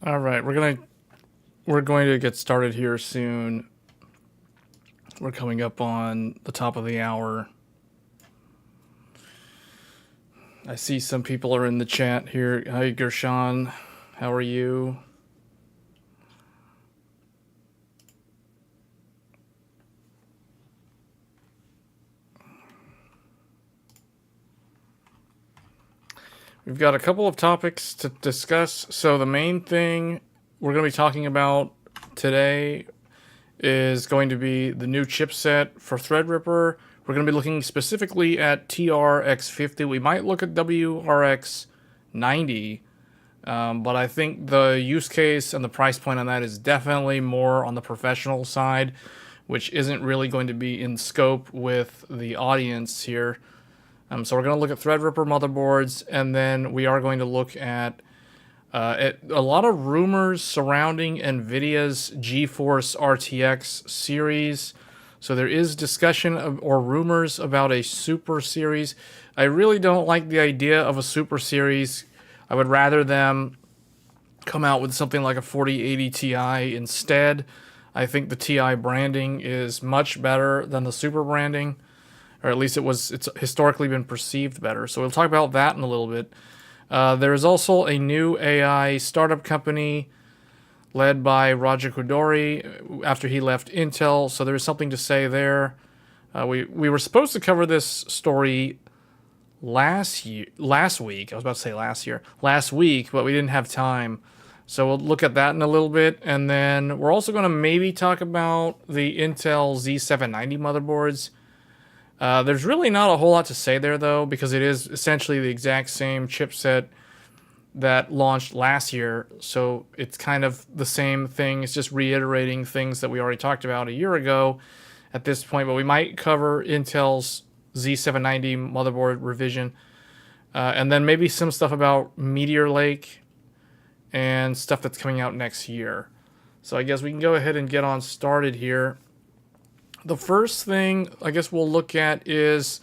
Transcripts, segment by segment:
All right, we're going to get started here soon. We're coming up on the top of the hour. I see some people are in the chat here. Hi, Gershon. How are you? We've got a couple of topics to discuss. So the main thing we're going to be talking about today is going to be the new chipset for Threadripper. We're going to be looking specifically at TRX50. We might look at WRX90, but I think the use case and the price point on that is definitely more on the professional side, which isn't really going to be in scope with the audience here. So we're going to look at Threadripper motherboards, and then we are going to look at a lot of rumors surrounding NVIDIA's GeForce RTX series. So there is discussion or rumors about a super series. I really don't like the idea of a super series. I would rather them come out with something like a 4080 Ti instead. I think the Ti branding is much better than the super branding. Or at least it's historically been perceived better. So we'll talk about that in a little bit. There is also a new AI startup company led by Raja Koduri after he left Intel. So there's something to say there. We were supposed to cover this story last week. I was about to say last week, but we didn't have time. So we'll look at that in a little bit. And then we're also going to maybe talk about the Intel Z790 motherboards. There's really not a whole lot to say there, though, because it is essentially the exact same chipset that launched last year. So it's kind of the same thing. It's just reiterating things that we already talked about a year ago at this point. But we might cover Intel's Z790 motherboard revision. And then maybe some stuff about Meteor Lake and stuff that's coming out next year. So I guess we can go ahead and get on started here. The first thing I guess we'll look at is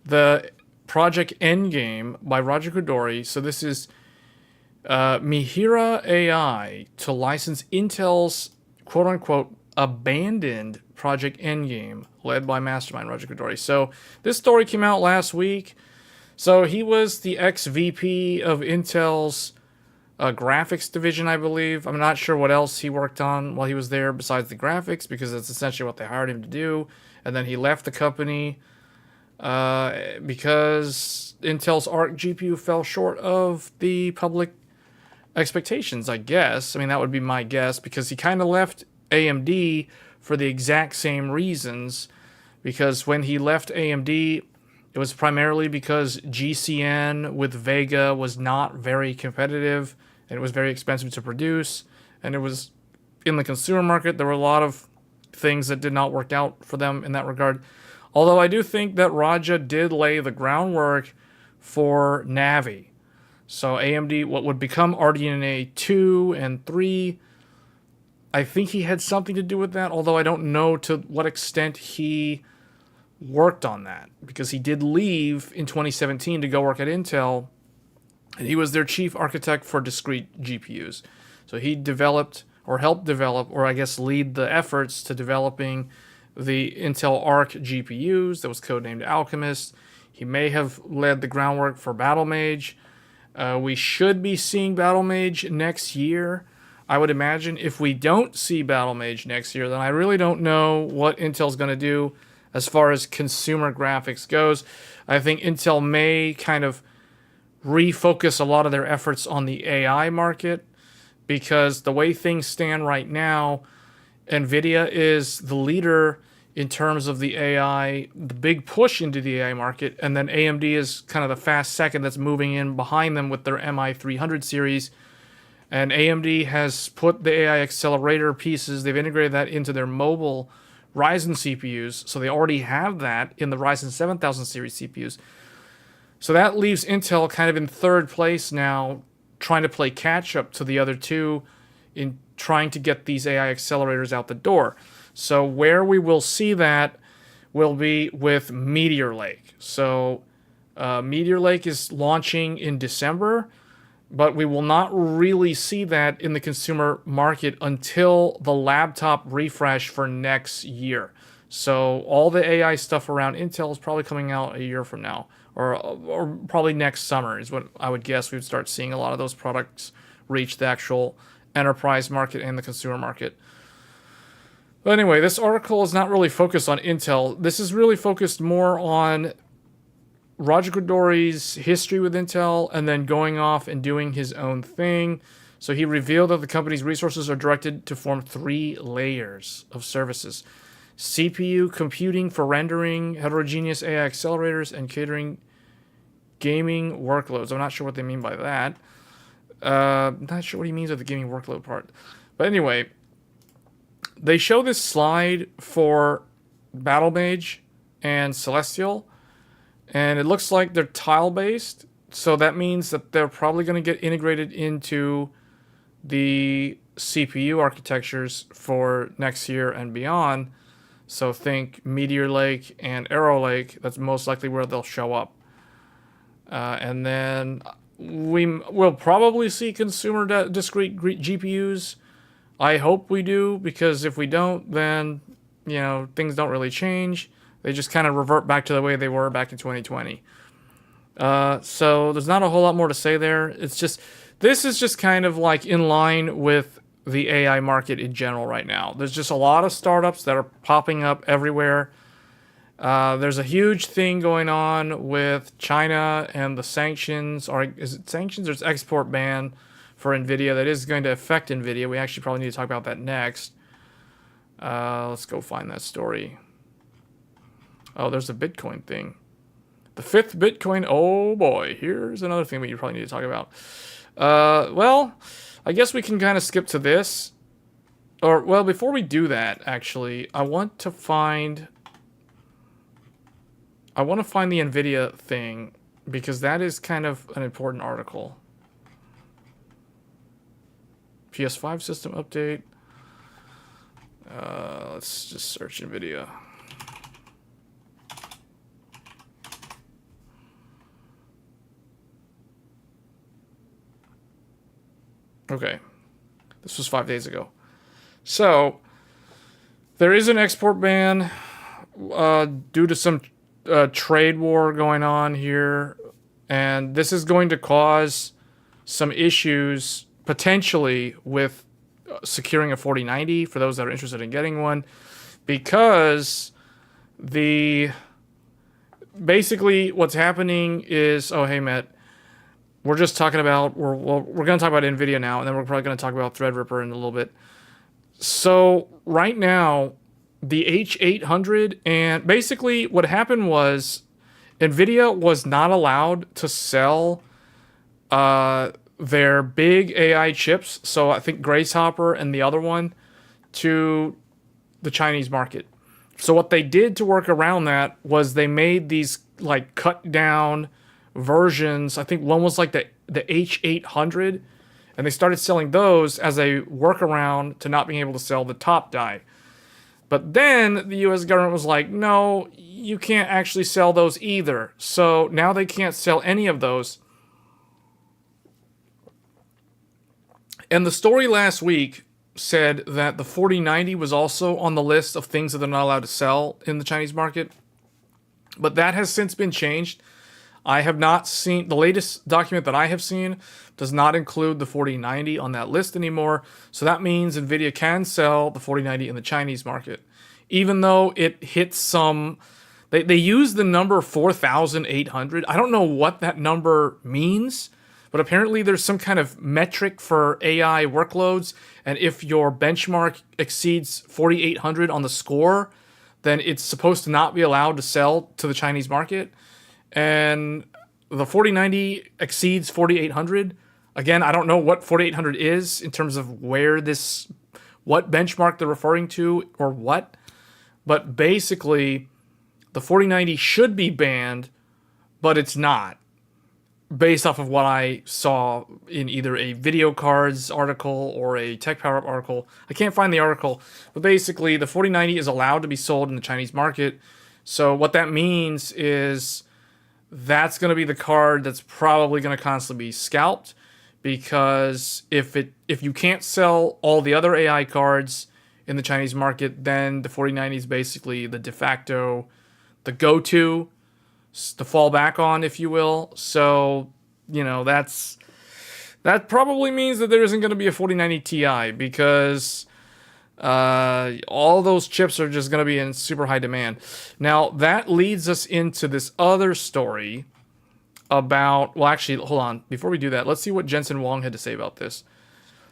the Project Endgame by Raja Koduri. So this is Mihira AI to license Intel's quote-unquote abandoned Project Endgame, led by Mastermind Raja Koduri. So this story came out last week. So he was the ex-VP of Intel's graphics division, I believe. I'm not sure what else he worked on while he was there besides the graphics, because that's essentially what they hired him to do. And then he left the company because Intel's Arc GPU fell short of the public expectations, I guess. I mean, that would be my guess, because he kind of left AMD for the exact same reasons. Because when he left AMD, it was primarily because GCN with Vega was not very competitive, and it was very expensive to produce, and it was in the consumer market. There were a lot of things that did not work out for them in that regard. Although I do think that Raja did lay the groundwork for Navi. So AMD, what would become RDNA 2 and 3, I think he had something to do with that, although I don't know to what extent he worked on that, because he did leave in 2017 to go work at Intel, and he was their chief architect for discrete GPUs. So he developed, or helped develop, or I guess lead the efforts to developing the Intel Arc GPUs that was codenamed Alchemist. He may have led the groundwork for Battlemage. We should be seeing Battlemage next year. I would imagine if we don't see Battlemage next year, then I really don't know what Intel's going to do as far as consumer graphics goes. I think Intel may kind of refocus a lot of their efforts on the AI market, because the way things stand right now, NVIDIA is the leader in terms of the AI, the big push into the AI market, and then AMD is kind of the fast second that's moving in behind them with their MI300 series. And AMD has put the AI accelerator pieces, they've integrated that into their mobile Ryzen CPUs, so they already have that in the Ryzen 7000 series CPUs. So that leaves Intel kind of in third place now, trying to play catch up to the other two in trying to get these AI accelerators out the door. So where we will see that will be with Meteor Lake. So Meteor Lake is launching in December. But we will not really see that in the consumer market until the laptop refresh for next year. So all the AI stuff around Intel is probably coming out a year from now, or probably next summer is what I would guess. We would start seeing a lot of those products reach the actual enterprise market and the consumer market. But anyway, this article is not really focused on Intel. This is really focused more on Roger Koduri's history with Intel and then going off and doing his own thing. So he revealed that the company's resources are directed to form 3 layers of services: CPU computing for rendering, heterogeneous AI accelerators, and catering gaming workloads. I'm not sure what they mean by that. Not sure what he means with the gaming workload part. But anyway, they show this slide for Battle Mage and Celestial, and it looks like they're tile-based, so that means that they're probably going to get integrated into the CPU architectures for next year and beyond. So think Meteor Lake and Arrow Lake, that's most likely where they'll show up. And then we'll probably see consumer discrete GPUs. I hope we do, because if we don't, then, you know, things don't really change. They just kind of revert back to the way they were back in 2020. So there's not a whole lot more to say there. It's just, this is just kind of like in line with the AI market in general right now. There's just a lot of startups that are popping up everywhere. There's a huge thing going on with China and the sanctions, or is it sanctions or it's export ban for NVIDIA that is going to affect NVIDIA. We actually probably need to talk about that next. Let's go find that story. Oh, there's a Bitcoin thing. The 5th Bitcoin. Oh boy, here's another thing that you probably need to talk about. Well, I guess we can kind of skip to this. Or, well, before we do that, actually, I want to find the NVIDIA thing, because that is kind of an important article. PS5 system update. Let's just search NVIDIA. Okay, this was 5 days ago. So, there is an export ban due to some trade war going on here, and this is going to cause some issues potentially with securing a 4090 for those that are interested in getting one, because basically what's happening is, oh hey Matt, we're just talking about, we're going to talk about NVIDIA now, and then we're probably going to talk about Threadripper in a little bit. So right now, the H800, and basically what happened was NVIDIA was not allowed to sell their big AI chips, so I think Grace Hopper and the other one, to the Chinese market. So what they did to work around that was they made these like cut down versions. I think one was like the H800, and they started selling those as a workaround to not being able to sell the top die. But then the US government was like, no, you can't actually sell those either. So now they can't sell any of those. And the story last week said that the 4090 was also on the list of things that they're not allowed to sell in the Chinese market. But that has since been changed. I have not seen, the latest document that I have seen does not include the 4090 on that list anymore. So that means NVIDIA can sell the 4090 in the Chinese market. Even though it hits some, they use the number 4,800. I don't know what that number means, but apparently there's some kind of metric for AI workloads. And if your benchmark exceeds 4,800 on the score, then it's supposed to not be allowed to sell to the Chinese market. And the 4090 exceeds 4,800. Again, I don't know what 4,800 is in terms of where this, what benchmark they're referring to or what. But basically, the 4090 should be banned, but it's not. Based off of what I saw in either a video cards article or a Tech Power Up article. I can't find the article, but basically the 4090 is allowed to be sold in the Chinese market. So what that means is that's going to be the card that's probably going to constantly be scalped, because if you can't sell all the other AI cards in the Chinese market, then the 4090 is basically the de facto, the go-to, the fall back on, if you will. So, that probably means that there isn't going to be a 4090 Ti, because all those chips are just going to be in super high demand. Now, that leads us into this other story about, well, actually, hold on. Before we do that, let's see what Jensen Huang had to say about this.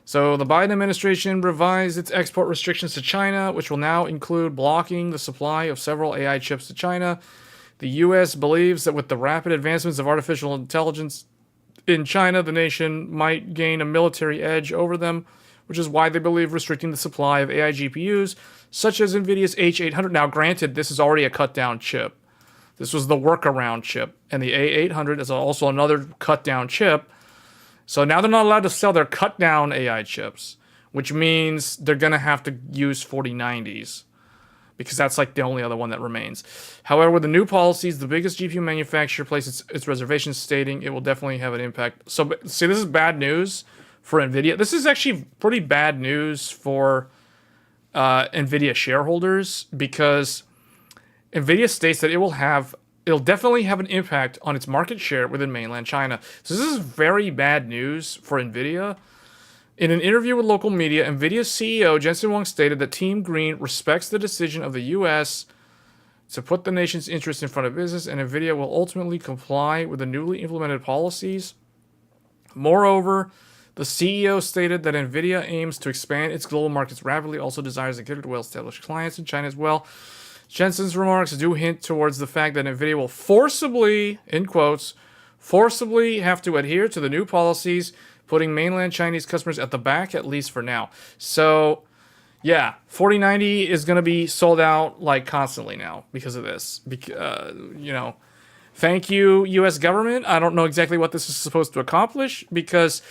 So the Biden administration revised its export restrictions to China, which will now include blocking the supply of several AI chips to China. The U.S. believes that with the rapid advancements of artificial intelligence in China, the nation might gain a military edge over them, which is why they believe restricting the supply of AI GPUs, such as NVIDIA's H800. Now, granted, this is already a cut-down chip. This was the workaround chip, and the A800 is also another cut-down chip. So now they're not allowed to sell their cut-down AI chips, which means they're going to have to use 4090s, because that's like the only other one that remains. However, with the new policies, the biggest GPU manufacturer placed its reservations, stating it will definitely have an impact. So, see, this is bad news for NVIDIA. This is actually pretty bad news for NVIDIA shareholders, because NVIDIA states that it'll definitely have an impact on its market share within mainland China. So this is very bad news for NVIDIA. In an interview with local media, NVIDIA's CEO Jensen Huang stated that Team Green respects the decision of the U.S. to put the nation's interests in front of business, and NVIDIA will ultimately comply with the newly implemented policies. Moreover, the CEO stated that NVIDIA aims to expand its global markets rapidly, also desires to cater to well-established clients in China as well. Jensen's remarks do hint towards the fact that NVIDIA will forcibly, in quotes, forcibly have to adhere to the new policies, putting mainland Chinese customers at the back, at least for now. So, yeah, 4090 is going to be sold out like constantly now because of this. Thank you, U.S. government. I don't know exactly what this is supposed to accomplish, because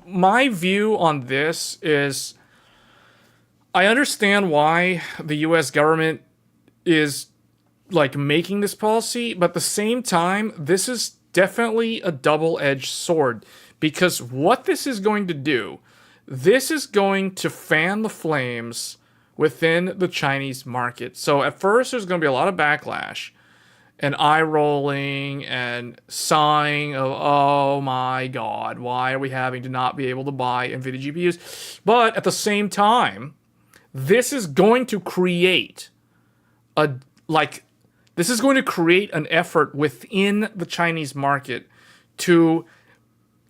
my view on this is, I understand why the U.S. government is like making this policy, but at the same time, this is definitely a double-edged sword, because what this is going to do, this is going to fan the flames within the Chinese market. So at first, there's going to be a lot of backlash and eye rolling and sighing of, oh my God, why are we having to not be able to buy NVIDIA GPUs? But at the same time, this is going to create an effort within the Chinese market to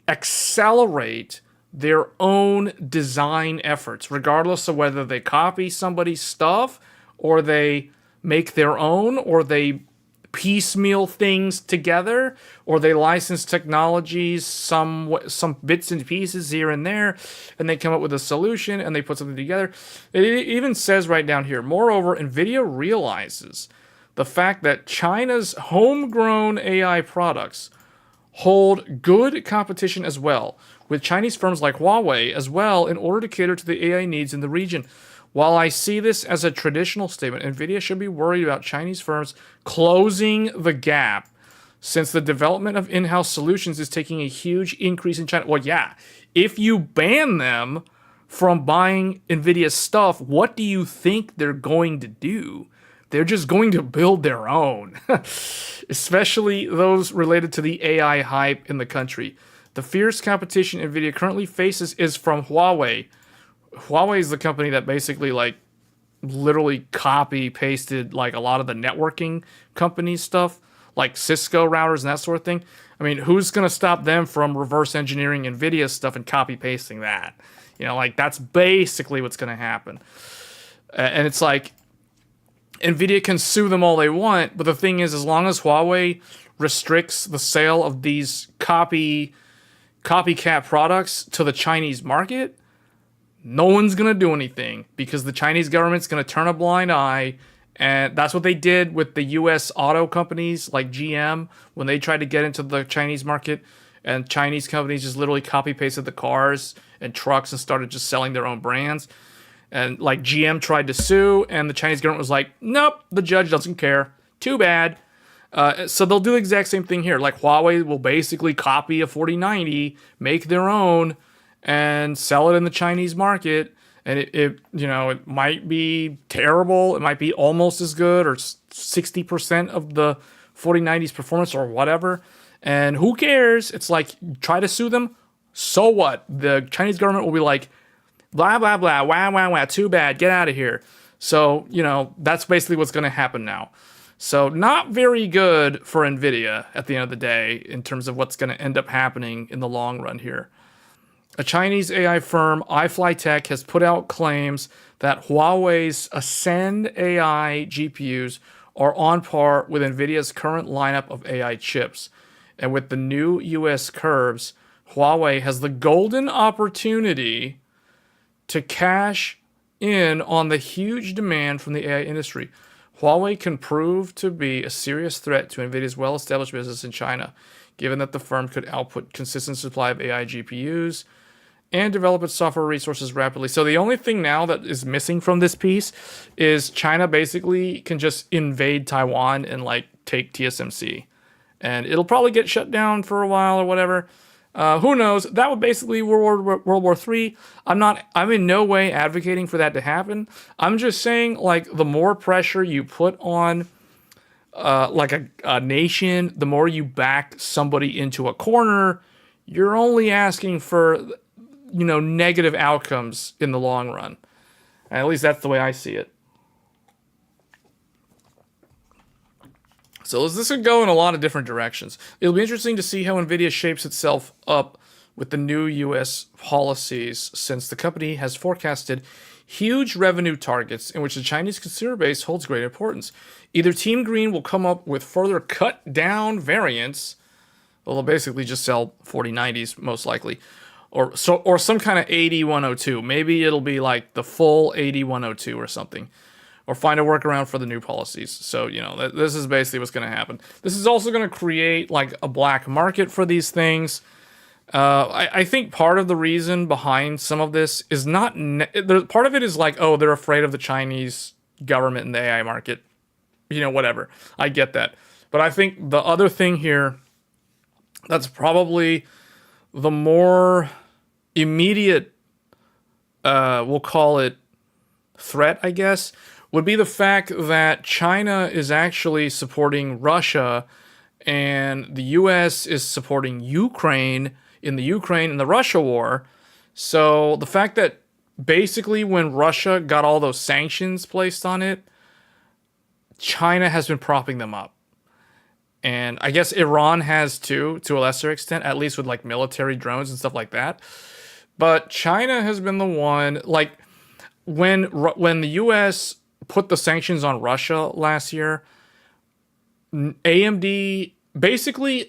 accelerate their own design efforts, regardless of whether they copy somebody's stuff or they make their own, or they piecemeal things together, or they license technologies, some bits and pieces here and there, and they come up with a solution and they put something together. It even says right down here, moreover, NVIDIA realizes the fact that China's homegrown AI products hold good competition as well, with Chinese firms like Huawei as well, in order to cater to the AI needs in the region. While I see this as a traditional statement, NVIDIA should be worried about Chinese firms closing the gap, since the development of in-house solutions is taking a huge increase in China. Well, yeah, if you ban them from buying NVIDIA stuff, what do you think they're going to do? They're just going to build their own, especially those related to the AI hype in the country. The fierce competition NVIDIA currently faces is from Huawei. Huawei is the company that basically literally copy pasted a lot of the networking company stuff, like Cisco routers and that sort of thing. I mean, who's going to stop them from reverse engineering NVIDIA stuff and copy pasting that? That's basically what's going to happen. And it's like, NVIDIA can sue them all they want, but the thing is, as long as Huawei restricts the sale of these copycat products to the Chinese market, no one's going to do anything, because the Chinese government's going to turn a blind eye. And that's what they did with the U.S. auto companies like GM when they tried to get into the Chinese market, and Chinese companies just literally copy-pasted the cars and trucks and started just selling their own brands. And GM tried to sue, and the Chinese government was like, nope, the judge doesn't care. Too bad. So they'll do the exact same thing here. Like Huawei will basically copy a 4090, make their own, and sell it in the Chinese market. And it might be terrible. It might be almost as good or 60% of the 4090's performance or whatever. And who cares? It's like, try to sue them. So what? The Chinese government will be like, blah, blah, blah, wah, wah, wah, too bad, get out of here. So, that's basically what's going to happen now. So not very good for NVIDIA at the end of the day in terms of what's going to end up happening in the long run here. A Chinese AI firm, iFlyTech, has put out claims that Huawei's Ascend AI GPUs are on par with NVIDIA's current lineup of AI chips. And with the new US curves, Huawei has the golden opportunity to cash in on the huge demand from the AI industry. Huawei can prove to be a serious threat to NVIDIA's well-established business in China, given that the firm could output consistent supply of AI GPUs and develop its software resources rapidly. So the only thing now that is missing from this piece is China basically can just invade Taiwan and take TSMC. And it'll probably get shut down for a while or whatever. Who knows? That would basically World War III. I'm in no way advocating for that to happen. I'm just saying, the more pressure you put on, a nation, the more you back somebody into a corner, you're only asking for, negative outcomes in the long run. And at least that's the way I see it. So this could go in a lot of different directions. It'll be interesting to see how NVIDIA shapes itself up with the new US policies, since the company has forecasted huge revenue targets in which the Chinese consumer base holds great importance. Either Team Green will come up with further cut down variants, well, they'll basically just sell 4090s most likely, or some kind of 8102. Maybe it'll be like the full 8102 or something. Or find a workaround for the new policies. So, this is basically what's going to happen. This is also going to create a black market for these things. I think part of the reason behind some of this is not... part of it is they're afraid of the Chinese government and the AI market. Whatever. I get that. But I think the other thing here that's probably the more immediate, we'll call it threat, I guess, would be the fact that China is actually supporting Russia and the US is supporting Ukraine in the Russia war. So the fact that basically when Russia got all those sanctions placed on it, China has been propping them up. And I guess Iran has too, to a lesser extent, at least with military drones and stuff like that. But China has been the one, when the US put the sanctions on Russia last year, AMD basically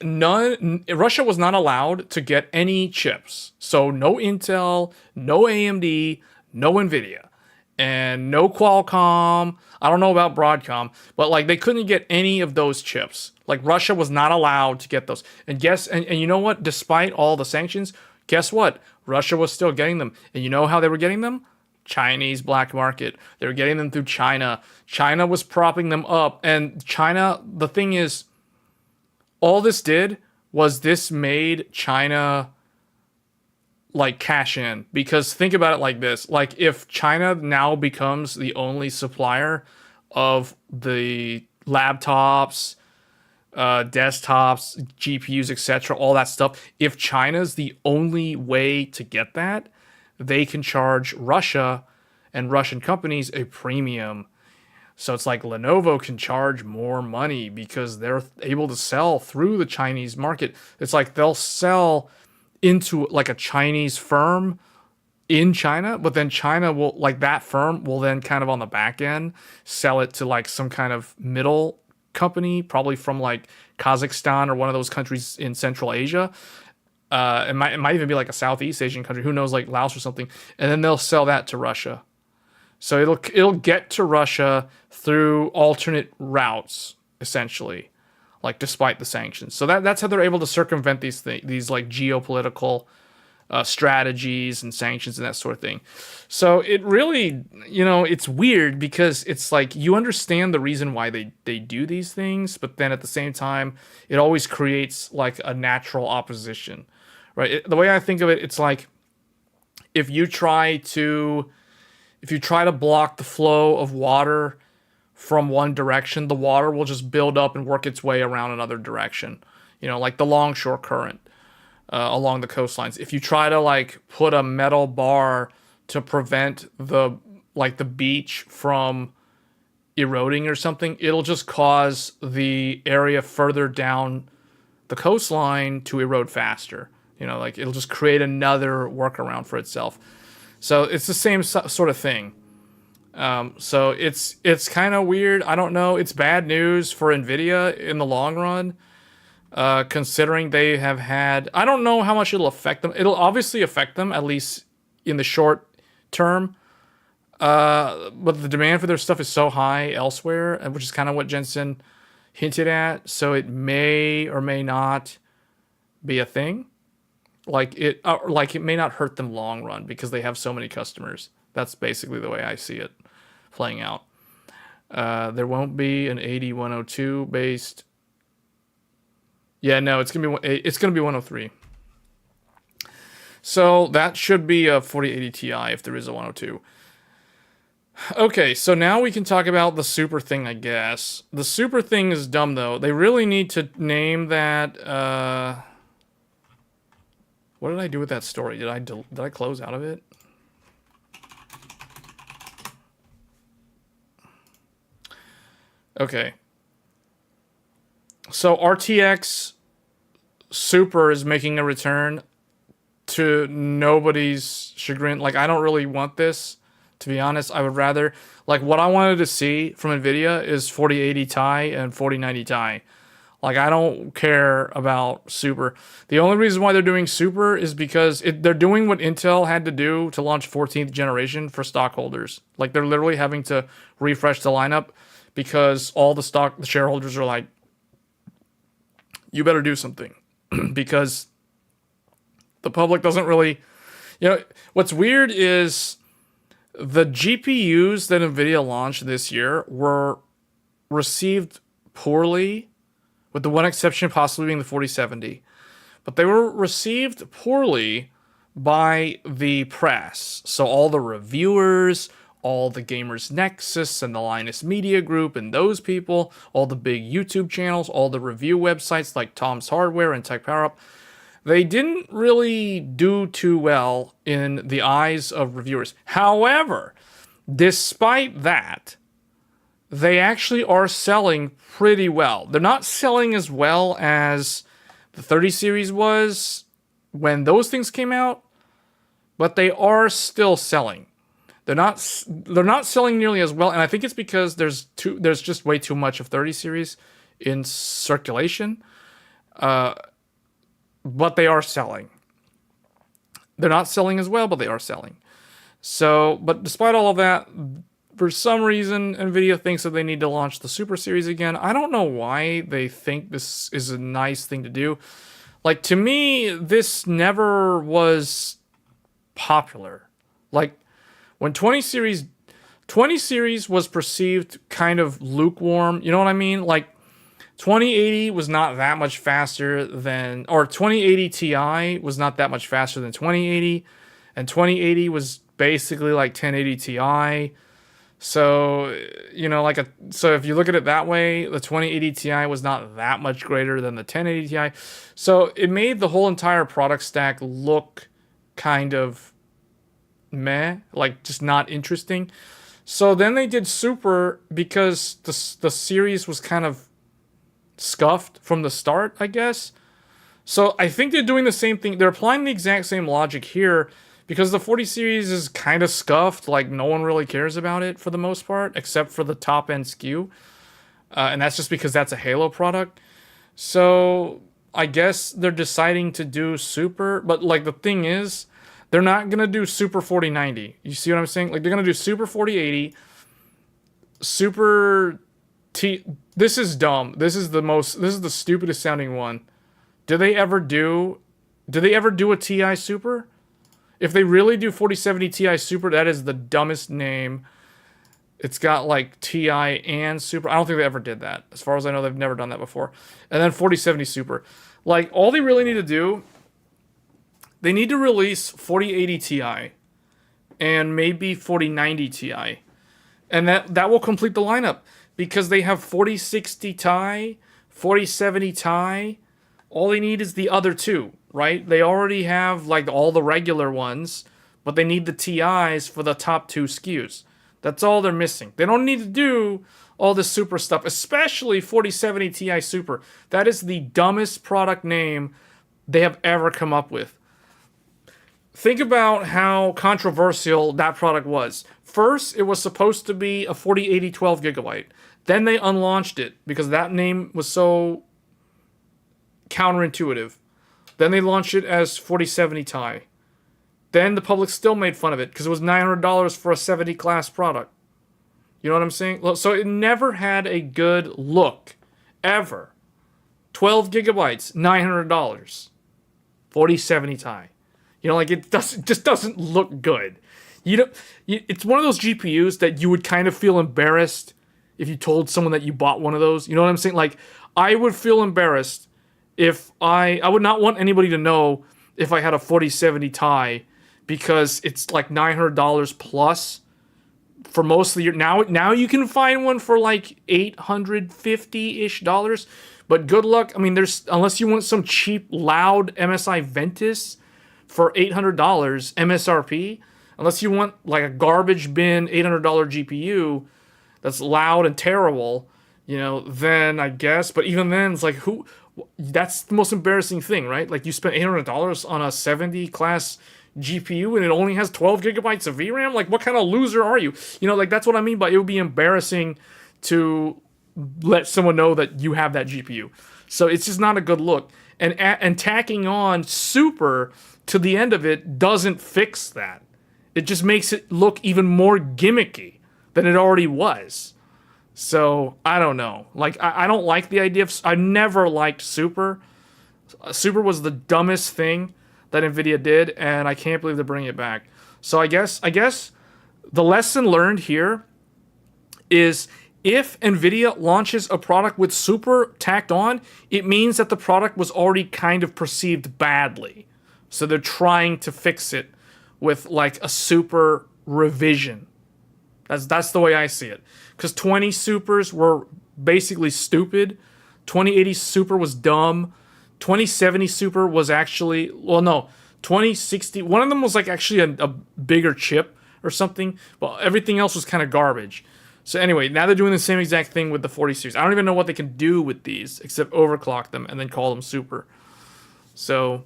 Russia was not allowed to get any chips. So no Intel, no AMD, no Nvidia, and no Qualcomm. I don't know about Broadcom, but they couldn't get any of those chips. Russia was not allowed to get those. And you know what? Despite all the sanctions, guess what? Russia was still getting them. And you know how they were getting them? Chinese black market. They were getting them through China. China was propping them up. And China, the thing is, all this did was this made China cash in. Because think about it like this. If China now becomes the only supplier of the laptops, desktops, GPUs, etc., all that stuff, if China's the only way to get that, they can charge Russia and Russian companies a premium. So it's Lenovo can charge more money because they're able to sell through the Chinese market. It's they'll sell into a Chinese firm in China, but then China will, that firm will then kind of on the back end sell it to some kind of middle company, probably from Kazakhstan or one of those countries in Central Asia. It might even be a Southeast Asian country, who knows, Laos or something, and then they'll sell that to Russia. So it'll get to Russia through alternate routes, essentially, despite the sanctions. So that's how they're able to circumvent these geopolitical strategies and sanctions and that sort of thing. So it really, it's weird because it's like you understand the reason why they do these things, but then at the same time, it always creates like a natural opposition, right? The way I think of it, it's like if you try to block the flow of water from one direction, the water will just build up and work its way around another direction. Like the longshore current along the coastlines. If you try to like put a metal bar to prevent the beach from eroding or something, it'll just cause the area further down the coastline to erode faster. Like it'll just create another workaround for itself. So it's the same sort of thing. So it's kind of weird. I don't know. It's bad news for NVIDIA in the long run, considering they have had... I don't know how much it'll affect them. It'll obviously affect them, at least in the short term. But the demand for their stuff is so high elsewhere, which is kind of what Jensen hinted at. So it may or may not be a thing. Like it may not hurt them long run because they have so many customers. That's basically the way I see it playing out. There won't be an 8102 based. Yeah, no, it's gonna be 103. So that should be a 4080 Ti if there is a 102. Okay, so now we can talk about the super thing, I guess. The super thing is dumb though. They really need to name that. What did I do with that story? Did I close out of it? Okay. So RTX Super is making a return to nobody's chagrin. Like, I don't really want this, to be honest. I would rather... Like, what I wanted to see from NVIDIA is 4080 Ti and 4090 Ti. Like, I don't care about Super. The only reason why they're doing Super is because they're doing what Intel had to do to launch 14th generation for stockholders. Like, they're literally having to refresh the lineup because all the shareholders are like, you better do something. Because the public doesn't really... what's weird is the GPUs that NVIDIA launched this year were received poorly, with the one exception possibly being the 4070. But they were received poorly by the press. So all the reviewers, all the Gamers Nexus and the Linus Media Group and those people, all the big YouTube channels, all the review websites like Tom's Hardware and Tech Power Up, they didn't really do too well in the eyes of reviewers. However, despite that, they actually are selling pretty well. They're not selling as well as the 30 series was when those things came out, but they are still selling. They're not selling nearly as well, and I think it's because there's just way too much of 30 series in circulation. But they are selling. They're not selling as well, but they are selling. So, but despite all of that, for some reason, NVIDIA thinks that they need to launch the Super Series again. I don't know why they think this is a nice thing to do. Like, to me, this never was popular. Like, when 20 series was perceived kind of lukewarm, you know what I mean? Like, 2080 was not that much faster than, or 2080 Ti was not that much faster than 2080, and 2080 was basically like 1080 Ti. So, so if you look at it that way, the 2080 Ti was not that much greater than the 1080 Ti. So it made the whole entire product stack look kind of meh, like just not interesting. So then they did Super because the series was kind of scuffed from the start, I guess. So I think they're doing the same thing. They're applying the exact same logic here because the 40 series is kind of scuffed. Like, no one really cares about it for the most part, except for the top-end SKU. And that's just because that's a Halo product. So I guess they're deciding to do Super. But, like, the thing is, they're not going to do Super 4090. You see what I'm saying? Like, they're going to do Super 4080, Super T... This is dumb. This is the stupidest sounding one. Did they ever do a TI Super? If they really do 4070 Ti Super, that is the dumbest name. It's got like Ti and Super. I don't think they ever did that. As far as I know, they've never done that before. And then 4070 Super. Like, all they really need to do, they need to release 4080 Ti and maybe 4090 Ti. And that will complete the lineup. Because they have 4060 Ti, 4070 Ti. All they need is the other two, right? They already have like all the regular ones, but they need the TIs for the top two SKUs. That's all they're missing. They don't need to do all this super stuff, especially 4070 Ti Super. That is the dumbest product name they have ever come up with. Think about how controversial that product was. First, it was supposed to be a 4080 12GB. Then they unlaunched it because that name was so counterintuitive. Then they launched it as 4070 Ti. Then the public still made fun of it because it was $900 for a 70 class product. You know what I'm saying? So it never had a good look, ever. 12 gigabytes, $900. 4070 Ti. You know, like it just doesn't look good. It's one of those GPUs that you would kind of feel embarrassed if you told someone that you bought one of those. You know what I'm saying? Like, I would feel embarrassed if I would not want anybody to know if I had a 4070 Ti because it's like $900 plus for most of the year. Now you can find one for like $850-ish dollars, but good luck. I mean, unless you want some cheap, loud MSI Ventus for $800 MSRP, unless you want like a garbage bin $800 GPU that's loud and terrible, you know, then I guess. But even then, it's like, that's the most embarrassing thing, right? Like, you spent $800 on a 70 class GPU and it only has 12 gigabytes of VRAM? Like, what kind of loser are you? You know, like, that's what I mean by it would be embarrassing to let someone know that you have that GPU. So it's just not a good look. And tacking on Super to the end of it doesn't fix that. It just makes it look even more gimmicky than it already was. So, I don't know. Like, I don't like the idea of... I never liked Super. Super was the dumbest thing that NVIDIA did, and I can't believe they're bringing it back. So, I guess the lesson learned here is if NVIDIA launches a product with Super tacked on, it means that the product was already kind of perceived badly. So, they're trying to fix it with, like, a Super revision. That's the way I see it. Because 20 Supers were basically stupid. 2080 Super was dumb. 2070 Super was actually... Well, no. 2060... One of them was like actually a bigger chip or something. But everything else was kind of garbage. So anyway, now they're doing the same exact thing with the 40 series. I don't even know what they can do with these. Except overclock them and then call them Super. So...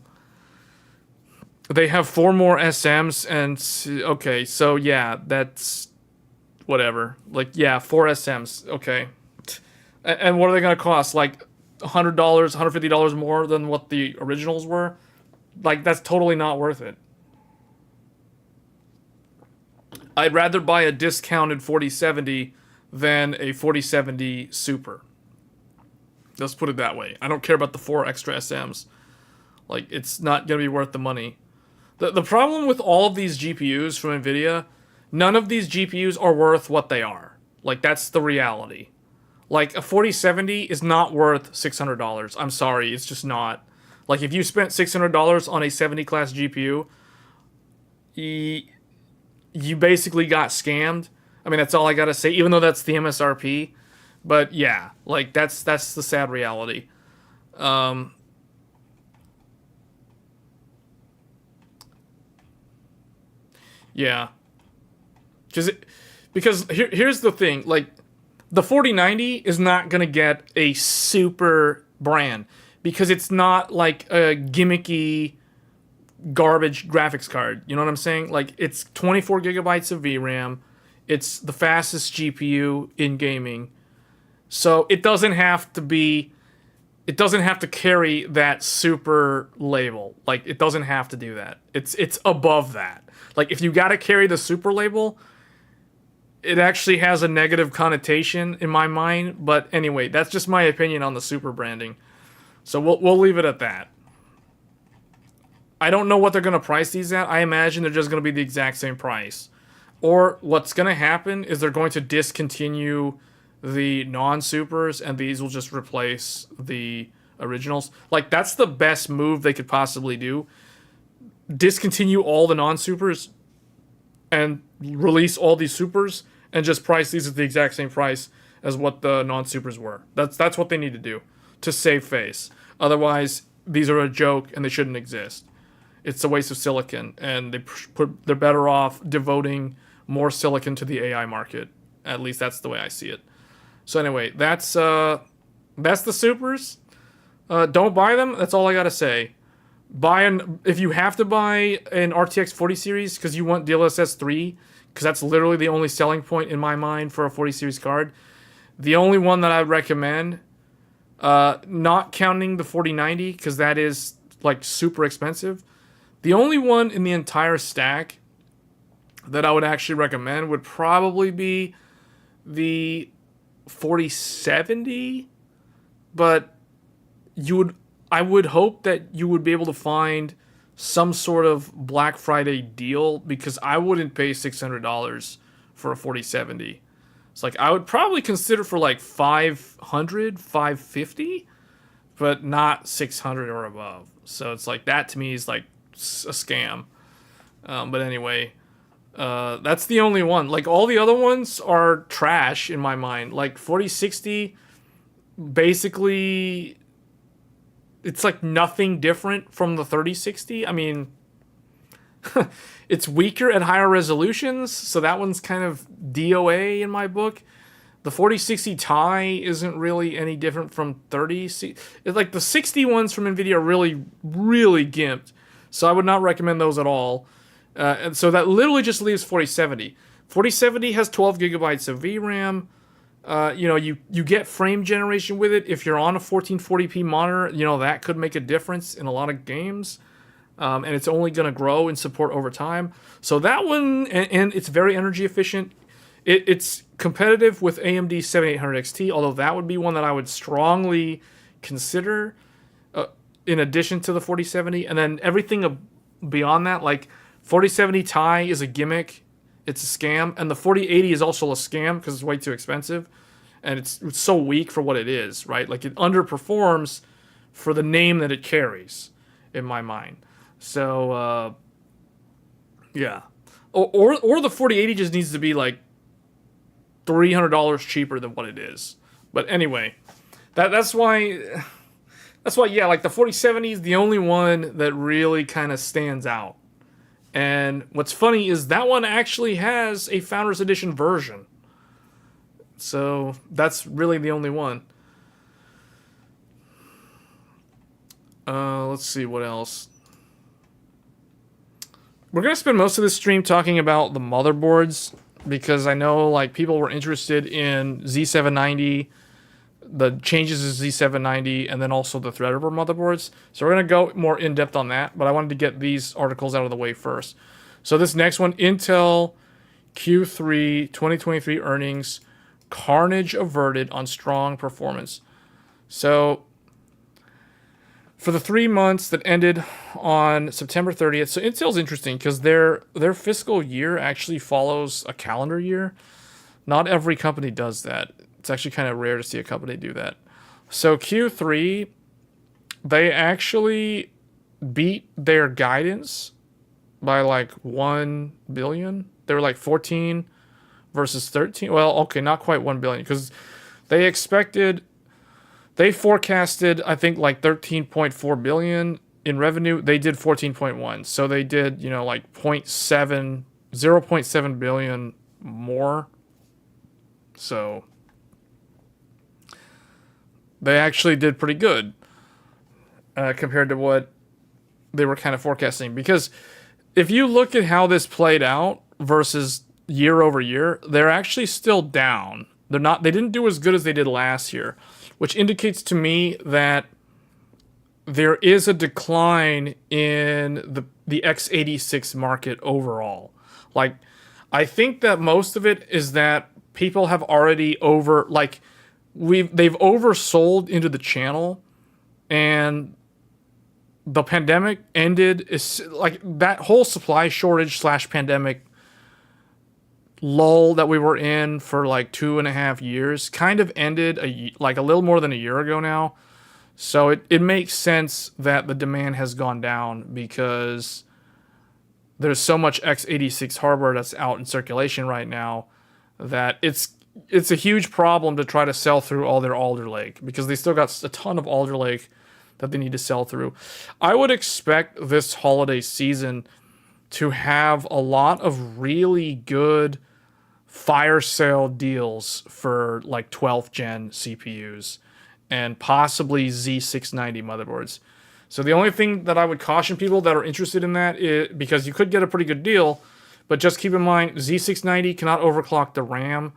They have 4 more SMs and... Okay, so yeah, that's... Whatever. Like, yeah, 4 SMs. Okay. And what are they going to cost? Like, $100, $150 more than what the originals were? Like, that's totally not worth it. I'd rather buy a discounted 4070 than a 4070 Super. Let's put it that way. I don't care about the 4 extra SMs. Like, it's not going to be worth the money. The problem with all of these GPUs from NVIDIA... None of these GPUs are worth what they are. Like, that's the reality. Like, a 4070 is not worth $600. I'm sorry, it's just not. Like, if you spent $600 on a 70 class GPU, you basically got scammed. I mean, that's all I gotta say, even though that's the MSRP. But yeah, like, that's the sad reality. Yeah. Because here's the thing, like, the 4090 is not going to get a super brand because it's not like a gimmicky garbage graphics card. You know what I'm saying? Like, it's 24 gigabytes of VRAM. It's the fastest GPU in gaming. So it doesn't have to carry that super label. Like, it doesn't have to do that. It's above that. Like, if you got to carry the super label, it actually has a negative connotation in my mind, but anyway, that's just my opinion on the super branding. So we'll leave it at that. I don't know what they're going to price these at. I imagine they're just going to be the exact same price. Or what's going to happen is they're going to discontinue the non-supers, and these will just replace the originals. Like, that's the best move they could possibly do. Discontinue all the non-supers and release all these supers and just price these at the exact same price as what the non-supers were. That's what they need to do to save face. Otherwise, these are a joke and they shouldn't exist. It's a waste of silicon, and they're better off devoting more silicon to the AI market. At least that's the way I see it. So anyway, that's the supers. Don't buy them. That's all I gotta say. If you have to buy an RTX 40 series because you want DLSS 3, because that's literally the only selling point in my mind for a 40 series card. The only one that I would recommend, not counting the 4090, because that is like super expensive. The only one in the entire stack that I would actually recommend would probably be the 4070, but I would hope that you would be able to find some sort of Black Friday deal, because I wouldn't pay $600 for a 4070. It's like I would probably consider for like 500, 550, but not 600 or above. So it's like that to me is like a scam. But anyway, that's the only one. Like, all the other ones are trash in my mind. Like 4060, basically, it's like nothing different from the 3060. I mean, it's weaker at higher resolutions, so that one's kind of DOA in my book. The 4060 Ti isn't really any different from 30. It's like the 60 ones from NVIDIA are really, really gimped. So I would not recommend those at all. And so that literally just leaves 4070. 4070 has 12 gigabytes of VRAM. You get frame generation with it. If you're on a 1440p monitor, that could make a difference in a lot of games. And it's only going to grow in support over time. So that one, and it's very energy efficient. It's competitive with AMD 7800 XT, although that would be one that I would strongly consider in addition to the 4070. And then everything beyond that, like 4070 Ti is a gimmick. It's a scam. And the 4080 is also a scam because it's way too expensive. And it's so weak for what it is, right? Like, it underperforms for the name that it carries, in my mind. So, yeah. Or the 4080 just needs to be like $300 cheaper than what it is. But anyway, that's why, yeah, like the 4070 is the only one that really kind of stands out. And what's funny is that one actually has a Founders Edition version. So that's really the only one. Let's see what else. We're going to spend most of this stream talking about the motherboards, because I know like people were interested in Z790, the changes to Z790, and then also the Threadripper motherboards. So we're going to go more in depth on that, but I wanted to get these articles out of the way first. So this next one, Intel Q3 2023 earnings, carnage averted on strong performance. So for the 3 months that ended on September 30th, so Intel's interesting because their fiscal year actually follows a calendar year. Not every company does that. It's actually kind of rare to see a company do that. So Q3, they actually beat their guidance by like 1 billion. They were like 14 versus 13. Well, okay, not quite 1 billion, because they forecasted, I think, like 13.4 billion in revenue. They did 14.1. So they did, like 0.7 billion more. So they actually did pretty good compared to what they were kind of forecasting. Because if you look at how this played out versus year over year, they're actually still down. They didn't do as good as they did last year, which indicates to me that there is a decline in the x86 market overall. Like, I think that most of it is that people have already they've oversold into the channel, and the pandemic ended, is like that whole supply shortage / pandemic lull that we were in for like 2.5 years kind of ended like a little more than a year ago now. So it makes sense that the demand has gone down because there's so much x86 hardware that's out in circulation right now that it's a huge problem to try to sell through all their Alder Lake because they still got a ton of Alder Lake that they need to sell through. I would expect this holiday season to have a lot of really good fire sale deals for like 12th gen CPUs and possibly Z790 motherboards. So the only thing that I would caution people that are interested in that is because you could get a pretty good deal, but just keep in mind Z790 cannot overclock the RAM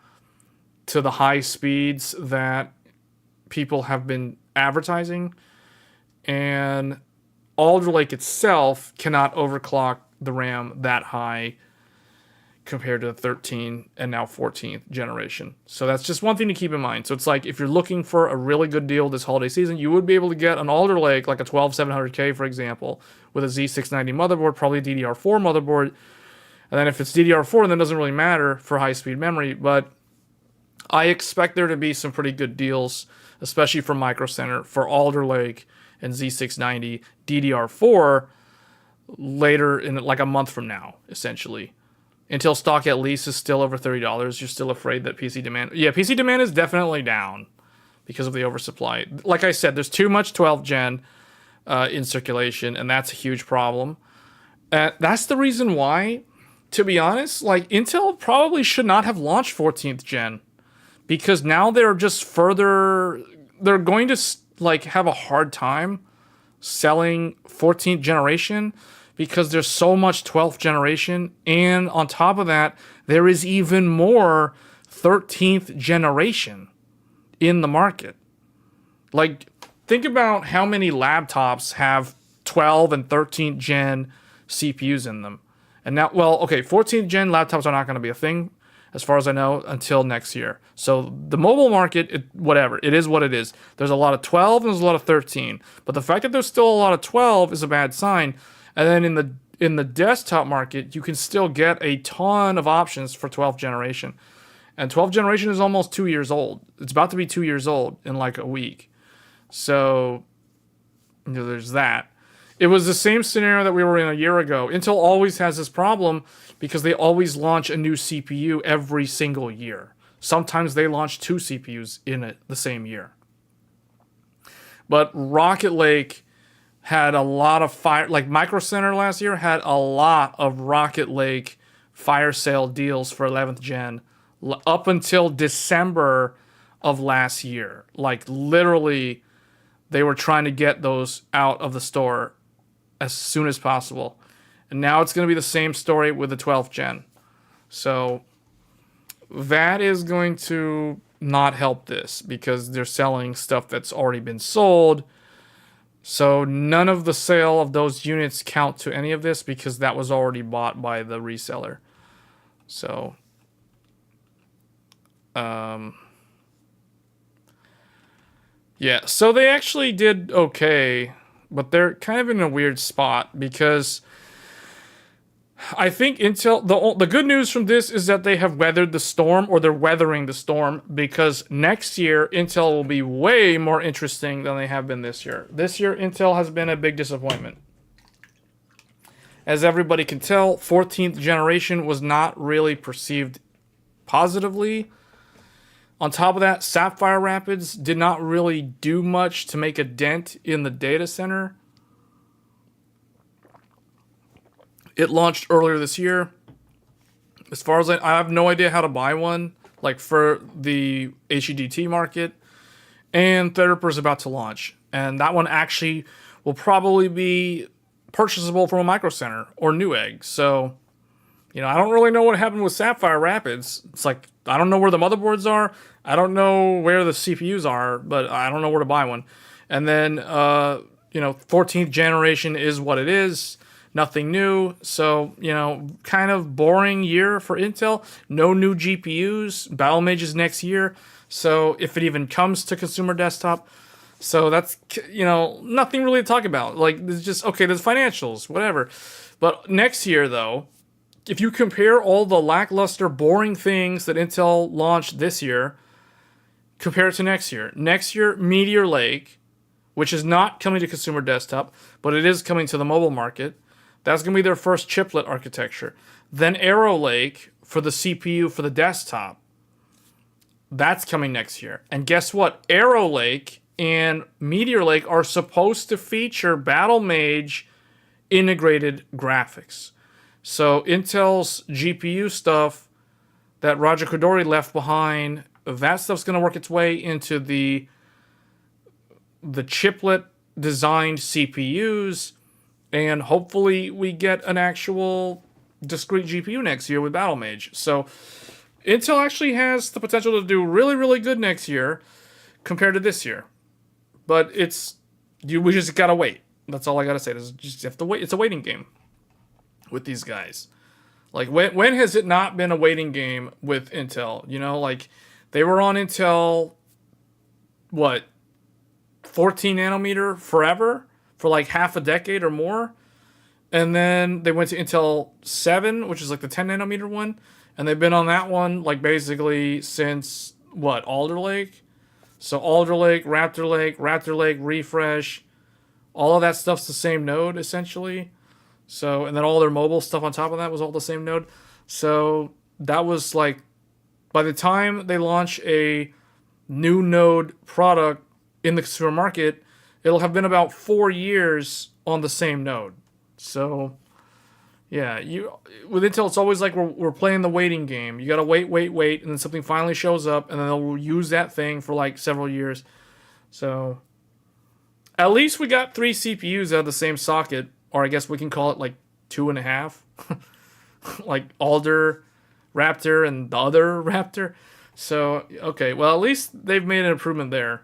to the high speeds that people have been advertising, and Alder Lake itself cannot overclock the RAM that high compared to the 13th and now 14th generation. So that's just one thing to keep in mind. So it's like if you're looking for a really good deal this holiday season, you would be able to get an Alder Lake, like a 12700K, for example, with a Z790 motherboard, probably a DDR4 motherboard. And then if it's DDR4, then it doesn't really matter for high-speed memory. But I expect there to be some pretty good deals, especially from Micro Center, for Alder Lake and Z790 DDR4 later in like a month from now, essentially. Until stock at least is still over $30, you're still afraid that PC demand... Yeah, PC demand is definitely down because of the oversupply. Like I said, there's too much 12th gen in circulation, and that's a huge problem. That's the reason why, to be honest, like Intel probably should not have launched 14th gen, because now they're just further... They're going to like have a hard time selling 14th generation because there's so much 12th generation, and on top of that, there is even more 13th generation in the market. Like, think about how many laptops have 12 and 13th gen CPUs in them. And now, well, okay, 14th gen laptops are not going to be a thing, as far as I know, until next year. So the mobile market, whatever, it is what it is. There's a lot of 12 and there's a lot of 13. But the fact that there's still a lot of 12 is a bad sign. And then in the desktop market, you can still get a ton of options for 12th generation. And 12th generation is almost 2 years old. It's about to be 2 years old in like a week. So, there's that. It was the same scenario that we were in a year ago. Intel always has this problem because they always launch a new CPU every single year. Sometimes they launch 2 CPUs in the same year. But Rocket Lake had a lot of fire, like Micro Center last year had a lot of Rocket Lake fire sale deals for 11th gen up until December of last year. Like literally, they were trying to get those out of the store as soon as possible. And now it's going to be the same story with the 12th gen. So that is going to not help this because they're selling stuff that's already been sold. So none of the sale of those units count to any of this because that was already bought by the reseller. So, yeah, so they actually did okay, but they're kind of in a weird spot because I think Intel, the good news from this is that they have weathered the storm, or they're weathering the storm, because next year Intel will be way more interesting than they have been this year. This year Intel has been a big disappointment. As everybody can tell, 14th generation was not really perceived positively. On top of that, Sapphire Rapids did not really do much to make a dent in the data center. It launched earlier this year. As far as I have no idea how to buy one, like for the HEDT market. And Threadripper is about to launch. And that one actually will probably be purchasable from a Micro Center or Newegg. So, I don't really know what happened with Sapphire Rapids. It's like, I don't know where the motherboards are. I don't know where the CPUs are, but I don't know where to buy one. And then, 14th generation is what it is. Nothing new. So, kind of boring year for Intel. No new GPUs. Battle Mages next year. So, if it even comes to consumer desktop, So that's, nothing really to talk about. Like, there's just, okay, there's financials, whatever. But next year, though, if you compare all the lackluster, boring things that Intel launched this year, compare it to next year, Meteor Lake, which is not coming to consumer desktop, but it is coming to the mobile market. That's going to be their first chiplet architecture. Then Arrow Lake for the CPU for the desktop. That's coming next year. And guess what? Arrow Lake and Meteor Lake are supposed to feature Battle Mage integrated graphics. So Intel's GPU stuff that Roger Koduri left behind, that stuff's going to work its way into the chiplet designed CPUs, and hopefully we get an actual discrete GPU next year with Battle Mage. So Intel actually has the potential to do really, really good next year compared to this year. But we just gotta wait. That's all I gotta say. Just have to wait. It's a waiting game with these guys. Like, when has it not been a waiting game with Intel? Like, they were on Intel, 14 nanometer forever for like half a decade or more. And then they went to Intel 7, which is like the 10 nanometer one. And they've been on that one like basically since Alder Lake? So Alder Lake, Raptor Lake, Refresh, all of that stuff's the same node essentially. So, and then all their mobile stuff on top of that was all the same node. So that was like, by the time they launch a new node product in the consumer market, it'll have been about 4 years on the same node. So, yeah, with Intel, it's always like we're playing the waiting game. You gotta wait, and then something finally shows up, and then they'll use that thing for like several years. So, at least we got 3 CPUs out of the same socket, or I guess we can call it like 2.5, like Alder, Raptor, and the other Raptor. So, okay, well, at least they've made an improvement there.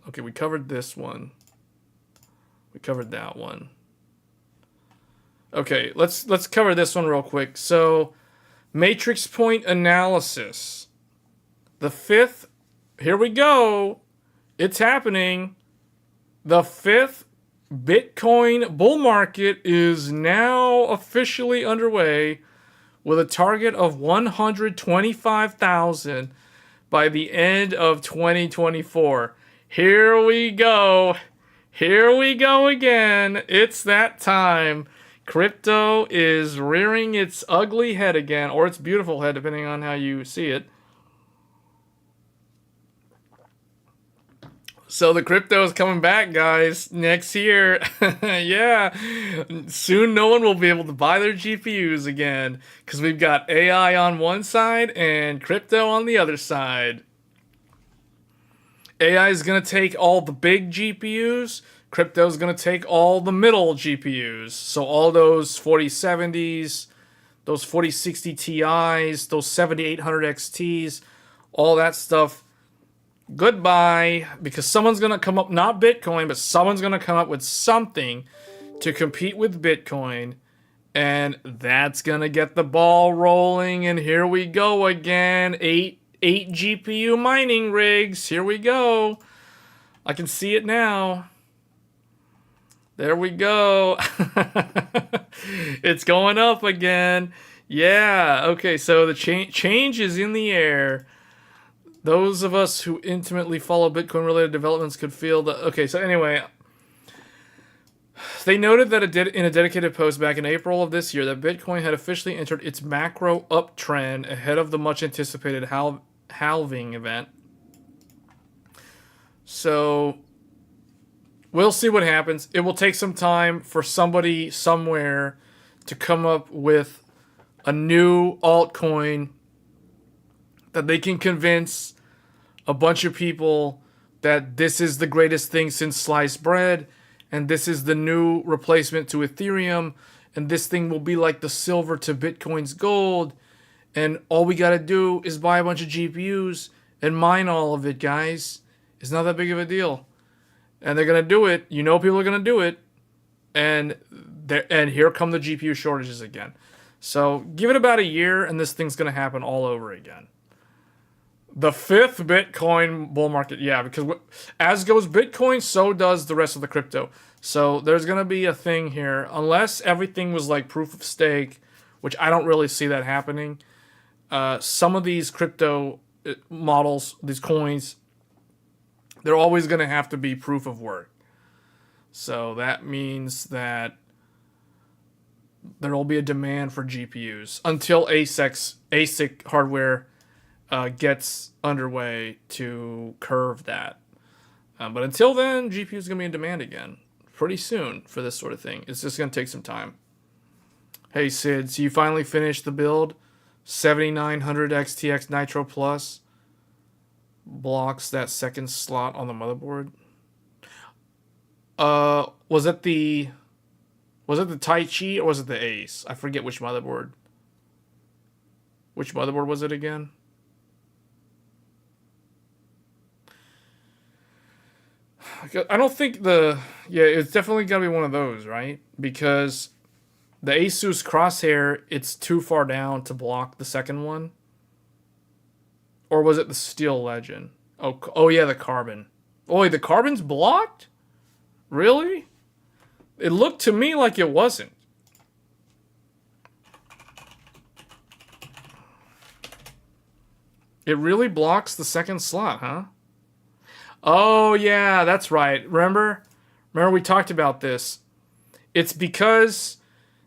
Okay, we covered this one. We covered that one. Okay, let's cover this one real quick. So, matrix point analysis. The 5th, here we go. It's happening. The 5th Bitcoin bull market is now officially underway with a target of 125,000 by the end of 2024. Here we go. Here we go again. It's that time. Crypto is rearing its ugly head again, or its beautiful head, depending on how you see it. So the crypto is coming back, guys, next year. Yeah. Soon no one will be able to buy their GPUs again, because we've got AI on one side and crypto on the other side. AI is going to take all the big GPUs. Crypto is going to take all the middle GPUs. So all those 4070s, those 4060 Ti's, those 7800 XTs, all that stuff. Goodbye. Because someone's going to come up, not Bitcoin, but someone's going to come up with something to compete with Bitcoin. And that's going to get the ball rolling. And here we go again. Eight GPU mining rigs. Here we go. I can see it now. There we go. It's going up again. Yeah. Okay, so the change is in the air. Those of us who intimately follow Bitcoin-related developments could feel the... Okay, so anyway, they noted that in a dedicated post back in April of this year that Bitcoin had officially entered its macro uptrend ahead of the much-anticipated halving event. So we'll see what happens. It will take some time for somebody somewhere to come up with a new altcoin that they can convince a bunch of people that this is the greatest thing since sliced bread, and this is the new replacement to Ethereum, and this thing will be like the silver to Bitcoin's gold, and all we gotta do is buy a bunch of GPUs and mine all of it, guys. It's not that big of a deal. And they're gonna do it. You know people are gonna do it. And here come the GPU shortages again. So give it about a year and this thing's gonna happen all over again. The fifth Bitcoin bull market. Yeah, because as goes Bitcoin, so does the rest of the crypto. So there's going to be a thing here. Unless everything was like proof of stake, which I don't really see that happening. Some of these crypto models, these coins, they're always going to have to be proof of work. So that means that there will be a demand for GPUs until ASIC hardware gets underway to curve that. But until then, GPU is going to be in demand again pretty soon for this sort of thing. It's just going to take some time. Hey Sid, so you finally finished the build? 7900 XTX Nitro Plus blocks that second slot on the motherboard. Was it the Tai Chi or was it the Ace? I forget which motherboard. Which motherboard was it again? I don't think it's definitely gotta be one of those, right? Because the Asus Crosshair, it's too far down to block the second one. Or was it the Steel Legend? Oh yeah, the Carbon. Oh, the Carbon's blocked? Really? It looked to me like it wasn't. It really blocks the second slot, huh? Oh yeah, that's right. Remember we talked about this. It's because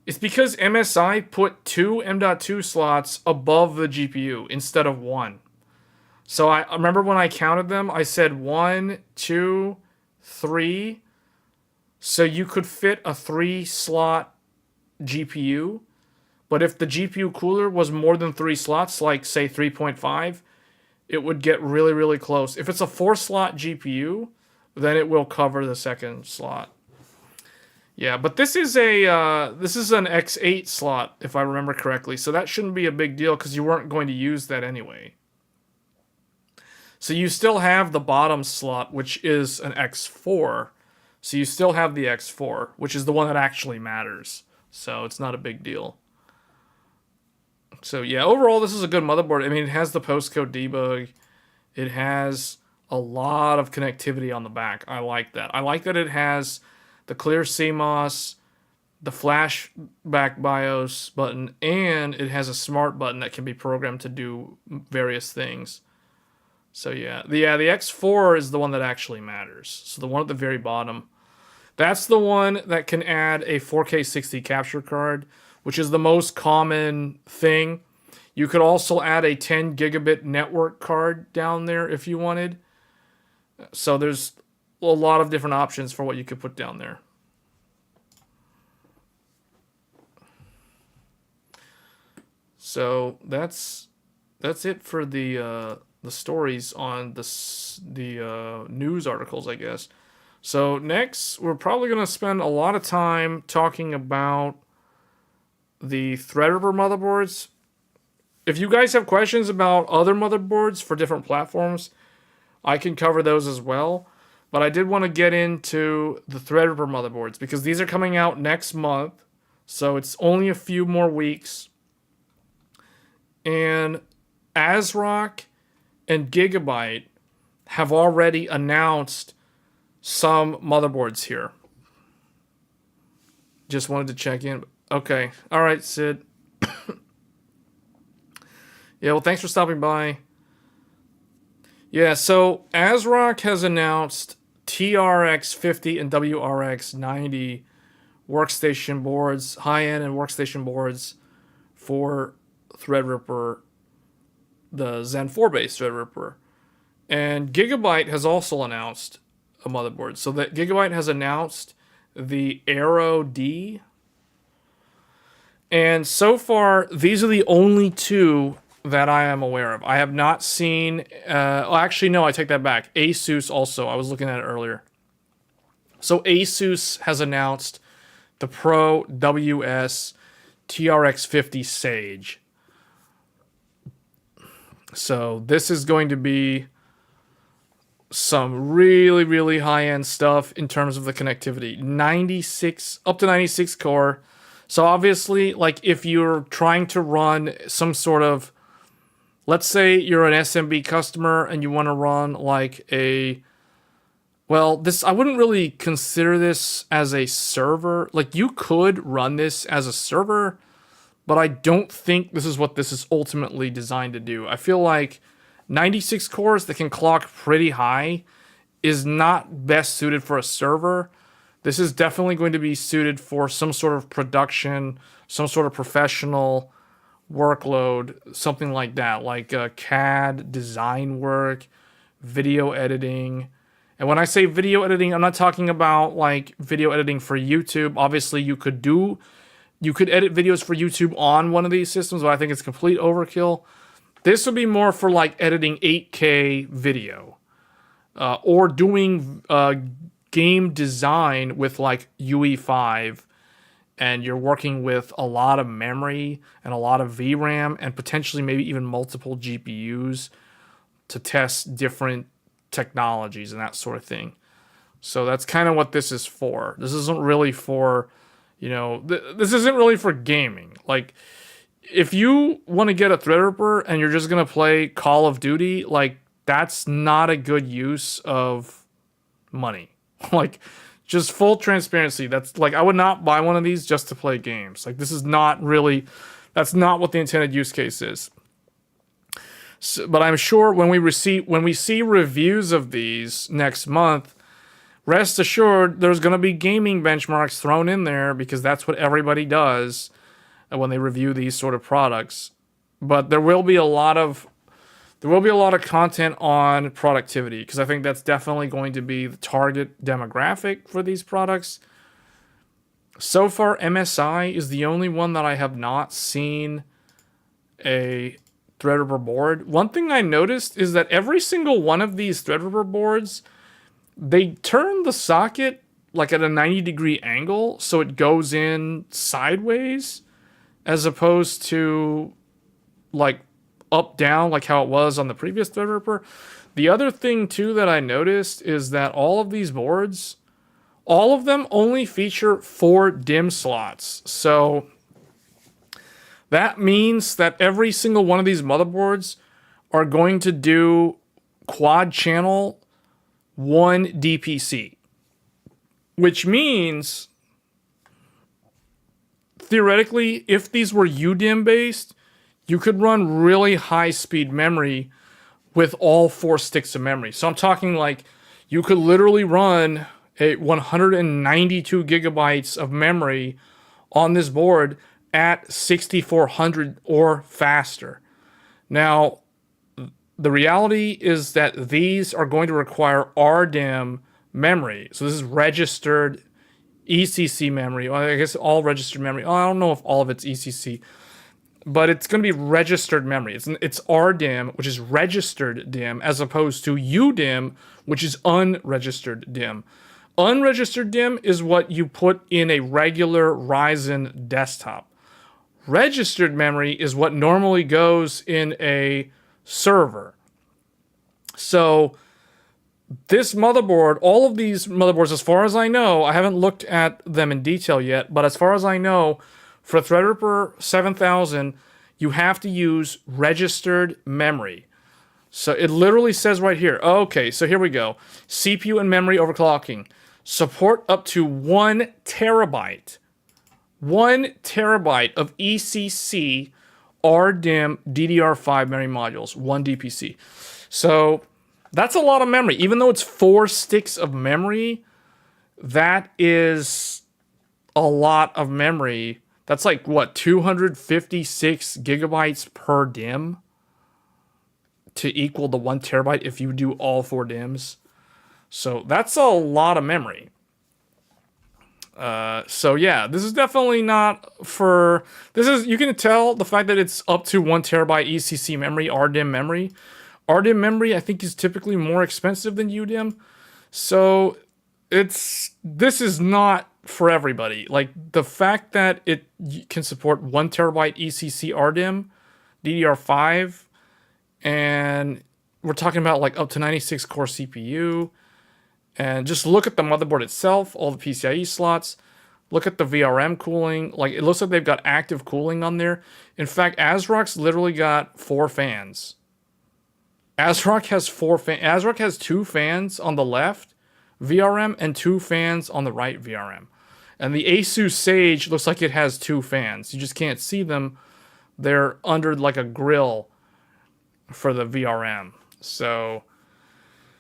MSI put 2 M.2 slots above the GPU instead of 1. So I remember when I counted them, I said 1, 2, 3. So you could fit a 3-slot GPU. But if the GPU cooler was more than 3 slots, like say 3.5, it would get really, really close. If it's a 4-slot GPU, then it will cover the second slot. Yeah, but this is an X8 slot, if I remember correctly. So that shouldn't be a big deal because you weren't going to use that anyway. So you still have the bottom slot, which is an X4. So you still have the X4, which is the one that actually matters. So it's not a big deal. So yeah, overall, this is a good motherboard. I mean, it has the postcode debug. It has a lot of connectivity on the back. I like that. I like that it has the clear CMOS, the flashback BIOS button, and it has a smart button that can be programmed to do various things. So yeah, the X4 is the one that actually matters. So the one at the very bottom, that's the one that can add a 4K 60 capture card, which is the most common thing. You could also add a 10 gigabit network card down there if you wanted. So there's a lot of different options for what you could put down there. So that's it for the stories on the news articles, I guess. So next, we're probably going to spend a lot of time talking about the Threadripper motherboards. If you guys have questions about other motherboards for different platforms, I can cover those as well. But I did want to get into the Threadripper motherboards because these are coming out next month. So it's only a few more weeks. And ASRock and Gigabyte have already announced some motherboards here. Just wanted to check in. Okay. All right, Sid. Yeah, well, thanks for stopping by. Yeah, so ASRock has announced TRX50 and WRX90 workstation boards, high-end and workstation boards for Threadripper, the Zen 4-based Threadripper. And Gigabyte has also announced a motherboard. So that Gigabyte has announced the Aero D. And so far, these are the only two that I am aware of. I have not seen... actually, no, I take that back. Asus also. I was looking at it earlier. So Asus has announced the Pro WS TRX50 Sage. So this is going to be some really, really high-end stuff in terms of the connectivity. 96, up to 96 core. So obviously, like if you're trying to run some sort of let's say you're an SMB customer and you want to run like a, well, this, I wouldn't really consider this as a server. Like, you could run this as a server, but I don't think this is what this is ultimately designed to do. I feel like 96 cores that can clock pretty high is not best suited for a server. This is definitely going to be suited for some sort of production, some sort of professional workload, something like that, like CAD design work, video editing. And when I say video editing, I'm not talking about like video editing for YouTube. Obviously, you could edit videos for YouTube on one of these systems, but I think it's complete overkill. This would be more for like editing 8K video, or doing game design with like UE5, and you're working with a lot of memory and a lot of VRAM and potentially maybe even multiple GPUs to test different technologies and that sort of thing. So that's kind of what this is for. This isn't really for, this isn't really for gaming. Like, if you want to get a Threadripper and you're just going to play Call of Duty, like, that's not a good use of money. Like, just full transparency. That's like, I would not buy one of these just to play games. Like, this is not really, that's not what the intended use case is. So, but I'm sure when we see reviews of these next month, rest assured there's going to be gaming benchmarks thrown in there, because that's what everybody does when they review these sort of products. But there will be a lot of content on productivity, because I think that's definitely going to be the target demographic for these products. So far, MSI is the only one that I have not seen a Threadripper board. One thing I noticed is that every single one of these Threadripper boards, they turn the socket like at a 90-degree angle, so it goes in sideways, as opposed to like up down like how it was on the previous Threadripper. The other thing too that I noticed is that all of these boards, all of them only feature 4 DIMM slots. So that means that every single one of these motherboards are going to do quad channel 1 DPC, which means theoretically, if these were UDIMM based, you could run really high speed memory with all 4 sticks of memory. So I'm talking like you could literally run a 192 gigabytes of memory on this board at 6400 or faster. Now, the reality is that these are going to require RDIMM memory. So this is registered ECC memory. Well, I guess all registered memory. I don't know if all of it's ECC, but it's going to be registered memory. It's RDIMM, which is registered DIMM, as opposed to UDIMM, which is unregistered DIMM. Unregistered DIMM is what you put in a regular Ryzen desktop. Registered memory is what normally goes in a server. So this motherboard, all of these motherboards, as far as I know, I haven't looked at them in detail yet, but as far as I know, for Threadripper 7000, you have to use registered memory. So it literally says right here, okay, so here we go. CPU and memory overclocking. Support up to 1 terabyte. 1 terabyte of ECC RDIMM DDR5 memory modules, 1 DPC. So that's a lot of memory. Even though it's 4 sticks of memory, that is a lot of memory. That's like, what, 256 gigabytes per DIMM to equal the 1 terabyte if you do all 4 DIMMs. So that's a lot of memory. So yeah, this is definitely not for, you can tell the fact that it's up to 1 terabyte ECC memory, RDIMM memory. RDIMM memory, I think, is typically more expensive than UDIMM. So this is not for everybody. Like, the fact that it can support 1 terabyte ECC RDIMM, DDR5, and we're talking about like up to 96 core CPU, and just look at the motherboard itself, all the PCIe slots. Look at the VRM cooling. Like, it looks like they've got active cooling on there. In fact, ASRock's literally got 4 fans. ASRock has 4 fans. ASRock has 2 fans on the left VRM and 2 fans on the right VRM. And the Asus Sage looks like it has 2 fans. You just can't see them. They're under like a grill for the VRM. So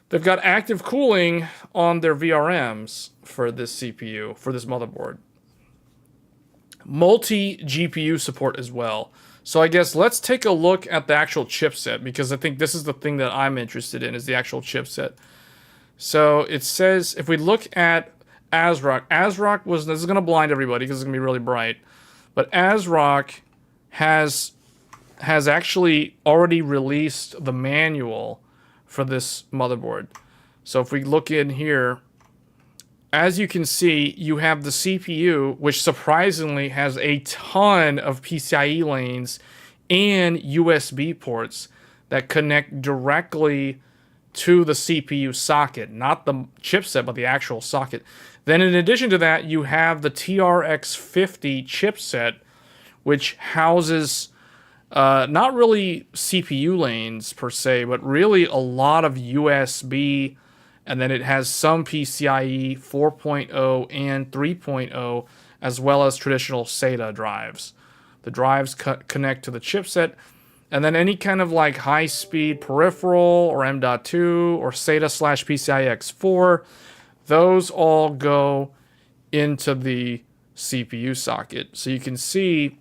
they've got active cooling on their VRMs for this CPU, for this motherboard. Multi-GPU support as well. So I guess let's take a look at the actual chipset, because I think this is the thing that I'm interested in, is the actual chipset. So it says, if we look at ASRock was, this is going to blind everybody because it's going to be really bright, but ASRock has actually already released the manual for this motherboard. So if we look in here, as you can see, you have the CPU, which surprisingly has a ton of PCIe lanes and USB ports that connect directly to the CPU socket, not the chipset, but the actual socket. Then in addition to that, you have the TRX50 chipset, which houses not really CPU lanes per se, but really a lot of USB, and then it has some PCIe 4.0 and 3.0, as well as traditional SATA drives. The drives connect to the chipset, and then any kind of like high-speed peripheral or M.2 or SATA/PCIe X4, those all go into the CPU socket. So you can see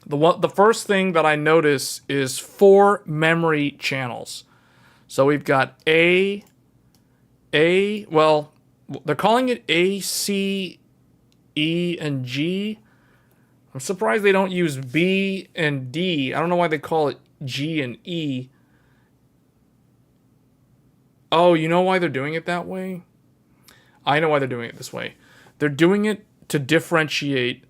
the first thing that I notice is 4 memory channels. So we've got well, they're calling it A, C, E, and G. I'm surprised they don't use B and D. I don't know why they call it G and E. Oh, you know why they're doing it that way? I know why they're doing it this way. They're doing it to differentiate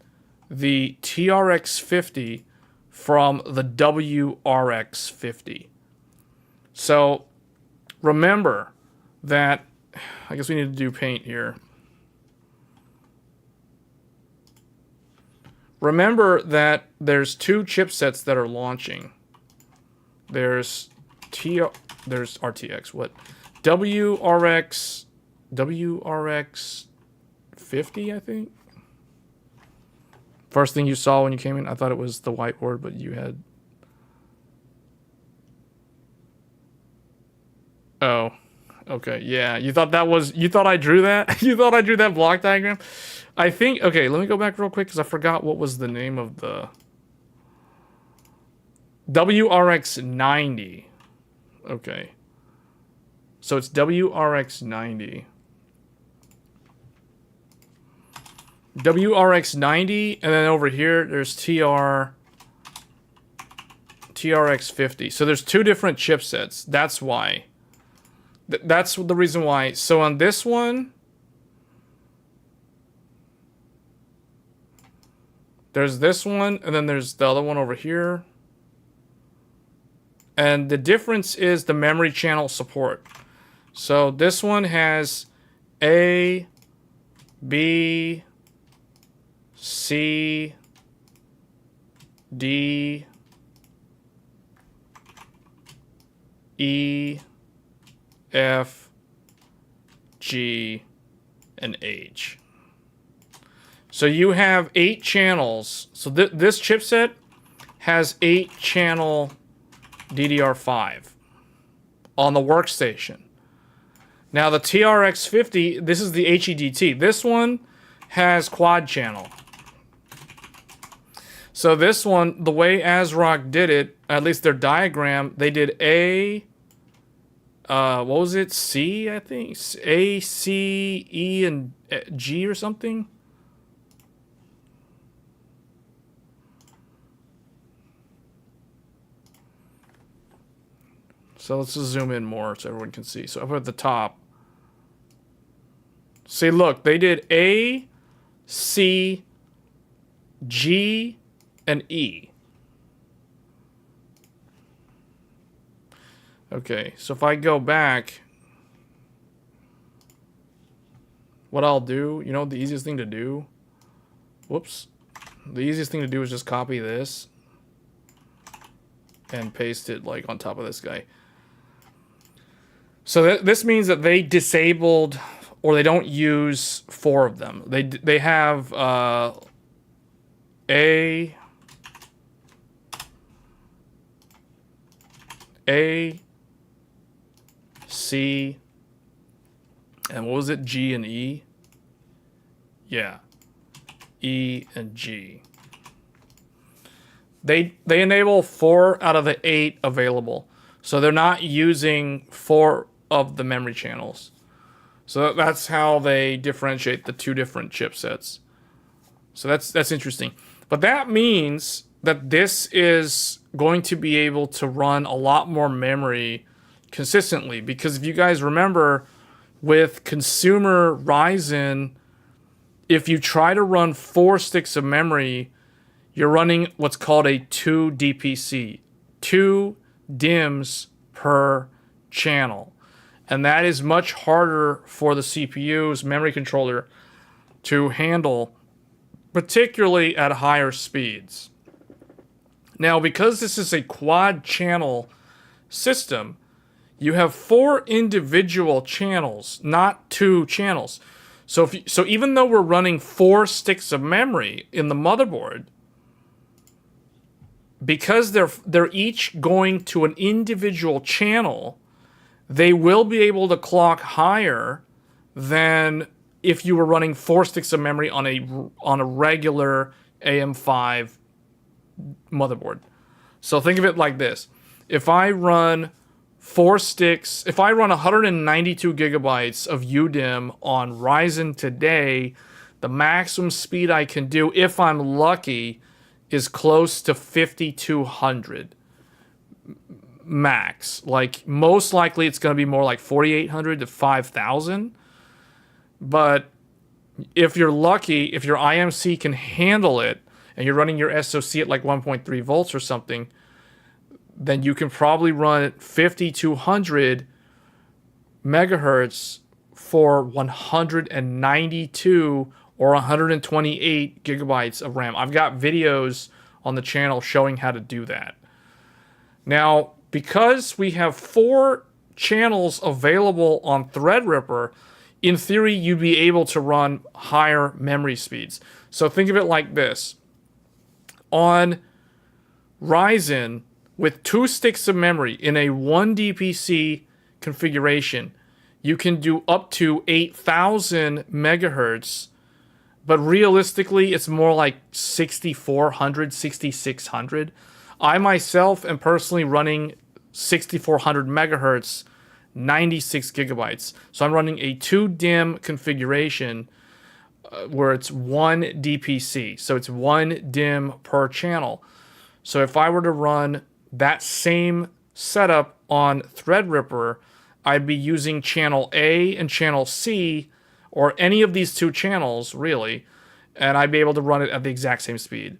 the TRX50 from the WRX50. So remember that, I guess we need to do paint here. Remember that there's 2 chipsets that are launching. There's RTX, what? WRX50, I think. First thing you saw when you came in, I thought it was the whiteboard, but you had... Oh, okay, yeah. You thought I drew that? You thought I drew that block diagram? I think, okay, let me go back real quick because I forgot what was the name of the... WRX90. Okay. So it's WRX90. WRX90, and then over here, there's TRX50. So there's 2 different chipsets. That's why. That's the reason why. So on this one, there's this one, and then there's the other one over here. And the difference is the memory channel support. So this one has A, B, C, D, E, F, G, and H. So you have 8 channels. So this chipset has 8 channel DDR5 on the workstation. Now the TRX50, this is the HEDT. This one has quad channel. So this one, the way ASRock did it, at least their diagram, they did A, what was it? C, I think? A, C, E, and G or something? So let's just zoom in more so everyone can see. So up at the top. See, look, they did A, C, G, and E. Okay, so if I go back, what I'll do, you know, the easiest thing to do, whoops, the easiest thing to do is just copy this and paste it like on top of this guy. So this means that they disabled, or they don't use 4 of them. They have A, C, and what was it? G and E? Yeah. E and G. They enable 4 out of the 8 available. So they're not using 4 of the memory channels. So that's how they differentiate the 2 different chipsets. So that's interesting. But that means that this is going to be able to run a lot more memory consistently. Because if you guys remember, with consumer Ryzen, if you try to run 4 sticks of memory, you're running what's called a 2 DPC. 2 DIMMs per channel. And that is much harder for the CPU's memory controller to handle, particularly at higher speeds. Now, because this is a quad channel system, you have 4 individual channels, not 2 channels. So even though we're running 4 sticks of memory in the motherboard, because they're each going to an individual channel, they will be able to clock higher than if you were running 4 sticks of memory on a regular AM5 motherboard. So think of it like this. If I run 4 sticks, if I run 192 gigabytes of UDIMM on Ryzen today, the maximum speed I can do, if I'm lucky, is close to 5200 max. Like, most likely it's going to be more like 4800 to 5000. But if you're lucky, if your IMC can handle it, and you're running your SoC at like 1.3 volts or something, then you can probably run 5200 megahertz for 192 or 128 gigabytes of RAM. I've got videos on the channel showing how to do that. Now, because we have 4 channels available on Threadripper, in theory, you'd be able to run higher memory speeds. So think of it like this. On Ryzen, with 2 sticks of memory in a 1 DPC configuration, you can do up to 8000 megahertz, but realistically, it's more like 6400, 6600. I myself am personally running 6400 megahertz, 96 gigabytes. So I'm running a 2 DIMM configuration where it's 1 DPC. So it's 1 DIMM per channel. So if I were to run that same setup on Threadripper, I'd be using channel A and channel C, or any of these 2 channels, really, and I'd be able to run it at the exact same speed.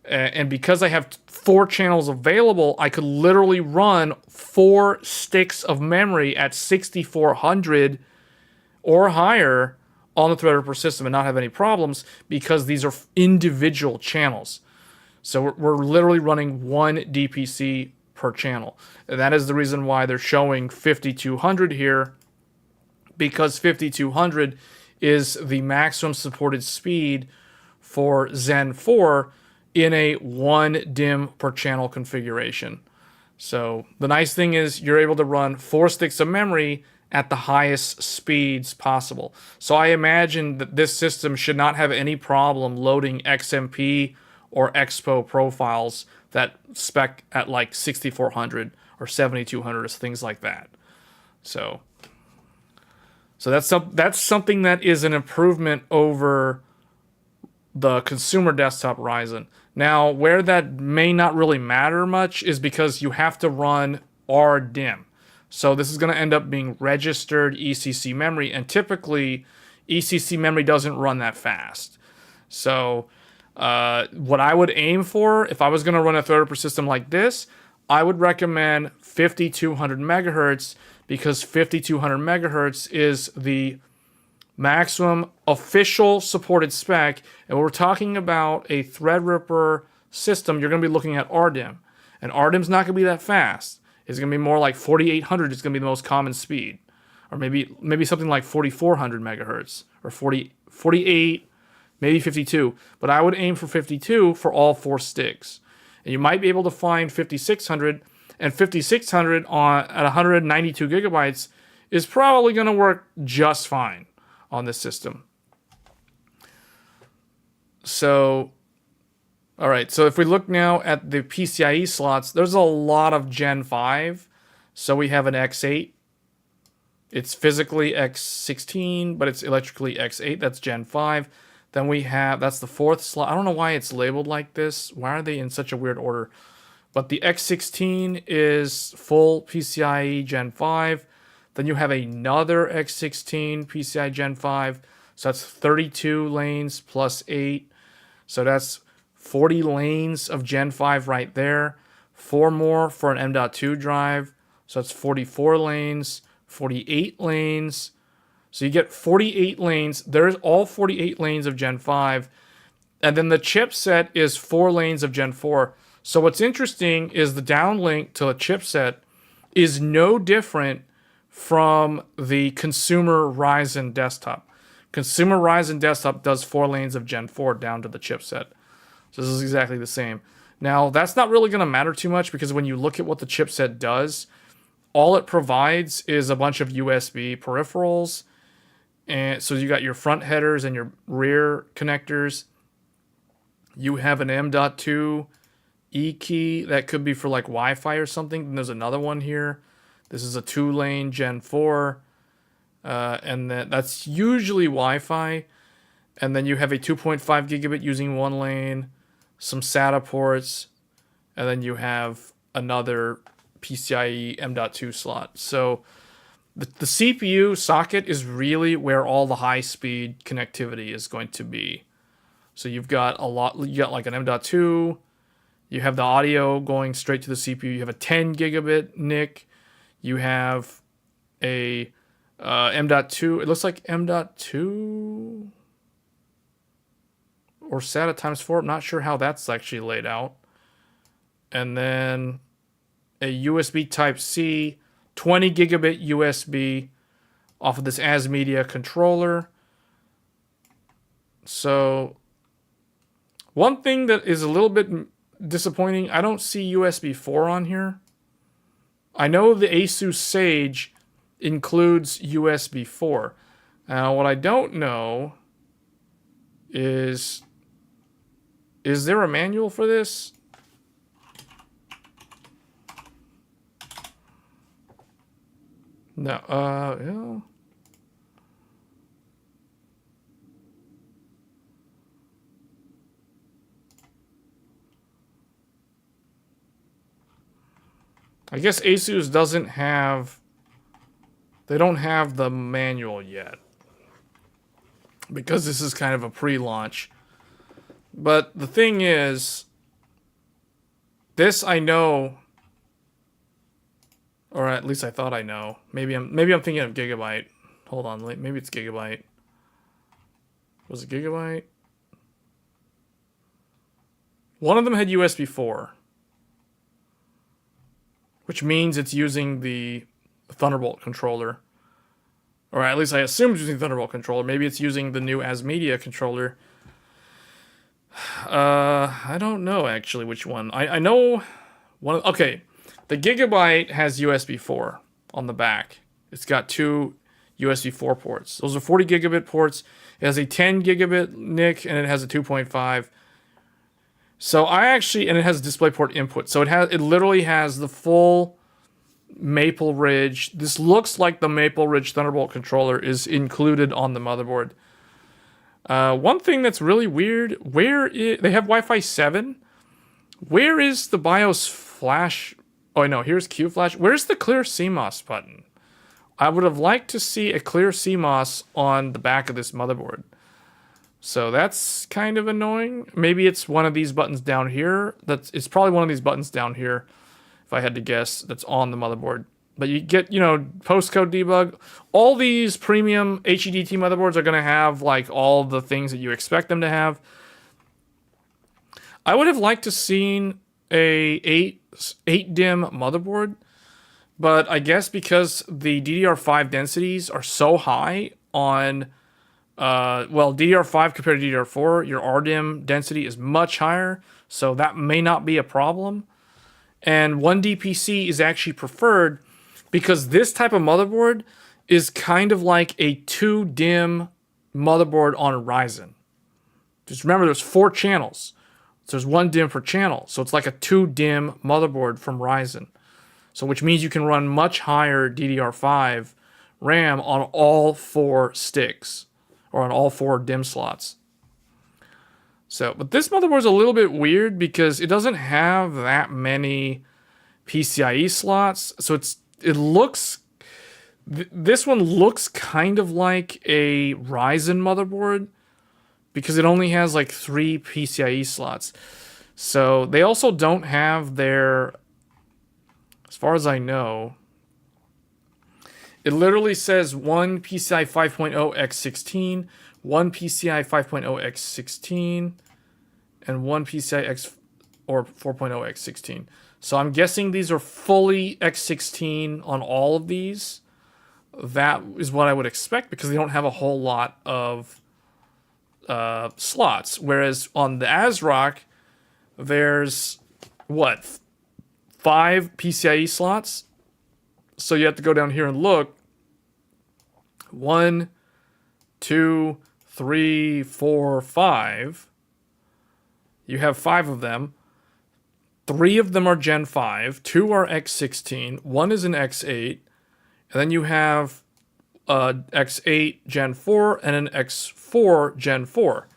And because I have 4 channels available, I could literally run 4 sticks of memory at 6400 or higher on the Threadripper system and not have any problems, because these are individual channels. So we're literally running 1 DPC per channel. And that is the reason why they're showing 5200 here, because 5200 is the maximum supported speed for Zen 4 in a 1 DIMM per channel configuration. So the nice thing is you're able to run 4 sticks of memory at the highest speeds possible. So I imagine that this system should not have any problem loading XMP or Expo profiles that spec at like 6400 or 7200 or things like that. So that's something that is an improvement over the consumer desktop Ryzen. Now, where that may not really matter much is because you have to run RDIMM. So this is going to end up being registered ECC memory, and typically ECC memory doesn't run that fast. So what I would aim for, if I was going to run a Threadripper system like this, I would recommend 5200 megahertz, because 5200 megahertz is the Maximum official supported spec. And when we're talking about a Threadripper system, you're going to be looking at RDIMM. And RDIMM's not going to be that fast. It's going to be more like 4800 is going to be the most common speed. Or maybe something like 4400 megahertz. Or 48, maybe 52. But I would aim for 52 for all 4 sticks. And you might be able to find 5600. And 5600 at 192 gigabytes is probably going to work just fine on this system. So, all right. So if we look now at the PCIe slots, there's a lot of Gen 5. So we have an X8. It's physically X16, but it's electrically X8. That's Gen 5. Then we have, that's the 4th slot. I don't know why it's labeled like this. Why are they in such a weird order? But the X16 is full PCIe Gen 5. Then you have another X16 PCIe Gen 5. So that's 32 lanes plus 8. So that's 40 lanes of Gen 5 right there. 4 more for an M.2 drive. So that's 44 lanes, 48 lanes. So you get 48 lanes. There's all 48 lanes of Gen 5. And then the chipset is 4 lanes of Gen 4. So what's interesting is the downlink to a chipset is no different from the consumer Ryzen desktop. Consumer Ryzen desktop does 4 lanes of Gen 4 down to the chipset. So this is exactly the same. Now, that's not really going to matter too much because when you look at what the chipset does, all it provides is a bunch of USB peripherals. And so you got your front headers and your rear connectors. You have an M.2 E key that could be for like Wi-Fi or something. And there's another one here. This is a 2-lane Gen 4. And that's usually Wi-Fi. And then you have a 2.5 gigabit using 1 lane, some SATA ports, and then you have another PCIe M.2 slot. So the CPU socket is really where all the high-speed connectivity is going to be. So you got like an M.2, you have the audio going straight to the CPU, you have a 10 gigabit NIC, you have a M.2, it looks like M.2 or SATA times 4, I'm not sure how that's actually laid out. And then a USB Type-C, 20 gigabit USB off of this As Media controller. So one thing that is a little bit disappointing, I don't see USB 4 on here. I know the Asus Sage includes USB 4. Now what I don't know is there a manual for this? No, yeah. I guess Asus doesn't have, they don't have the manual yet. Because this is kind of a pre-launch. But the thing is, this I know, or at least I thought I know. Maybe I'm thinking of Gigabyte. Hold on, maybe it's Gigabyte. Was it Gigabyte? One of them had USB 4. Which means it's using the Thunderbolt controller. Or at least I assume it's using the Thunderbolt controller. Maybe it's using the new As Media controller. I don't know actually which one. I know one. Okay, the Gigabyte has USB 4 on the back. It's got 2 USB 4 ports. Those are 40 gigabit ports. It has a 10 gigabit NIC and it has a 2.5. So and it has DisplayPort input. So it literally has the full Maple Ridge. This looks like the Maple Ridge Thunderbolt controller is included on the motherboard. One thing that's really weird, they have Wi-Fi 7. Where is the BIOS flash? Oh no, here's Q flash. Where's the clear CMOS button? I would have liked to see a clear CMOS on the back of this motherboard. So that's kind of annoying. Maybe it's one of these buttons down here. It's probably one of these buttons down here, if I had to guess, that's on the motherboard. But you get, postcode debug. All these premium HEDT motherboards are going to have like all the things that you expect them to have. I would have liked to seen a 8 DIMM motherboard, but I guess because the DDR5 densities are so high on, DDR5 compared to DDR4, your RDIMM density is much higher, so that may not be a problem. And 1DPC is actually preferred because this type of motherboard is kind of like a 2 DIMM motherboard on a Ryzen. Just remember, there's 4 channels. So there's 1 DIMM per channel. So it's like a 2 DIMM motherboard from Ryzen. So which means you can run much higher DDR5 RAM on all 4 sticks. Or on all 4 DIMM slots. But this motherboard is a little bit weird because it doesn't have that many PCIe slots. So this one looks kind of like a Ryzen motherboard because it only has like 3 PCIe slots. So they also don't have their, as far as I know, it literally says 1 PCI 5.0 x16, 1 PCI 5.0 x16, and 1 PCI X or 4.0 x16. So I'm guessing these are fully x16 on all of these. That is what I would expect because they don't have a whole lot of slots. Whereas on the ASRock, there's 5 PCIe slots. So you have to go down here and look. 1, 2, 3, 4, 5. You have 5 of them. 3 of them are Gen 5. 2 are X16. 1 is an X8. And then you have X8 Gen 4 and an X4 Gen 4.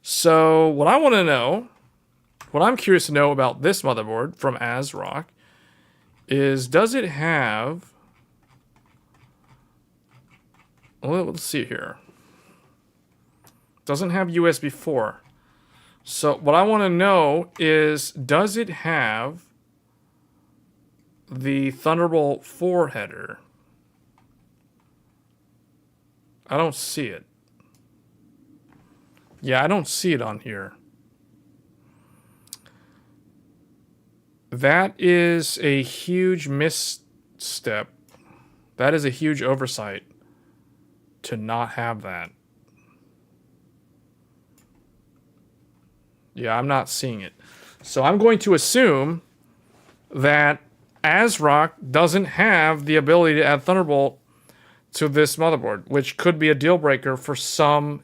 So what I want to know, what I'm curious to know about this motherboard from ASRock is, does it have... Well, let's see here. Doesn't have USB 4. So what I want to know is, does it have the Thunderbolt 4 header? I don't see it. Yeah, I don't see it on here. That is a huge misstep. That is a huge oversight to not have that. Yeah, I'm not seeing it. So I'm going to assume that ASRock doesn't have the ability to add Thunderbolt to this motherboard, which could be a deal breaker for some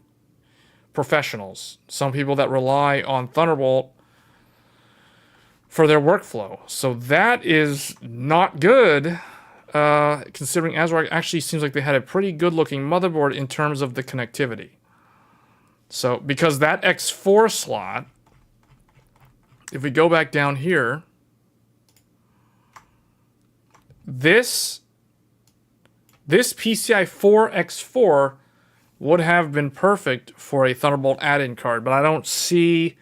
professionals, some people that rely on Thunderbolt for their workflow. So that is not good, considering ASRock actually seems like they had a pretty good looking motherboard in terms of the connectivity. So because that X4 slot, if we go back down here, this PCI 4X4 would have been perfect for a Thunderbolt add-in card, but I don't see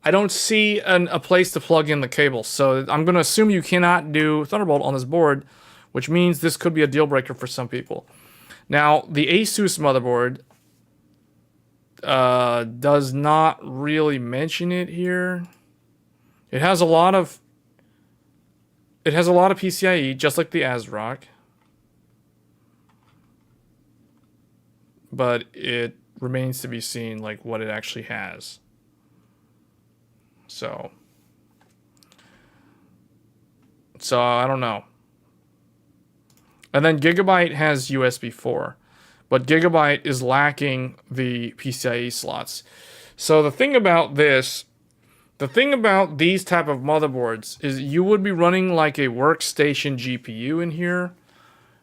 a place to plug in the cable. So I'm going to assume you cannot do Thunderbolt on this board, which means this could be a deal breaker for some people. Now, the Asus motherboard does not really mention it here. It has a lot of PCIe, just like the ASRock. But it remains to be seen like what it actually has. So I don't know. And then Gigabyte has USB 4, but Gigabyte is lacking the PCIe slots. So the thing about these type of motherboards is you would be running like a workstation GPU in here,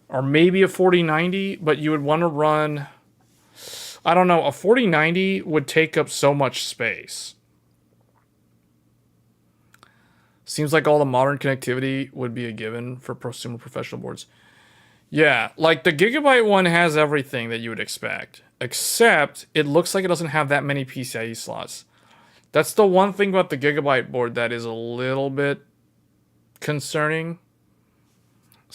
or maybe a 4090, but you would want to run, I don't know, a 4090 would take up so much space. Seems like all the modern connectivity would be a given for prosumer professional boards. Yeah, like the Gigabyte one has everything that you would expect, except it looks like it doesn't have that many PCIe slots. That's the one thing about the Gigabyte board that is a little bit concerning.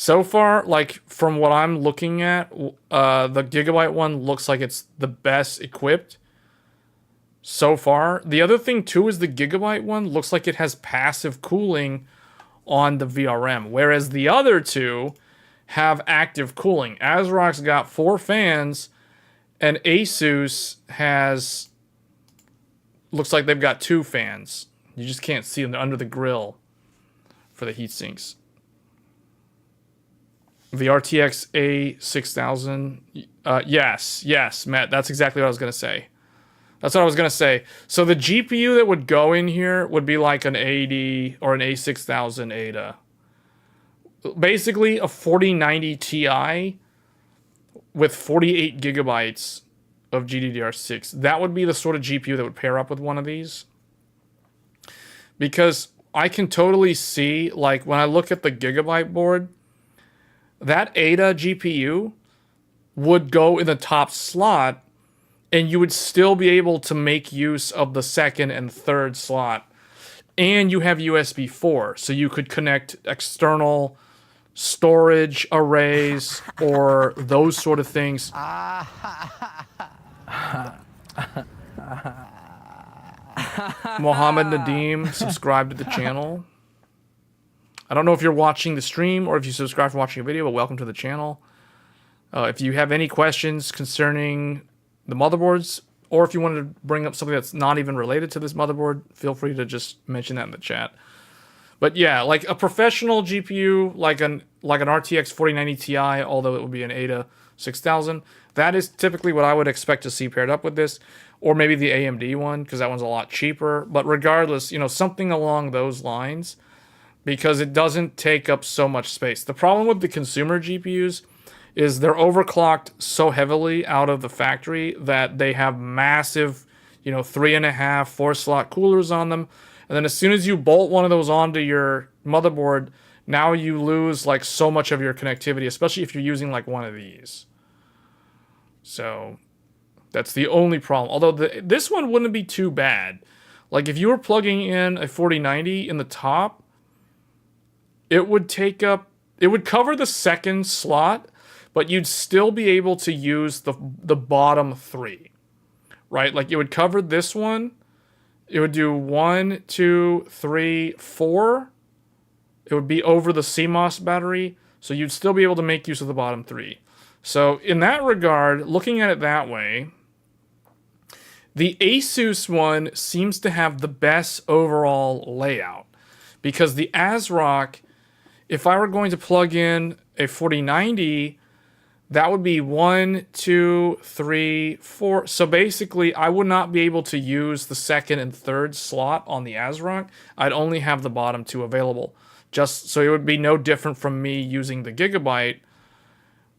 So far, like from what I'm looking at, the Gigabyte one looks like it's the best equipped so far. The other thing too is the Gigabyte one looks like it has passive cooling on the VRM, whereas the other two have active cooling. ASRock's got 4 fans, and Asus has, looks like they've got 2 fans. You just can't see them. They're under the grill for the heat sinks. The RTX A6000, yes, Matt, that's exactly what I was going to say. That's what I was going to say. So the GPU that would go in here would be like an 80 or an A6000 Ada. Basically a 4090 Ti with 48 gigabytes of GDDR6. That would be the sort of GPU that would pair up with one of these. Because I can totally see, like, when I look at the Gigabyte board, that Ada GPU would go in the top slot, and you would still be able to make use of the second and third slot. And you have USB 4, so you could connect external storage arrays or those sort of things. Mohammed Nadeem subscribed to the channel. I don't know if you're watching the stream or if you subscribe for watching a video, but welcome to the channel. If you have any questions concerning the motherboards, or if you wanted to bring up something that's not even related to this motherboard, feel free to just mention that in the chat. But yeah, like a professional GPU, like an RTX 4090 Ti, although it would be an Ada 6000, that is typically what I would expect to see paired up with this, or maybe the AMD one, because that one's a lot cheaper. But regardless, you know, something along those lines, because it doesn't take up so much space. The problem with the consumer GPUs is they're overclocked so heavily out of the factory that they have massive, you know, 3.5, 4 slot coolers on them. And then as soon as you bolt one of those onto your motherboard, now you lose like so much of your connectivity, especially if you're using like one of these. So that's the only problem. Although this one wouldn't be too bad. Like if you were plugging in a 4090 in the top, it would cover the second slot, but you'd still be able to use the bottom 3, right? Like it would cover this one. It would do 1, 2, 3, 4. It would be over the CMOS battery, so you'd still be able to make use of the bottom 3. So in that regard, looking at it that way, the Asus one seems to have the best overall layout, because the ASRock, if I were going to plug in a 4090, that would be 1, 2, 3, 4. So basically, I would not be able to use the second and third slot on the ASRock. I'd only have the bottom 2 available. Just so it would be no different from me using the Gigabyte.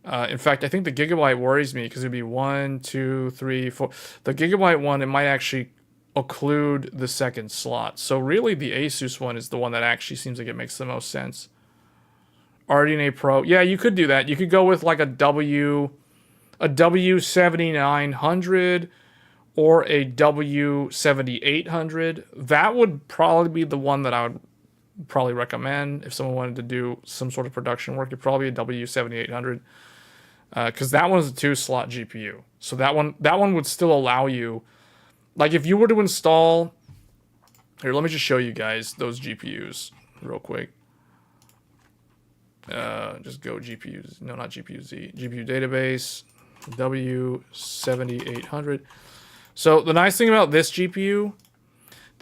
In fact, I think the Gigabyte worries me because it'd be 1, 2, 3, 4. The Gigabyte one, it might actually occlude the second slot. So really, the Asus one is the one that actually seems like it makes the most sense. RDNA Pro. Yeah, you could do that. You could go with like a W7900 or a W7800. That would probably be the one that I would probably recommend if someone wanted to do some sort of production work. It'd probably be a W7800 because that one's a 2-slot GPU. So that one would still allow you, like if you were to install, here, let me just show you guys those GPUs real quick. Just go GPUs, no, not GPU-Z, GPU database, W7800. So the nice thing about this GPU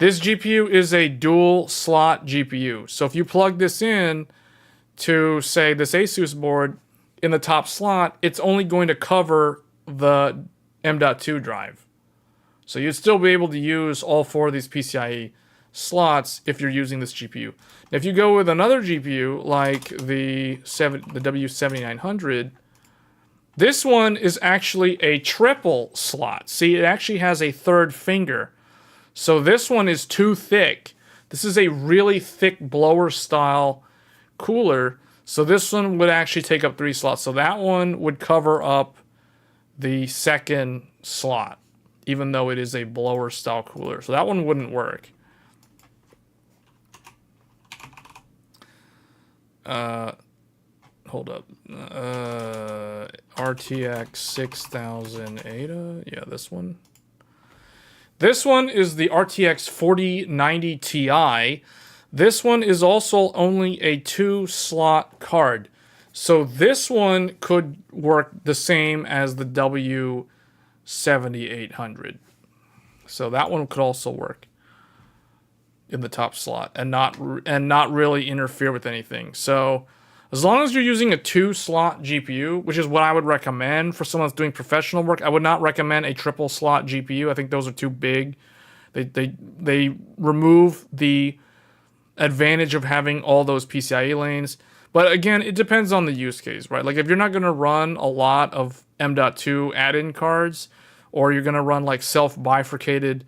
is a dual slot GPU. So if you plug this in to, say, this Asus board in the top slot, it's only going to cover the M.2 drive. So you'd still be able to use all 4 of these PCIe slots if you're using this GPU. Now, if you go with another GPU like the W7900, this one is actually a triple slot. See, it actually has a third finger. So this one is too thick. This is a really thick blower style cooler. So this one would actually take up 3 slots. So that one would cover up the second slot, even though it is a blower style cooler. So that one wouldn't work. hold up. RTX 6000 ADA. Yeah, this one. This one is the RTX 4090 Ti. This one is also only a 2-slot card. So this one could work the same as the W7800. So that one could also work in the top slot and not really interfere with anything. So as long as you're using a 2-slot GPU, which is what I would recommend for someone that's doing professional work, I would not recommend a triple slot GPU. I think those are too big. They remove the advantage of having all those PCIe lanes. But again, it depends on the use case, right? Like if you're not going to run a lot of M.2 add-in cards, or you're going to run like self-bifurcated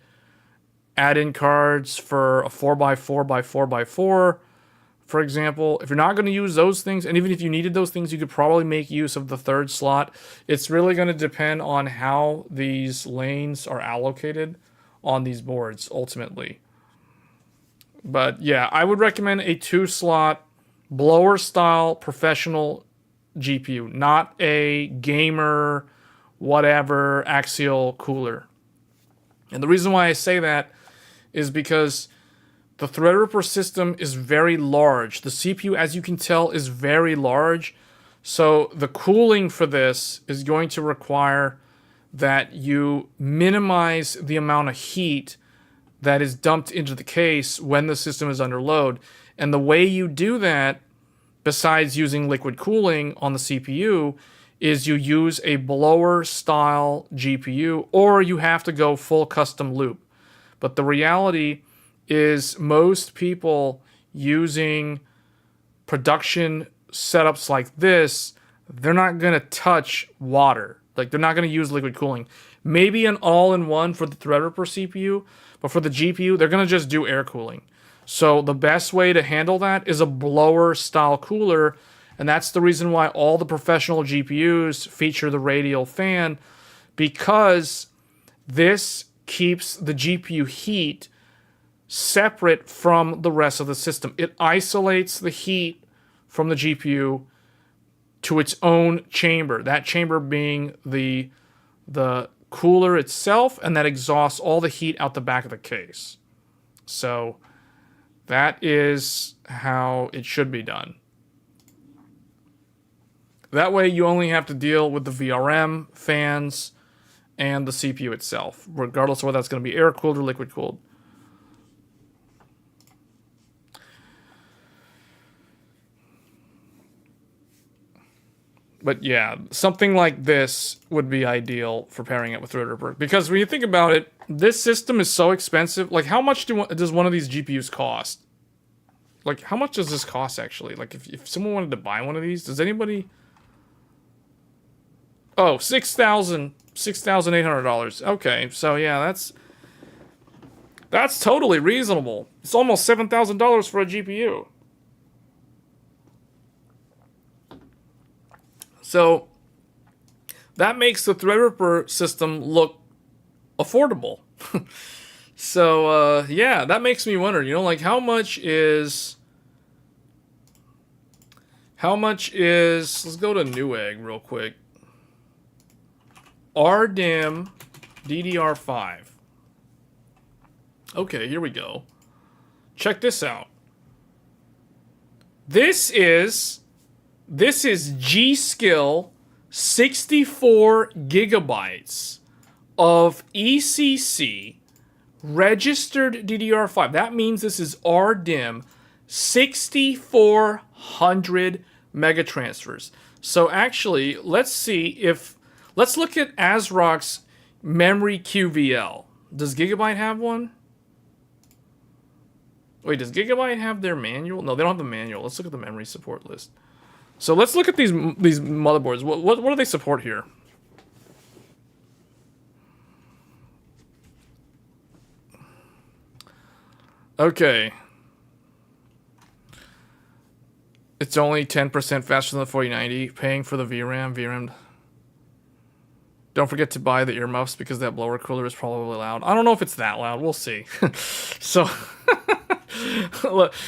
add-in cards for a 4x4x4x4, for example, if you're not going to use those things, and even if you needed those things, you could probably make use of the 3rd slot. It's really going to depend on how these lanes are allocated on these boards, ultimately. But yeah, I would recommend a 2-slot, blower-style professional GPU, not a gamer, whatever, axial cooler. And the reason why I say that is because the Threadripper system is very large. The CPU, as you can tell, is very large. So the cooling for this is going to require that you minimize the amount of heat that is dumped into the case when the system is under load. And the way you do that, besides using liquid cooling on the CPU, is you use a blower-style GPU, or you have to go full custom loop. But the reality is most people using production setups like this, they're not going to touch water. Like, they're not going to use liquid cooling. Maybe an all-in-one for the Threadripper CPU, but for the GPU, they're going to just do air cooling. So the best way to handle that is a blower-style cooler, and that's the reason why all the professional GPUs feature the radial fan, because this keeps the GPU heat separate from the rest of the system. It isolates the heat from the GPU to its own chamber. That chamber being the cooler itself, and that exhausts all the heat out the back of the case. So that is how it should be done. That way you only have to deal with the VRM fans and the CPU itself, regardless of whether that's going to be air-cooled or liquid-cooled. But yeah, something like this would be ideal for pairing it with Threadripper. Because when you think about it, this system is so expensive. Like, how much does one of these GPUs cost? Like, how much does this cost, actually? Like, if someone wanted to buy one of these, does anybody... Oh, $6,800. Okay, so yeah, that's totally reasonable. It's almost $7,000 for a GPU. So that makes the Threadripper system look affordable. So yeah, that makes me wonder, you know, like how much is, let's go to Newegg real quick. RDIMM DDR5. Okay, here we go. Check this out. This is G.Skill 64 gigabytes of ECC registered DDR5. That means this is RDIMM 6400 megatransfers. So actually, let's look at ASRock's memory QVL. Does Gigabyte have one? Wait, does Gigabyte have their manual? No, they don't have the manual. Let's look at the memory support list. So let's look at these motherboards. What do they support here? Okay. It's only 10% faster than the 4090. Paying for the VRAM. Don't forget to buy the earmuffs because that blower cooler is probably loud. I don't know if it's that loud. We'll see. So,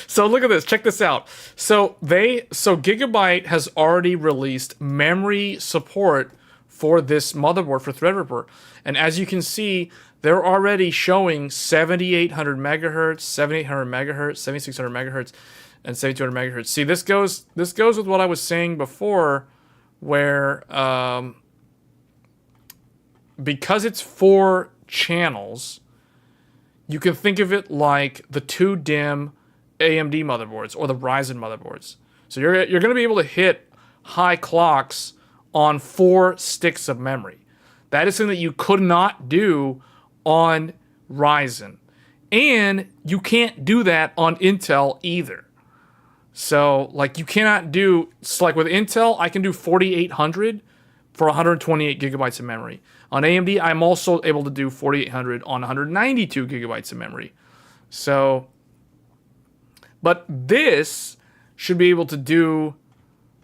So look at this. Check this out. So Gigabyte has already released memory support for this motherboard for Threadripper, and as you can see, they're already showing 7800 megahertz, 7800 megahertz, 7600 megahertz, and 7200 megahertz. See, this goes with what I was saying before, where because it's 4 channels, you can think of it like the 2-DIMM AMD motherboards or the Ryzen motherboards. So you're going to be able to hit high clocks on 4 sticks of memory. That is something that you could not do on Ryzen. And you can't do that on Intel either. So, like, you cannot do... It's like with Intel, I can do 4800 for 128 gigabytes of memory. On AMD, I'm also able to do 4800 on 192 gigabytes of memory. So... But this should be able to do...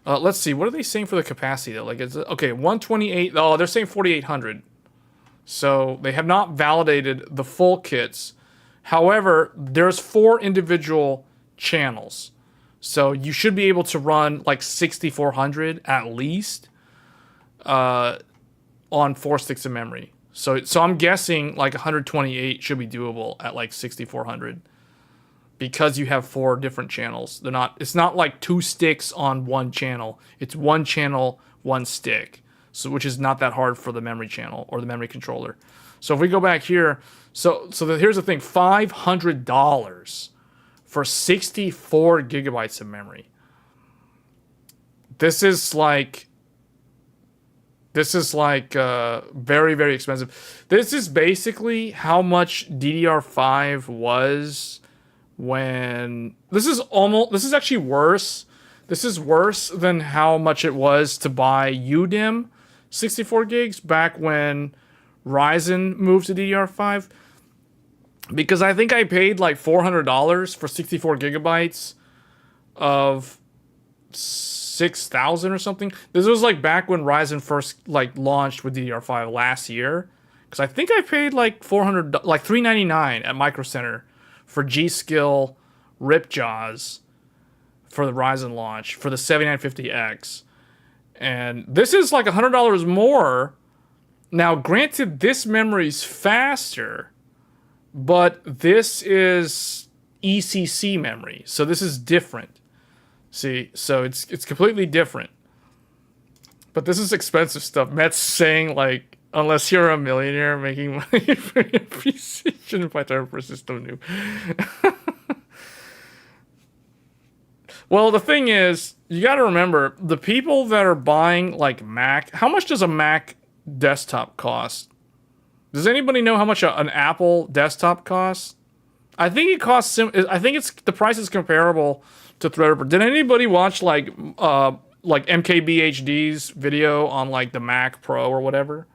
let's see, what are they saying for the capacity, though? Like, it's... Okay, 128... Oh, they're saying 4800. So, they have not validated the full kits. However, there's 4 individual channels. So, you should be able to run, like, 6400 at least on 4 sticks of memory. So I'm guessing, like, 128 should be doable at, like, 6400. Because you have 4 different channels. It's not like 2 sticks on 1 channel. It's 1 channel, 1 stick. So, which is not that hard for the memory channel or the memory controller. So if we go back here, here's the thing, $500 for 64 gigabytes of memory. This is like very, very expensive. This is basically how much DDR5 was when... This is actually worse. This is worse than how much it was to buy UDIMM 64 gigs back when Ryzen moved to DDR5. Because I think I paid like $400 for 64 gigabytes of 6,000 or something. This was like back when Ryzen first like launched with DDR5 last year. Because I think I paid like $400, like $399 at Micro Center for G-Skill Ripjaws for the Ryzen launch for the 7950X. And this is like $100 more. Now, granted, this memory's faster, but this is ECC memory, so this is different. See, so it's completely different. But this is expensive stuff. Matt's saying, like, unless you're a millionaire making money for your PC, shouldn't buy Threadripper system new. Well, the thing is, you got to remember, the people that are buying, like, Mac... How much does a Mac desktop cost? Does anybody know how much an Apple desktop costs? I think it costs... I think the price is comparable to Threadripper. Did anybody watch, like MKBHD's video on, like, the Mac Pro or whatever?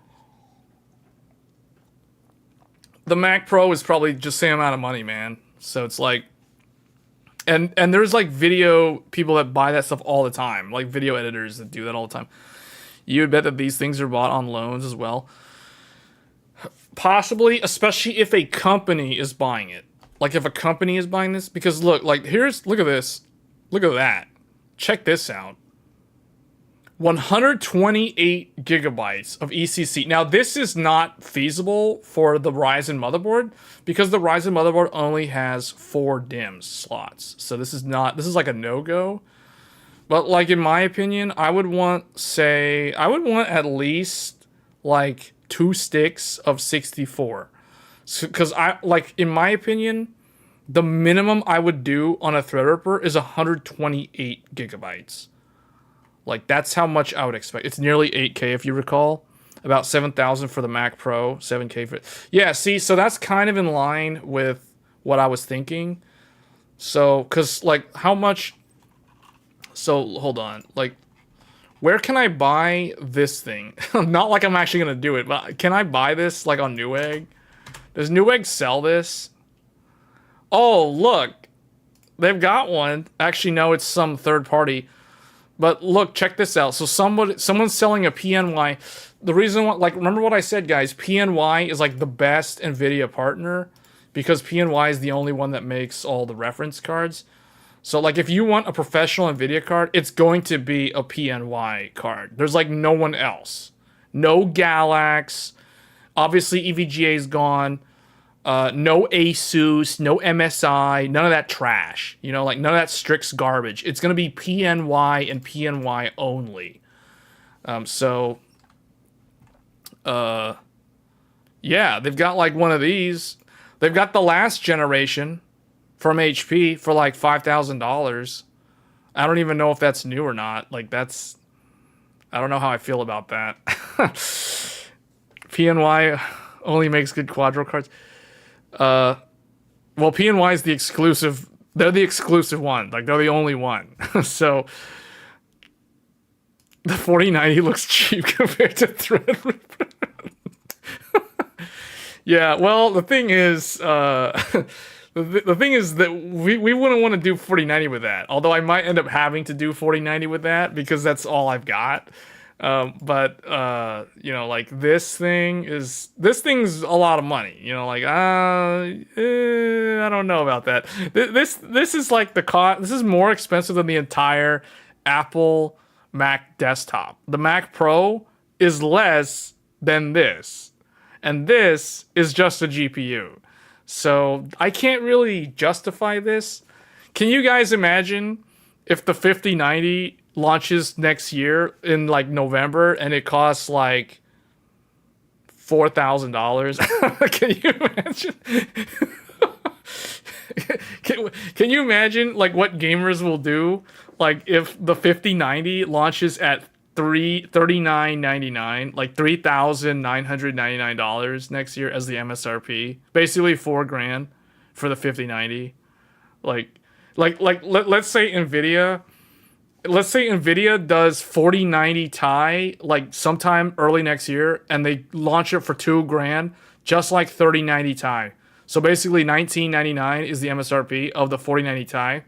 The Mac Pro is probably just the same amount of money, man. So it's like... And there's, like, video people that buy that stuff all the time. Like, video editors that do that all the time. You would bet that these things are bought on loans as well. Possibly, especially if a company is buying it. Like, if a company is buying this. Because, look, like, look at this. Look at that. Check this out. 128 gigabytes of ECC. Now, this is not feasible for the Ryzen motherboard because the Ryzen motherboard only has 4 DIMMs slots. So this is like a no-go. But, like, in my opinion, I would want at least, like, 2 sticks of 64. Because in my opinion, the minimum I would do on a Threadripper is 128 gigabytes. Like, that's how much I would expect. It's nearly 8K, if you recall. About 7,000 for the Mac Pro, 7K for... Yeah, see, so that's kind of in line with what I was thinking. So, because, like, how much... So, hold on. Like, where can I buy this thing? Not like I'm actually going to do it, but can I buy this, like, on Newegg? Does Newegg sell this? Oh, look. They've got one. Actually, no, it's some third party. But look, check this out. So someone's selling a PNY. The reason why, like, remember what I said, guys? PNY is like the best NVIDIA partner because PNY is the only one that makes all the reference cards. So like if you want a professional NVIDIA card, it's going to be a PNY card. There's like no one else. No Galax. Obviously EVGA is gone. No Asus, no MSI, none of that trash. You know, like none of that Strix garbage. It's going to be PNY and PNY only. Yeah, they've got like one of these. They've got the last generation from HP for like $5,000. I don't even know if that's new or not. Like that's, I don't know how I feel about that. PNY only makes good Quadro cards. Well, PNY is the exclusive. They're the exclusive one. Like they're the only one. So the 4090 looks cheap compared to Threadripper. Yeah, well, the thing is, the thing is that we wouldn't want to do 4090 with that. Although I might end up having to do 4090 with that because that's all I've got. But you know, like this thing's a lot of money. You know, like I don't know about that. This is like the cost. This is more expensive than the entire Apple Mac desktop. The Mac Pro is less than this. And this is just a GPU. So I can't really justify this. Can you guys imagine if the 5090 launches next year in like November and it costs like $4,000? Can you imagine? Can you imagine like what gamers will do? Like if the 5090 launches at $39.99, like $3,999 next year as the MSRP, basically $4,000 for the 5090. Let's say Nvidia does 4090 Ti like sometime early next year, and they launch it for $2,000, just like 3090 Ti. So basically $19.99 is the MSRP of the 4090 Ti.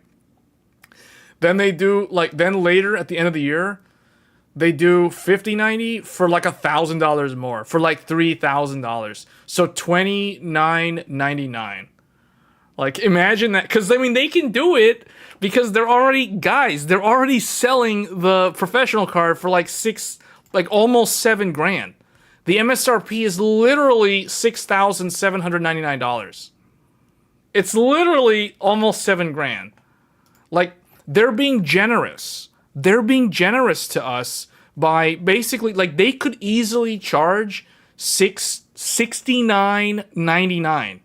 Then they do then later at the end of the year, they do 5090 for like $1,000 more, for like $3,000. So $29.99. Like imagine that, because I mean they can do it because they're already selling the professional card for like almost $7,000. The MSRP is literally $6,799. It's literally almost $7,000. Like they're being generous. They're being generous to us by basically, like, they could easily charge $69.99.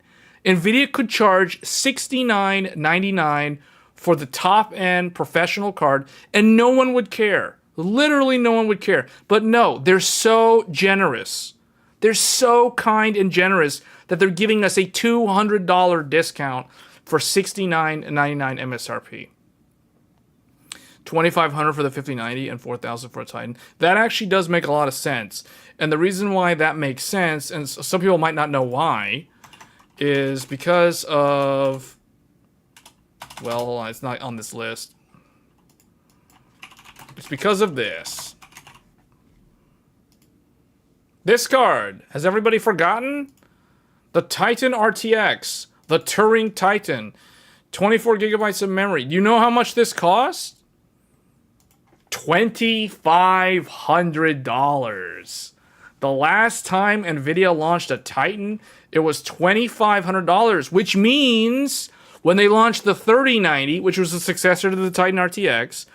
NVIDIA could charge $69.99 for the top-end professional card, and no one would care. Literally no one would care. But no, they're so generous. They're so kind and generous that they're giving us a $200 discount for $69.99 MSRP. $2,500 for the 5090 and $4,000 for a Titan. That actually does make a lot of sense. And the reason why that makes sense, and some people might not know why, is because of, well, hold on, it's not on this list. It's because of this. This card. Has everybody forgotten? The Titan RTX. The Turing Titan. 24 gigabytes of memory. Do you know how much this costs? $2,500. The last time NVIDIA launched a Titan, it was $2,500, which means when they launched the 3090, which was the successor to the Titan RTX,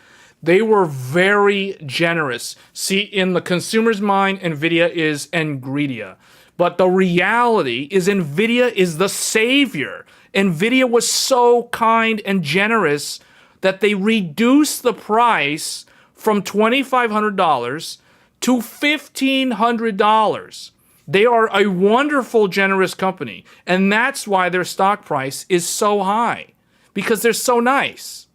they were very generous. See, in the consumer's mind, NVIDIA is Nvidia. But the reality is NVIDIA is the savior. NVIDIA was so kind and generous that they reduced the price from $2,500 to $1,500. They are a wonderful, generous company. And that's why their stock price is so high. Because they're so nice.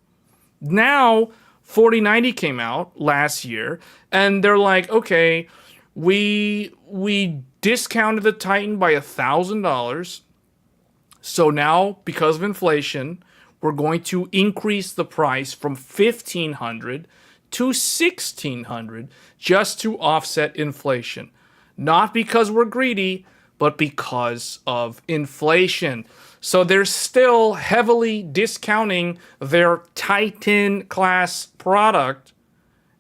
Now, 4090 came out last year, and they're like, okay, we discounted the Titan by $1,000. So now, because of inflation, we're going to increase the price from $1,500 to $1,600 just to offset inflation. Not because we're greedy, but because of inflation. So they're still heavily discounting their Titan class product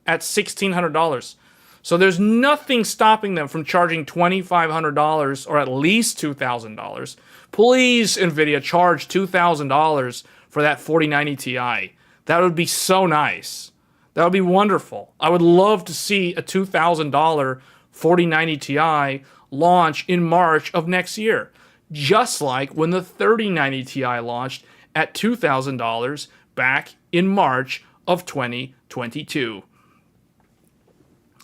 at $1,600. So there's nothing stopping them from charging $2,500 or at least $2,000. Please, NVIDIA, charge $2,000 for that 4090 Ti. That would be so nice. That would be wonderful. I would love to see a $2,000 4090 Ti launch in March of next year. Just like when the 3090 Ti launched at $2,000 back in March of 2022.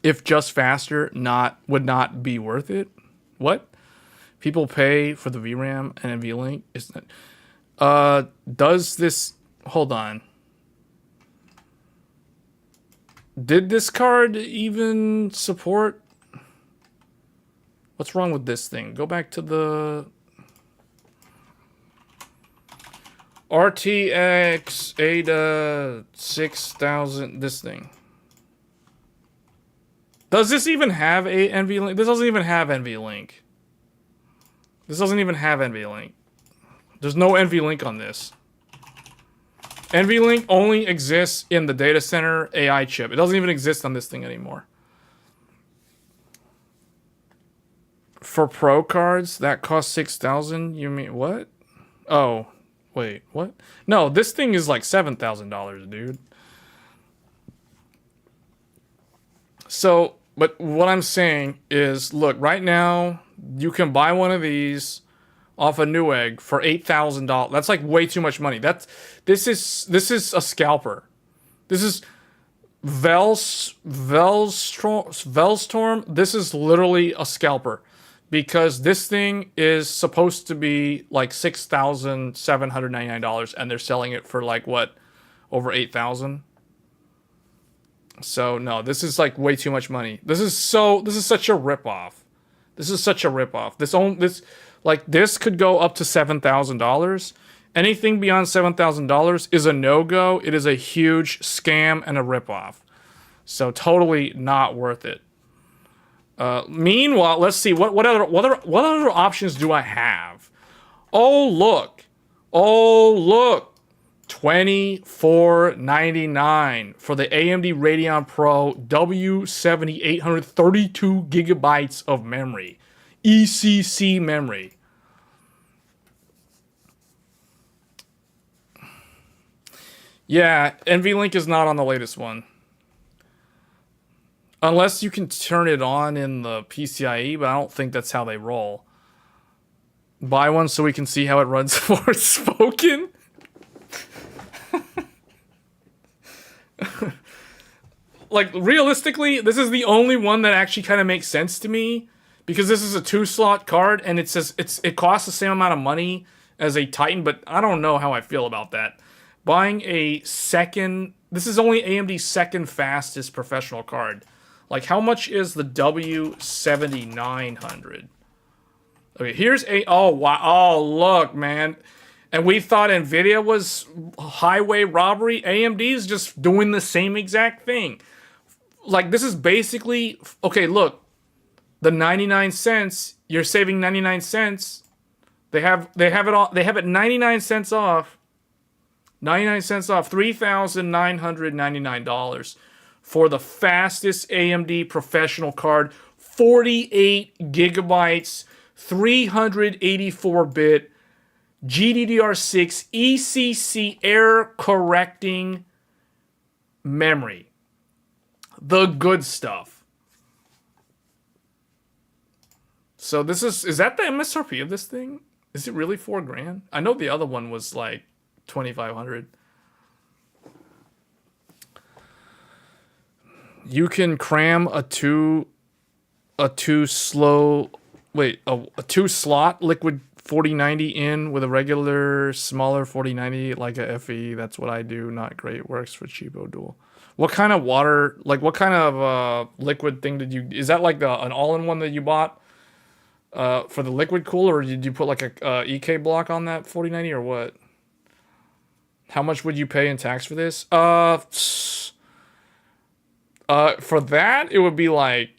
If just faster would not be worth it. What? People pay for the VRAM and NVLink? Isn't it? Does this... Hold on. Did this card even support... What's wrong with this thing? Go back to the... RTX Ada 6000, this thing. Does this even have a NVLink? This doesn't even have NVLink. This doesn't even have NVLink. There's no NVLink on this. NVLink only exists in the data center AI chip. It doesn't even exist on this thing anymore. For Pro cards, that cost $6,000. You mean what? Oh, wait, what? No, this thing is like $7,000, dude. So, but what I'm saying is, look, right now you can buy one of these off a Newegg for $8,000. That's like way too much money. This is a scalper. This is Velstorm. This is literally a scalper because this thing is supposed to be like $6,799 and they're selling it for like what, over $8,000. So no, this is like way too much money. This is such a ripoff. This is such a ripoff. This could go up to $7,000. Anything beyond $7,000 is a no-go. It is a huge scam and a ripoff. So totally not worth it. Meanwhile, let's see what other options do I have? Oh look. $24.99 for the AMD Radeon Pro W7800 32 gigabytes of memory. ECC memory. Yeah, NVLink is not on the latest one. Unless you can turn it on in the PCIe, but I don't think that's how they roll. Buy one so we can see how it runs Forspoken. Like, realistically, this is the only one that actually kind of makes sense to me. Because this is a 2-slot card, and it costs the same amount of money as a Titan, but I don't know how I feel about that. Buying a second... This is only AMD's second fastest professional card. Like, how much is the W7900? Okay, here's a... Oh, wow. Oh, look, man. And we thought NVIDIA was highway robbery. AMD's just doing the same exact thing. Like, this is basically... Okay, look. The 99 cents, you're saving 99 cents. They have it 99 cents off. 99 cents off, $3,999 for the fastest AMD professional card, 48 gigabytes, 384-bit GDDR6 ECC error correcting memory. The good stuff. So this is that the MSRP of this thing? Is it really $4,000? I know the other one was like $2,500. You can cram a two slot liquid 4090 in with a regular smaller 4090 like a FE. That's what I do. Not great. Works for cheapo dual. What kind of water? Like what kind of liquid thing did you? Is that like an all-in-one that you bought for the liquid cooler, or did you put like a EK block on that 4090 or what? How much would you pay in tax for this? For that, it would be like,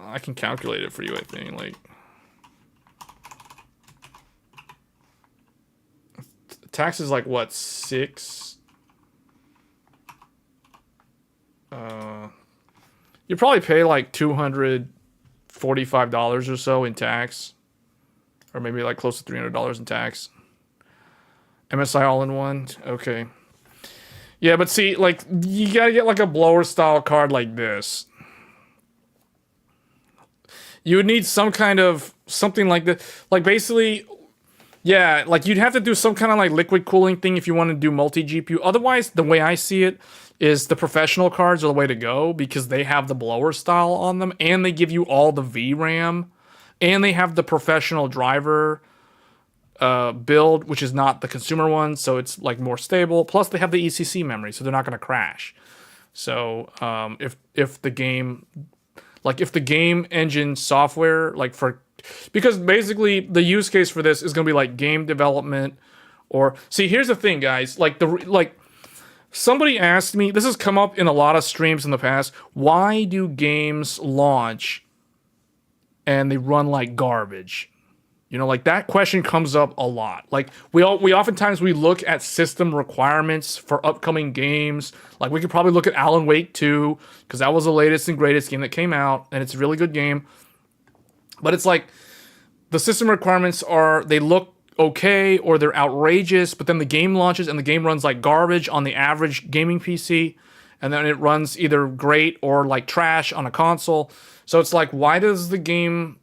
I can calculate it for you, I think. Like, tax is like what, 6? You probably pay like $245 or so in tax, or maybe like close to $300 in tax. MSI all-in-one, okay. Yeah, but see, like, you gotta get like a blower style card like this. You would need some kind of something like this, like basically, yeah, like you'd have to do some kind of like liquid cooling thing if you want to do multi GPU. Otherwise, the way I see it is the professional cards are the way to go because they have the blower style on them and they give you all the VRAM and they have the professional driver build, which is not the consumer one, so it's like more stable. Plus, they have the ECC memory, so they're not going to crash. So if the game, like if the game engine software, like for, because basically the use case for this is going to be like game development, or see, here's the thing, guys. Like somebody asked me, this has come up in a lot of streams in the past. Why do games launch and they run like garbage? You know, like that question comes up a lot. Like we oftentimes we look at system requirements for upcoming games. Like we could probably look at Alan Wake 2 because that was the latest and greatest game that came out, and it's a really good game. But it's like the system requirements are, they look okay or they're outrageous, but then the game launches and the game runs like garbage on the average gaming PC, and then it runs either great or like trash on a console. So it's like, why does the game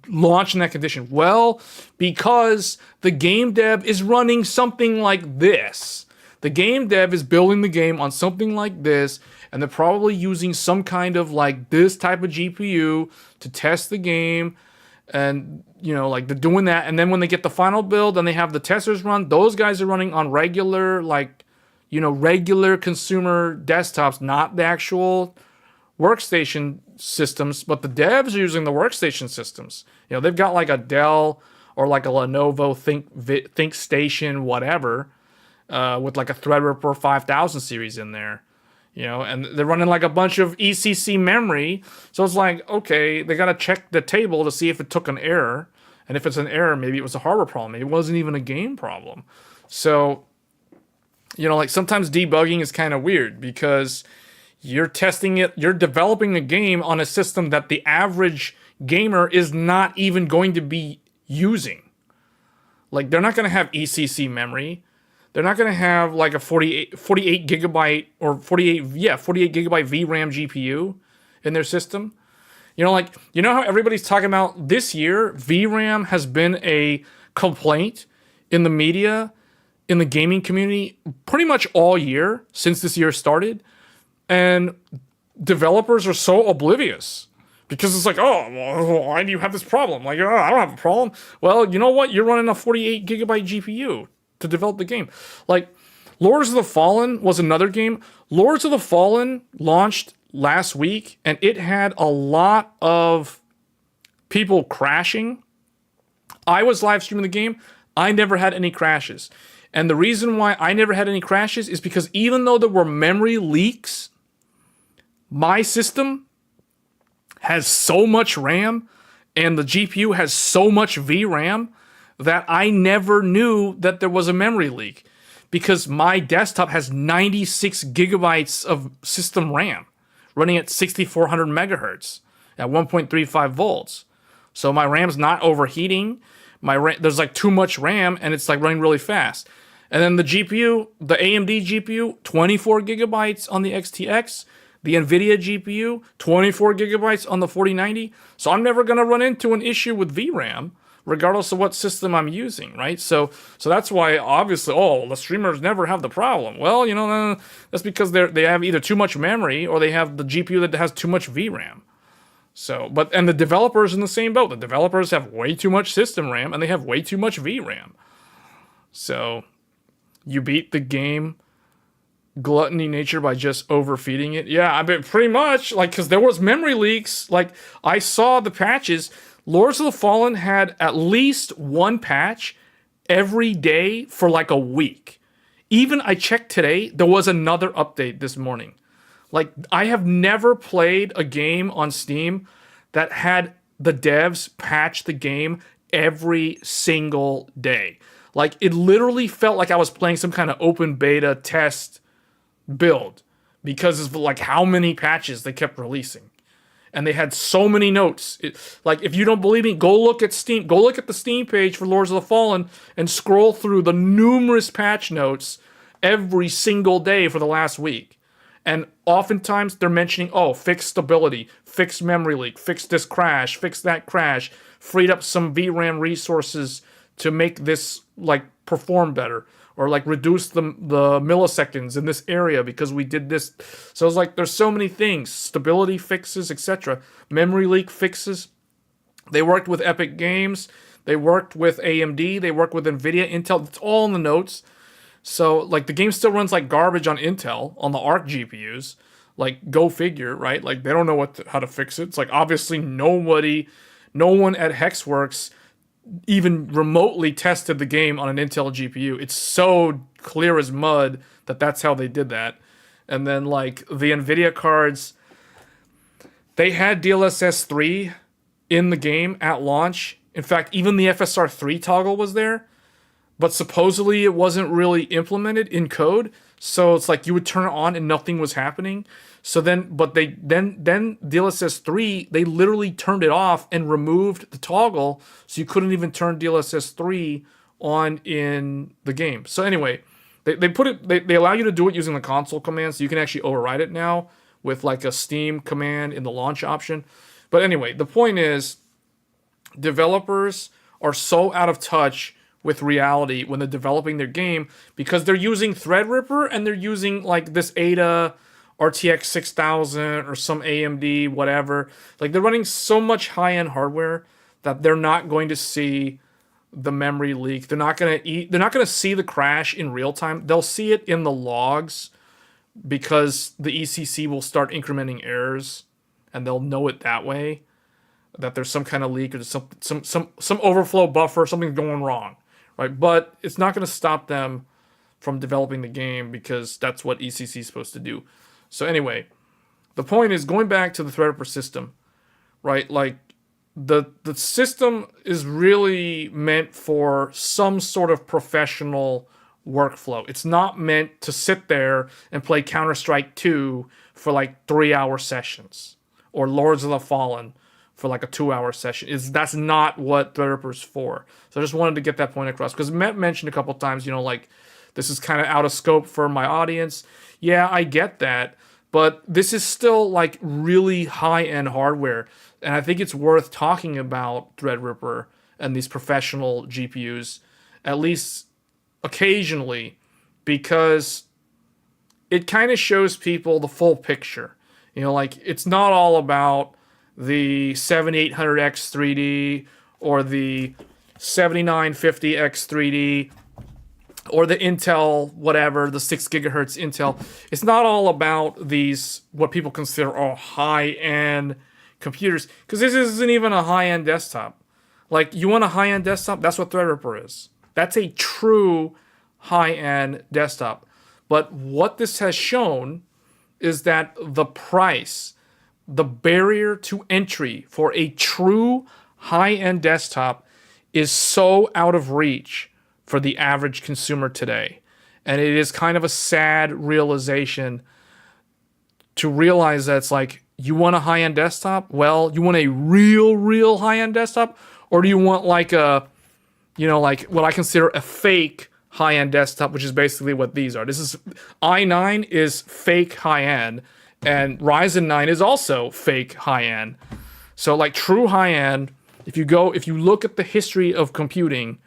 launch in that condition? Well, because the game dev is running something like this. The game dev is building the game on something like this, and they're probably using some kind of like this type of GPU to test the game, and you know, like they're doing that, and then when they get the final build and they have the testers run, those guys are running on regular, like, you know, regular consumer desktops, not the actual workstation systems, but the devs are using the workstation systems. You know, they've got like a Dell or like a Lenovo ThinkStation, whatever, with like a Threadripper 5000 series in there. You know, and they're running like a bunch of ECC memory. So it's like, okay, they got to check the table to see if it took an error. And if it's an error, maybe it was a hardware problem. Maybe it wasn't even a game problem. So, you know, like sometimes debugging is kind of weird because you're testing it, you're developing a game on a system that the average gamer is not even going to be using. Like, they're not going to have ECC memory. They're not going to have like a 48 gigabyte or 48 gigabyte VRAM GPU in their system. You know, like, you know how everybody's talking about this year, VRAM has been a complaint in the media, in the gaming community, pretty much all year since this year started. And developers are so oblivious because it's like, oh, well, why do you have this problem? Like, oh, I don't have a problem. Well, you know what? You're running a 48 gigabyte GPU to develop the game. Like, Lords of the Fallen was another game. Lords of the Fallen launched last week, and it had a lot of people crashing. I was live streaming the game. I never had any crashes. And the reason why I never had any crashes is because even though there were memory leaks, my system has so much RAM and the GPU has so much VRAM that I never knew that there was a memory leak because my desktop has 96 gigabytes of system RAM running at 6400 megahertz at 1.35 volts. So my RAM's not overheating. There's like too much RAM and it's like running really fast. And then the GPU, the AMD GPU, 24 gigabytes on the XTX. The NVIDIA GPU, 24 gigabytes on the 4090. So I'm never going to run into an issue with VRAM, regardless of what system I'm using, right? So that's why, obviously, the streamers never have the problem. Well, you know, that's because they have either too much memory or they have the GPU that has too much VRAM. So, and the developers in the same boat. The developers have way too much system RAM and they have way too much VRAM. So you beat the game gluttony nature by just overfeeding it. Yeah, I mean, pretty much, like, because there was memory leaks. Like, I saw the patches. Lords of the Fallen had at least one patch every day for like a week. Even I checked today, there was another update this morning. Like, I have never played a game on Steam that had the devs patch the game every single day. Like, it literally felt like I was playing some kind of open beta test build because of like how many patches they kept releasing. And they had so many notes. Like, if you don't believe me, go look at Steam. Go look at the Steam page for Lords of the Fallen and scroll through the numerous patch notes every single day for the last week. And oftentimes they're mentioning, oh, fixed stability, fixed memory leak, fixed this crash, fixed that crash, freed up some VRAM resources to make this like perform better, or like reduce the milliseconds in this area because we did this. So it's like there's so many things, stability fixes, etc., memory leak fixes. They worked with Epic Games, they worked with AMD, they worked with Nvidia, Intel. It's all in the notes. So, like, the game still runs like garbage on Intel, on the ARC GPUs. Like, go figure, right? Like, they don't know how to fix it. It's like, obviously, no one at Hexworks even remotely tested the game on an Intel GPU. It's so clear as mud that that's how they did that. And then, like, the NVIDIA cards, they had DLSS 3 in the game at launch. In fact, even the FSR 3 toggle was there. But supposedly it wasn't really implemented in code, so it's like you would turn it on and nothing was happening. So then DLSS 3, they literally turned it off and removed the toggle, so you couldn't even turn DLSS 3 on in the game. So anyway, they allow you to do it using the console command, so you can actually override it now with like a Steam command in the launch option. But anyway, the point is, developers are so out of touch with reality when they're developing their game because they're using Threadripper and they're using like this Ada RTX 6000 or some AMD whatever. Like, they're running so much high-end hardware that they're not going to see the memory leak. They're not going to see the crash in real time. They'll see it in the logs because the ECC will start incrementing errors and they'll know it that way, that there's some kind of leak or some overflow buffer, something going wrong. Right, but it's not going to stop them from developing the game because that's what ECC is supposed to do. So anyway, the point is, going back to the Threadripper system, right? Like, the system is really meant for some sort of professional workflow. It's not meant to sit there and play Counter-Strike 2 for like 3-hour sessions, or Lords of the Fallen for like a 2-hour session. That's not what Threadripper's for. So I just wanted to get that point across, because Matt mentioned a couple times, you know, like, this is kind of out of scope for my audience. Yeah, I get that, but this is still like really high-end hardware, and I think it's worth talking about Threadripper and these professional GPUs, at least occasionally, because it kind of shows people the full picture. You know, like, it's not all about the 7800X 3D or the 7950X 3D or the Intel, whatever, the 6 gigahertz Intel. It's not all about these, what people consider high-end computers, because this isn't even a high-end desktop. Like, you want a high-end desktop? That's what Threadripper is. That's a true high-end desktop. But what this has shown is that the price, the barrier to entry for a true high-end desktop is so out of reach for the average consumer today. And it is kind of a sad realization to realize that it's like, you want a high-end desktop? Well, you want a real high-end desktop? Or do you want like a, you know, like what I consider a fake high-end desktop, which is basically what these are. This is, i9 is fake high-end, and Ryzen 9 is also fake high-end. So like true high-end, if you look at the history of computing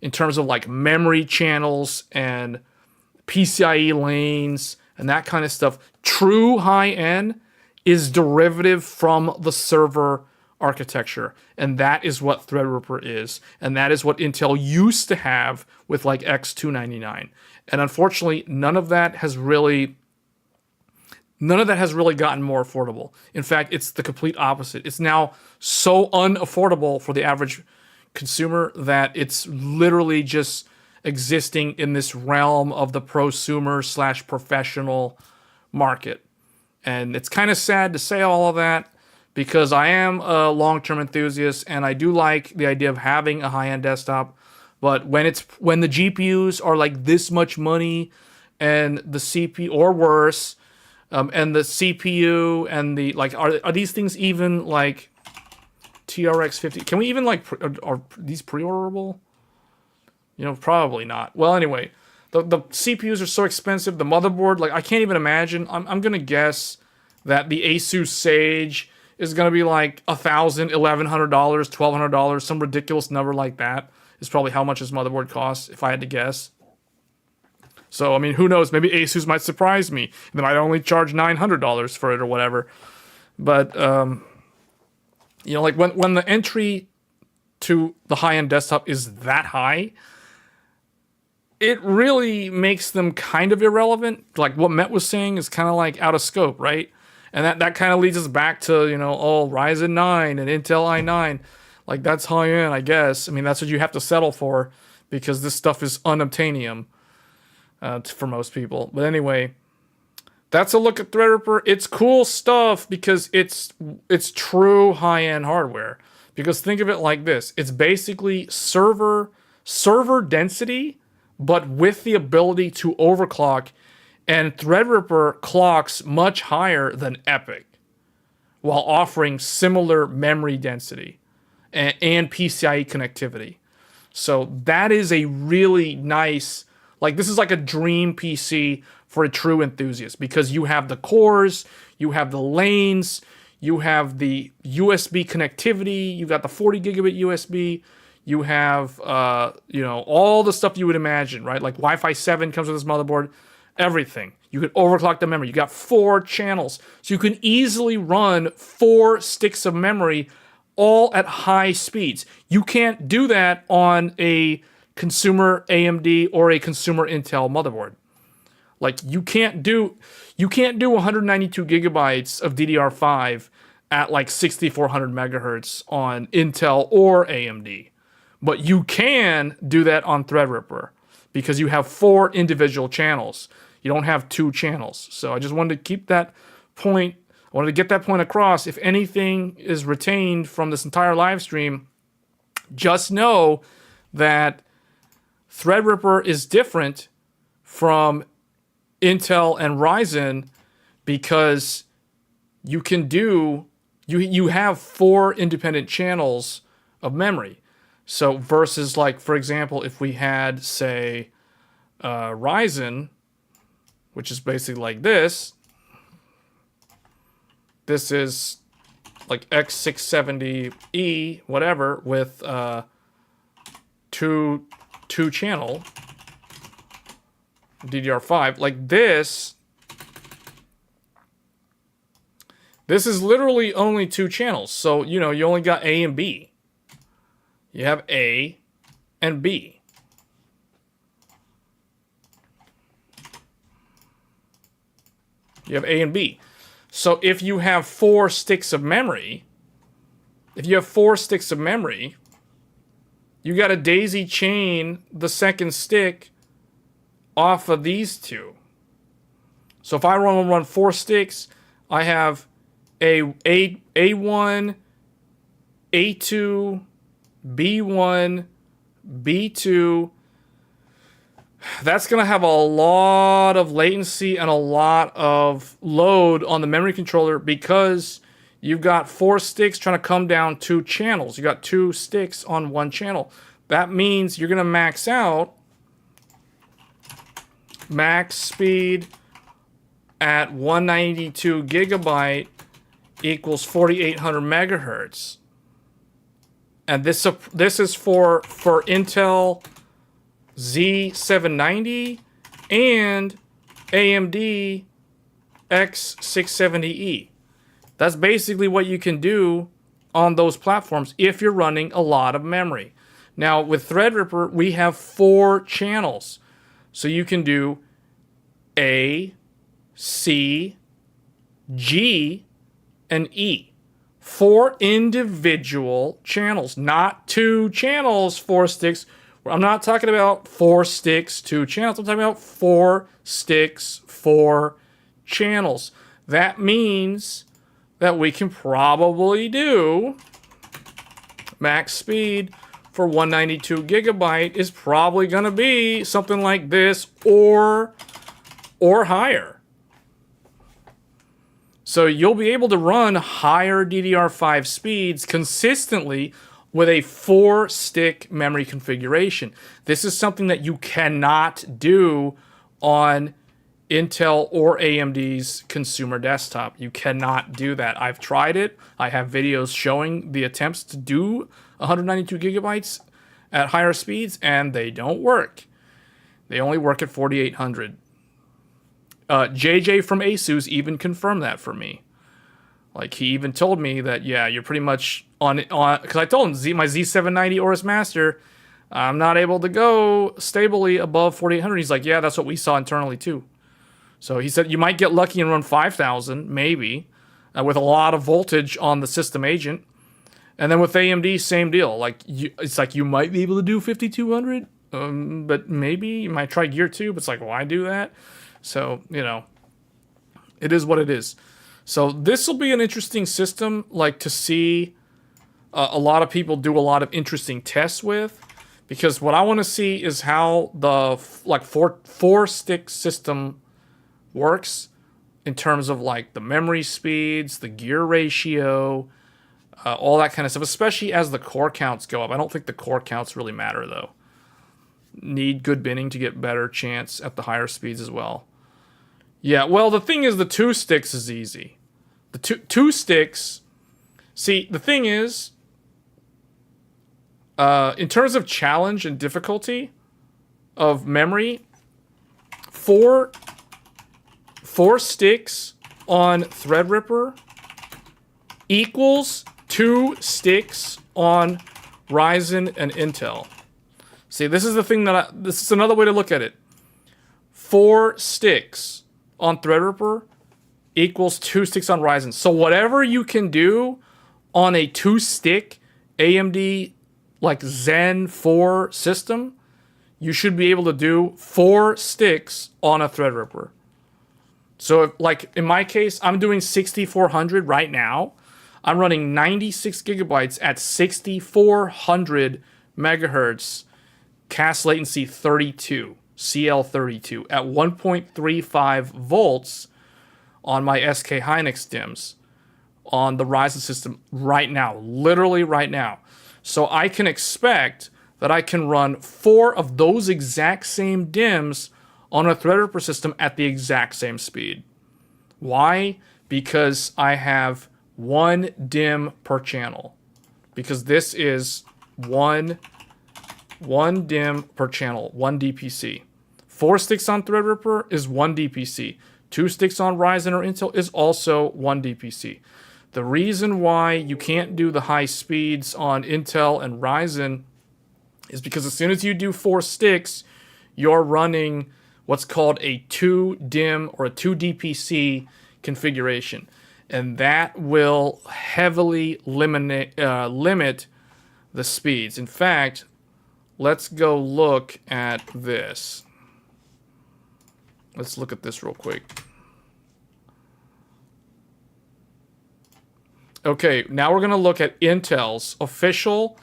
in terms of like memory channels and PCIe lanes and that kind of stuff, true high-end is derivative from the server architecture. And that is what Threadripper is. And that is what Intel used to have with like X299. And unfortunately, none of that has really gotten more affordable. In fact, it's the complete opposite. It's now so unaffordable for the average consumer that it's literally just existing in this realm of the prosumer / professional market. And it's kind of sad to say all of that, because I am a long-term enthusiast and I do like the idea of having a high-end desktop, But when the GPUs are like this much money, and the CPU or worse, and the CPU and the like, are these things even like TRX50? Can we even like are these pre-orderable? You know, probably not. Well, anyway, the CPUs are so expensive. The motherboard, like, I can't even imagine. I'm gonna guess that the Asus Sage is gonna be like $1,000, $1,100, $1,200, some ridiculous number like that is probably how much this motherboard costs, if I had to guess. So, I mean, who knows? Maybe Asus might surprise me. They might only charge $900 for it or whatever. But, you know, like when the entry to the high-end desktop is that high, it really makes them kind of irrelevant. Like what Met was saying is kind of like out of scope, right? And that kind of leads us back to, you know, oh, Ryzen 9 and Intel i9. Like, that's high-end, I guess. I mean, that's what you have to settle for because this stuff is unobtainium for most people. But anyway, that's a look at Threadripper. It's cool stuff because it's true high-end hardware. Because think of it like this. It's basically server density, but with the ability to overclock. And Threadripper clocks much higher than Epic while offering similar memory density and PCIe connectivity. So that is a really nice, like, this is like a dream PC for a true enthusiast because you have the cores, you have the lanes, you have the USB connectivity, you've got the 40 gigabit USB, you have, you know, all the stuff you would imagine, right? Like Wi-Fi 7 comes with this motherboard, everything. You could overclock the memory. You got 4 channels. So you can easily run 4 sticks of memory all at high speeds. You can't do that on a consumer AMD or a consumer Intel motherboard. Like you can't do 192 gigabytes of DDR5 at like 6400 megahertz on Intel or AMD. But you can do that on Threadripper because you have 4 individual channels. You don't have 2 channels. So I just wanted to keep that point. I wanted to get that point across. If anything is retained from this entire live stream, just know that Threadripper is different from Intel and Ryzen because you can do, you have 4 independent channels of memory. So versus like, for example, if we had, say, Ryzen, which is basically like this. This is like X670E, whatever, with two channel DDR5. Like this is literally only 2 channels. So, you know, you only got A and B. You have A and B. You have A and B. So if you have 4 sticks of memory, you got to daisy chain the second stick off of these 2. So if I want to run 4 sticks, I have A1, A2, B1, B2. That's going to have a lot of latency and a lot of load on the memory controller because you've got 4 sticks trying to come down 2 channels. You got 2 sticks on 1 channel. That means you're going to max out max speed at 192 gigabyte equals 4800 megahertz. And this is for Intel Z790 and AMD X670E. That's basically what you can do on those platforms if you're running a lot of memory. Now with Threadripper, we have 4 channels. So you can do A, C, G, and E. 4 individual channels, not 2 channels, 4 sticks. I'm not talking about 4 sticks, 2 channels. I'm talking about 4 sticks, 4 channels. That means that we can probably do max speed for 192 gigabyte is probably going to be something like this or higher. So you'll be able to run higher DDR5 speeds consistently with a 4-stick memory configuration. This is something that you cannot do on Intel or AMD's consumer desktop. You cannot do that. I've tried it. I have videos showing the attempts to do 192 gigabytes at higher speeds, and they don't work. They only work at 4800. JJ from Asus even confirmed that for me. Like, he even told me that, yeah, you're pretty much on because I told him my Z790 Aorus Master, I'm not able to go stably above 4800. He's like, yeah, that's what we saw internally too. So he said you might get lucky and run 5000, maybe, with a lot of voltage on the system agent. And then with AMD, same deal. Like, it's like you might be able to do 5200, but maybe you might try Gear 2. But it's like, why do that? So, you know, it is what it is. So this will be an interesting system, like, to see a lot of people do a lot of interesting tests with, because what I want to see is how the four-stick system works in terms of like the memory speeds, the gear ratio, all that kind of stuff, especially as the core counts go up. I don't think the core counts really matter though. Need good binning to get better chance at the higher speeds as well. Yeah, well, the thing is, the 2 sticks is easy. The two sticks, see, the thing is, in terms of challenge and difficulty of memory, four sticks on Threadripper equals 2 sticks on Ryzen and Intel. See, this is the thing that this is another way to look at it. 4 sticks on Threadripper equals 2 sticks on Ryzen. So whatever you can do on a 2-stick AMD like Zen 4 system, you should be able to do 4 sticks on a Threadripper. So if, like in my case, I'm doing 6400 right now. I'm running 96 gigabytes at 6400 megahertz cast latency 32. CL32 at 1.35 volts on my SK Hynix DIMMs on the Ryzen system right now, literally right now. So I can expect that I can run 4 of those exact same DIMMs on a Threadripper system at the exact same speed. Why? Because I have 1 DIMM per channel. Because this is one DIMM per channel, 1 DPC. 4 sticks on Threadripper is 1 DPC. 2 sticks on Ryzen or Intel is also 1 DPC. The reason why you can't do the high speeds on Intel and Ryzen is because as soon as you do 4 sticks, you're running what's called a 2 DIMM or a 2 DPC configuration. And that will heavily limit the speeds. In fact, let's go look at this. Let's look at this real quick. Okay, now we're going to look at Intel's official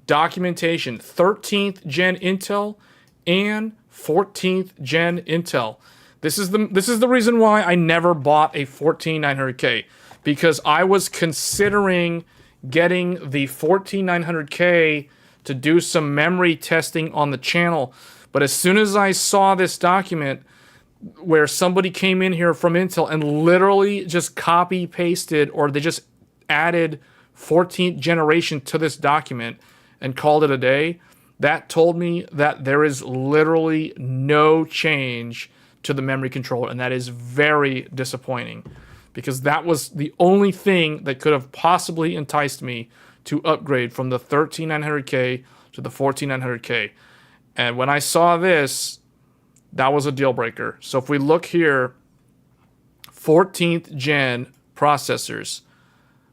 documentation. 13th gen Intel and 14th gen Intel. This is the reason why I never bought a 14900K, because I was considering getting the 14900K to do some memory testing on the channel. But as soon as I saw this document where somebody came in here from Intel and literally just copy pasted, or they just added 14th generation to this document and called it a day, that told me that there is literally no change to the memory controller, and that is very disappointing, because that was the only thing that could have possibly enticed me to upgrade from the 13900K to the 14900K. And when I saw this, that was a deal breaker. So if we look here, 14th gen processors,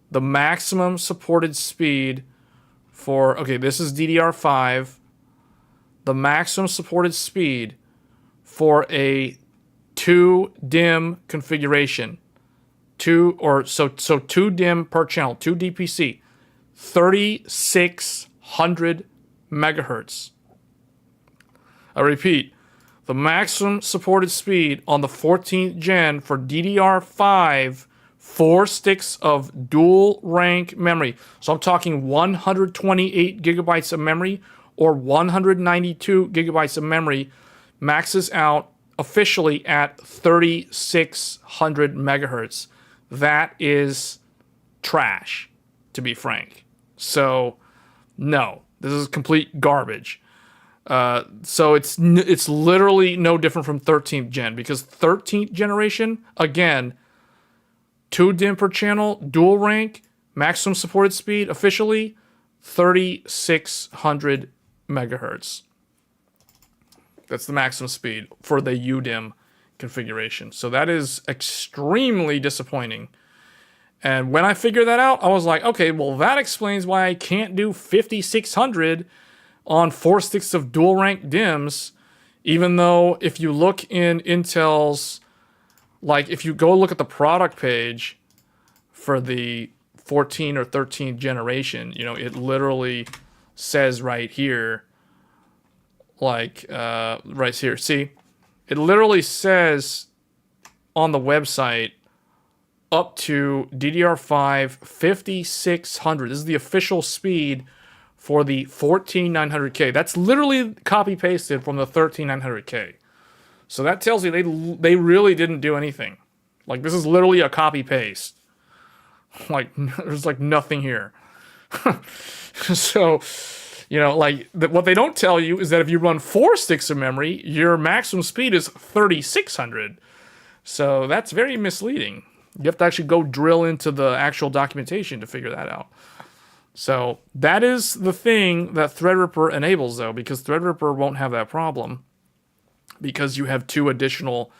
the maximum supported speed for, okay, this is DDR5, the maximum supported speed for a 2 DIMM configuration, 2 DIMM per channel, 2 DPC, 3600 megahertz. I repeat, the maximum supported speed on the 14th gen for DDR5, 4 sticks of dual rank memory. So I'm talking 128 gigabytes of memory or 192 gigabytes of memory, maxes out officially at 3600 megahertz. That is trash, to be frank. So, no, this is complete garbage. So it's literally no different from 13th gen, because 13th generation, again, 2 DIMM per channel, dual rank, maximum supported speed officially 3600 megahertz. That's the maximum speed for the UDIMM configuration. So that is extremely disappointing. And when I figured that out, I was like, okay, well, that explains why I can't do 5600 on 4 sticks of dual rank DIMMs, even though if you look in Intel's, like if you go look at the product page for the 14 or 13th generation, you know, it literally says right here, like right here, see, it literally says on the website up to DDR5 5600. This is the official speed for the 14900K. That's literally copy pasted from the 13900K. So that tells you they really didn't do anything. Like, this is literally a copy paste. Like, there's like nothing here. So, you know, like what they don't tell you is that if you run 4 sticks of memory, your maximum speed is 3600. So that's very misleading. You have to actually go drill into the actual documentation to figure that out. So that is the thing that Threadripper enables, though, because Threadripper won't have that problem, because you have two additional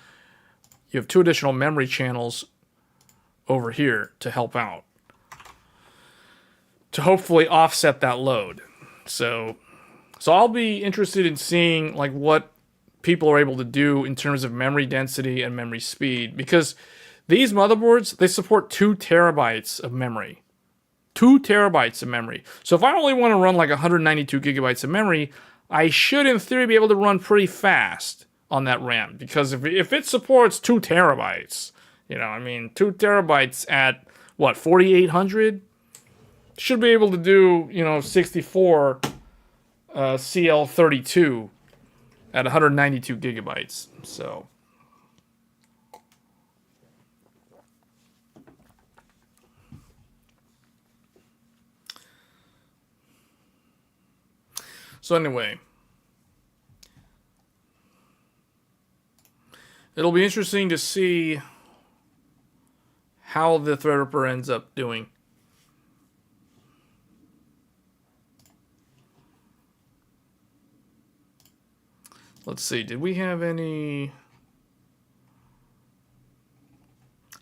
memory channels over here to help out, to hopefully offset that load. So I'll be interested in seeing like what people are able to do in terms of memory density and memory speed, because these motherboards, they support 2 terabytes of memory. 2 terabytes of memory. So if I only want to run like 192 gigabytes of memory, I should in theory be able to run pretty fast on that RAM, because if it supports 2 terabytes, you know, I mean, 2 terabytes at what, 4800, should be able to do, you know, 64 CL32 at 192 gigabytes. So anyway, it'll be interesting to see how the Threadripper ends up doing. Let's see, did we have any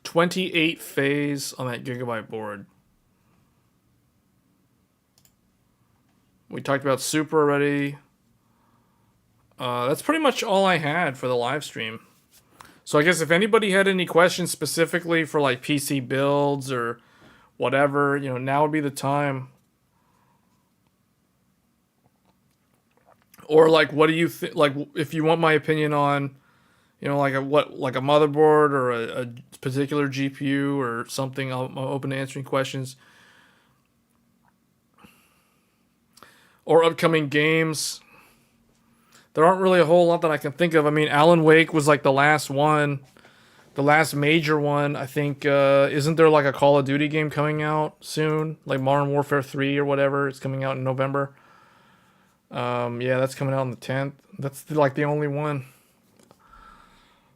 28 phase on that Gigabyte board? We talked about Super already. That's pretty much all I had for the live stream. So I guess if anybody had any questions specifically for like PC builds or whatever, you know, now would be the time. Or like, what do you think? Like, if you want my opinion on, you know, like a motherboard or a particular GPU or something, I'm open to answering questions. Or upcoming games. There aren't really a whole lot that I can think of. I mean, Alan Wake was like the last one, the last major one. I think, isn't there like a Call of Duty game coming out soon? Like Modern Warfare 3 or whatever. It's coming out in November. Yeah, that's coming out on the 10th. That's like the only one.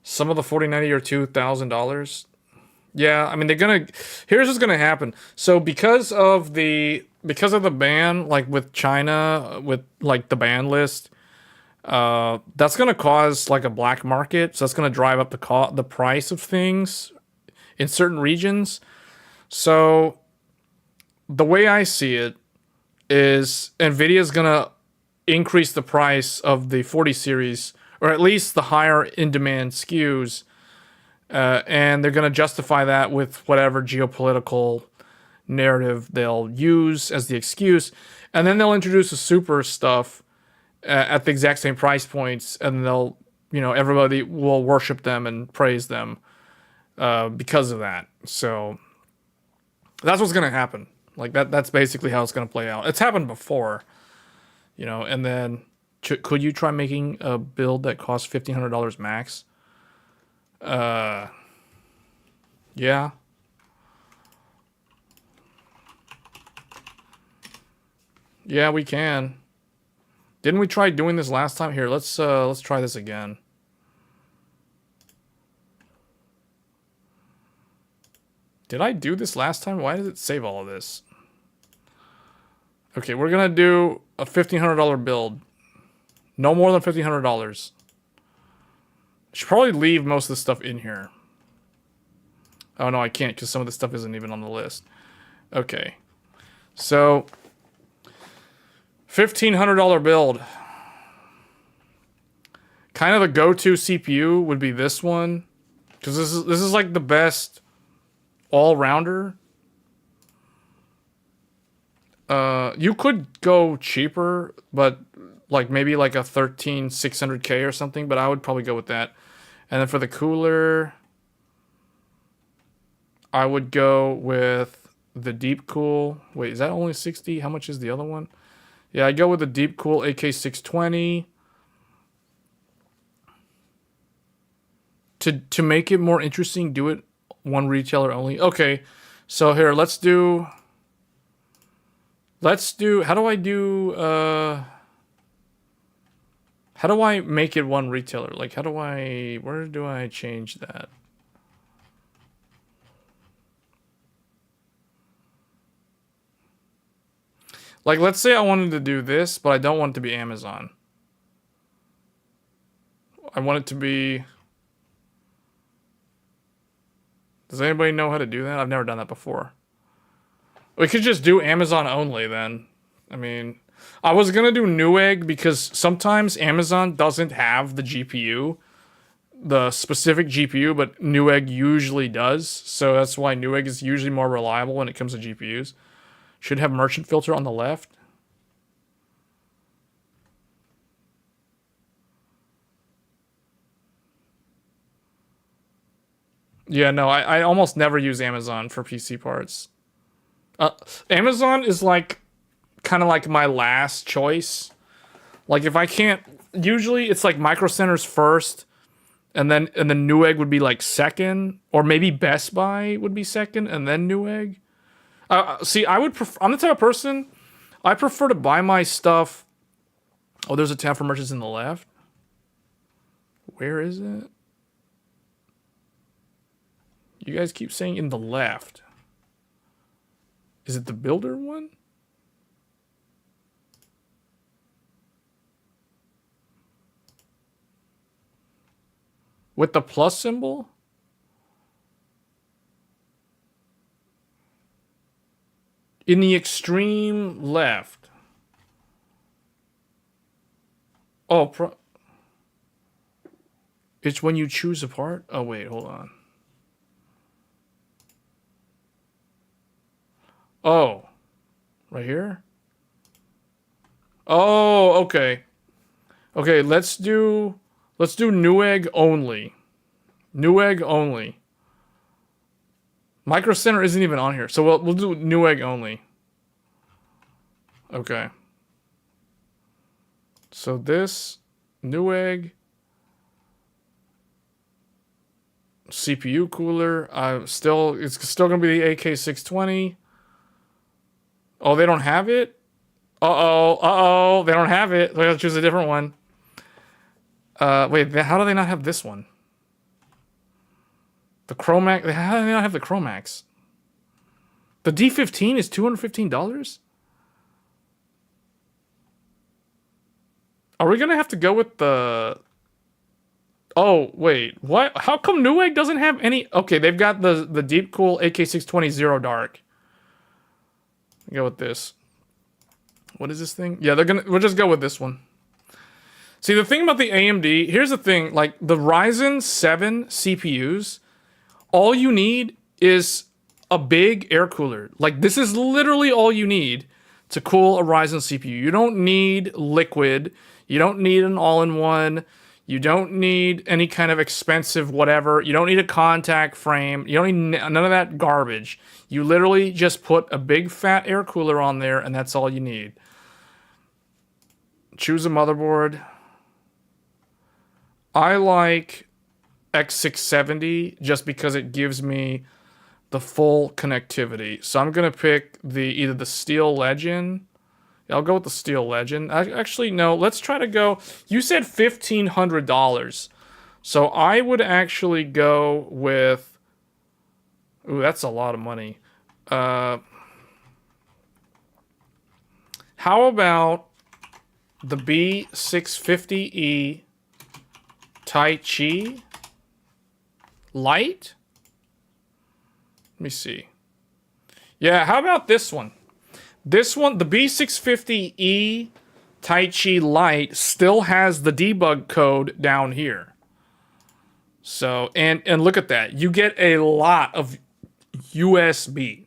Some of the 4090 are $2,000. Yeah, I mean, here's what's gonna happen. So because of the ban, like with China, with like the ban list, that's gonna cause like a black market. So that's gonna drive up the price of things in certain regions. So the way I see it is Nvidia's gonna increase the price of the 40 series, or at least the higher in-demand SKUs, and they're going to justify that with whatever geopolitical narrative they'll use as the excuse, and then they'll introduce the super stuff at the exact same price points, and they'll, everybody will worship them and praise them because of that. So that's what's gonna happen. Like that's basically how it's gonna play out. It's happened before, and then could you try making a build that costs $1,500 max? Yeah. Yeah, we can. Didn't we try doing this last time? Here, let's try this again. Did I do this last time? Why does it save all of this? Okay, we're gonna do a $1,500 build. No more than $1,500. Should probably leave most of the stuff in here. Oh no, I can't because some of the stuff isn't even on the list. Okay, so $1,500 build. Kind of the go-to CPU would be this one, because this is like the best all-rounder. You could go cheaper, but like maybe like a 13600K or something, but I would probably go with that. And then for the cooler, I would go with the Deep Cool. Wait, is that only 60? How much is the other one? Yeah, I go with the Deep Cool AK620. To make it more interesting, do it one retailer only. Okay, so here, let's do, how do I make it one retailer? Like, where do I change that? Like, let's say I wanted to do this, but I don't want it to be Amazon. I want it to be... Does anybody know how to do that? I've never done that before. We could just do Amazon only then. I mean, I was gonna do Newegg because sometimes Amazon doesn't have the GPU, the specific GPU, but Newegg usually does. So that's why Newegg is usually more reliable when it comes to GPUs. Should have merchant filter on the left. Yeah, no, I almost never use Amazon for PC parts. Amazon is like kind of like my last choice. Like if I can't, usually it's like Micro Center's first, and then Newegg would be like second, or maybe Best Buy would be second, and then Newegg. See, I'm the type of person, I prefer to buy my stuff. Oh, there's a tab for merchants in the left. Where is it? You guys keep saying in the left. Is it the builder one? With the plus symbol? In the extreme left. Oh, it's when you choose a part? Oh, wait, hold on. Oh, right here? Oh, okay. Okay, let's do Newegg only. Newegg only. Micro Center isn't even on here, so we'll do Newegg only. Okay. So this Newegg CPU cooler, it's still gonna be the AK620. Oh, they don't have it? Uh-oh, they don't have it. We gotta choose a different one. Wait, how do they not have this one? The Chromax, how do they not have the Chromax? The D15 is $215? Are we gonna have to go with the... Oh, wait, what? How come Newegg doesn't have any... Okay, they've got the Deep Cool AK620 Zero Dark. Go with this. What is this thing? Yeah, we'll just go with this one. See, the thing about the AMD, here's the thing, like the Ryzen 7 CPUs, all you need is a big air cooler. Like, this is literally all you need to cool a Ryzen CPU. You don't need liquid. You don't need an all-in-one. You don't need any kind of expensive whatever. You don't need a contact frame. You don't need none of that garbage. You literally just put a big fat air cooler on there, and that's all you need. Choose a motherboard. I like X670 just because it gives me the full connectivity. So I'm going to pick either the Steel Legend. I'll go with the Steel Legend. Actually, no, let's try to go. You said $1,500. So I would actually go with. Ooh, that's a lot of money. How about the B650E Tai Chi Lite? Let me see. Yeah, how about this one? This one, the B650E Tai Chi Lite, still has the debug code down here. So, and look at that. You get a lot of USB.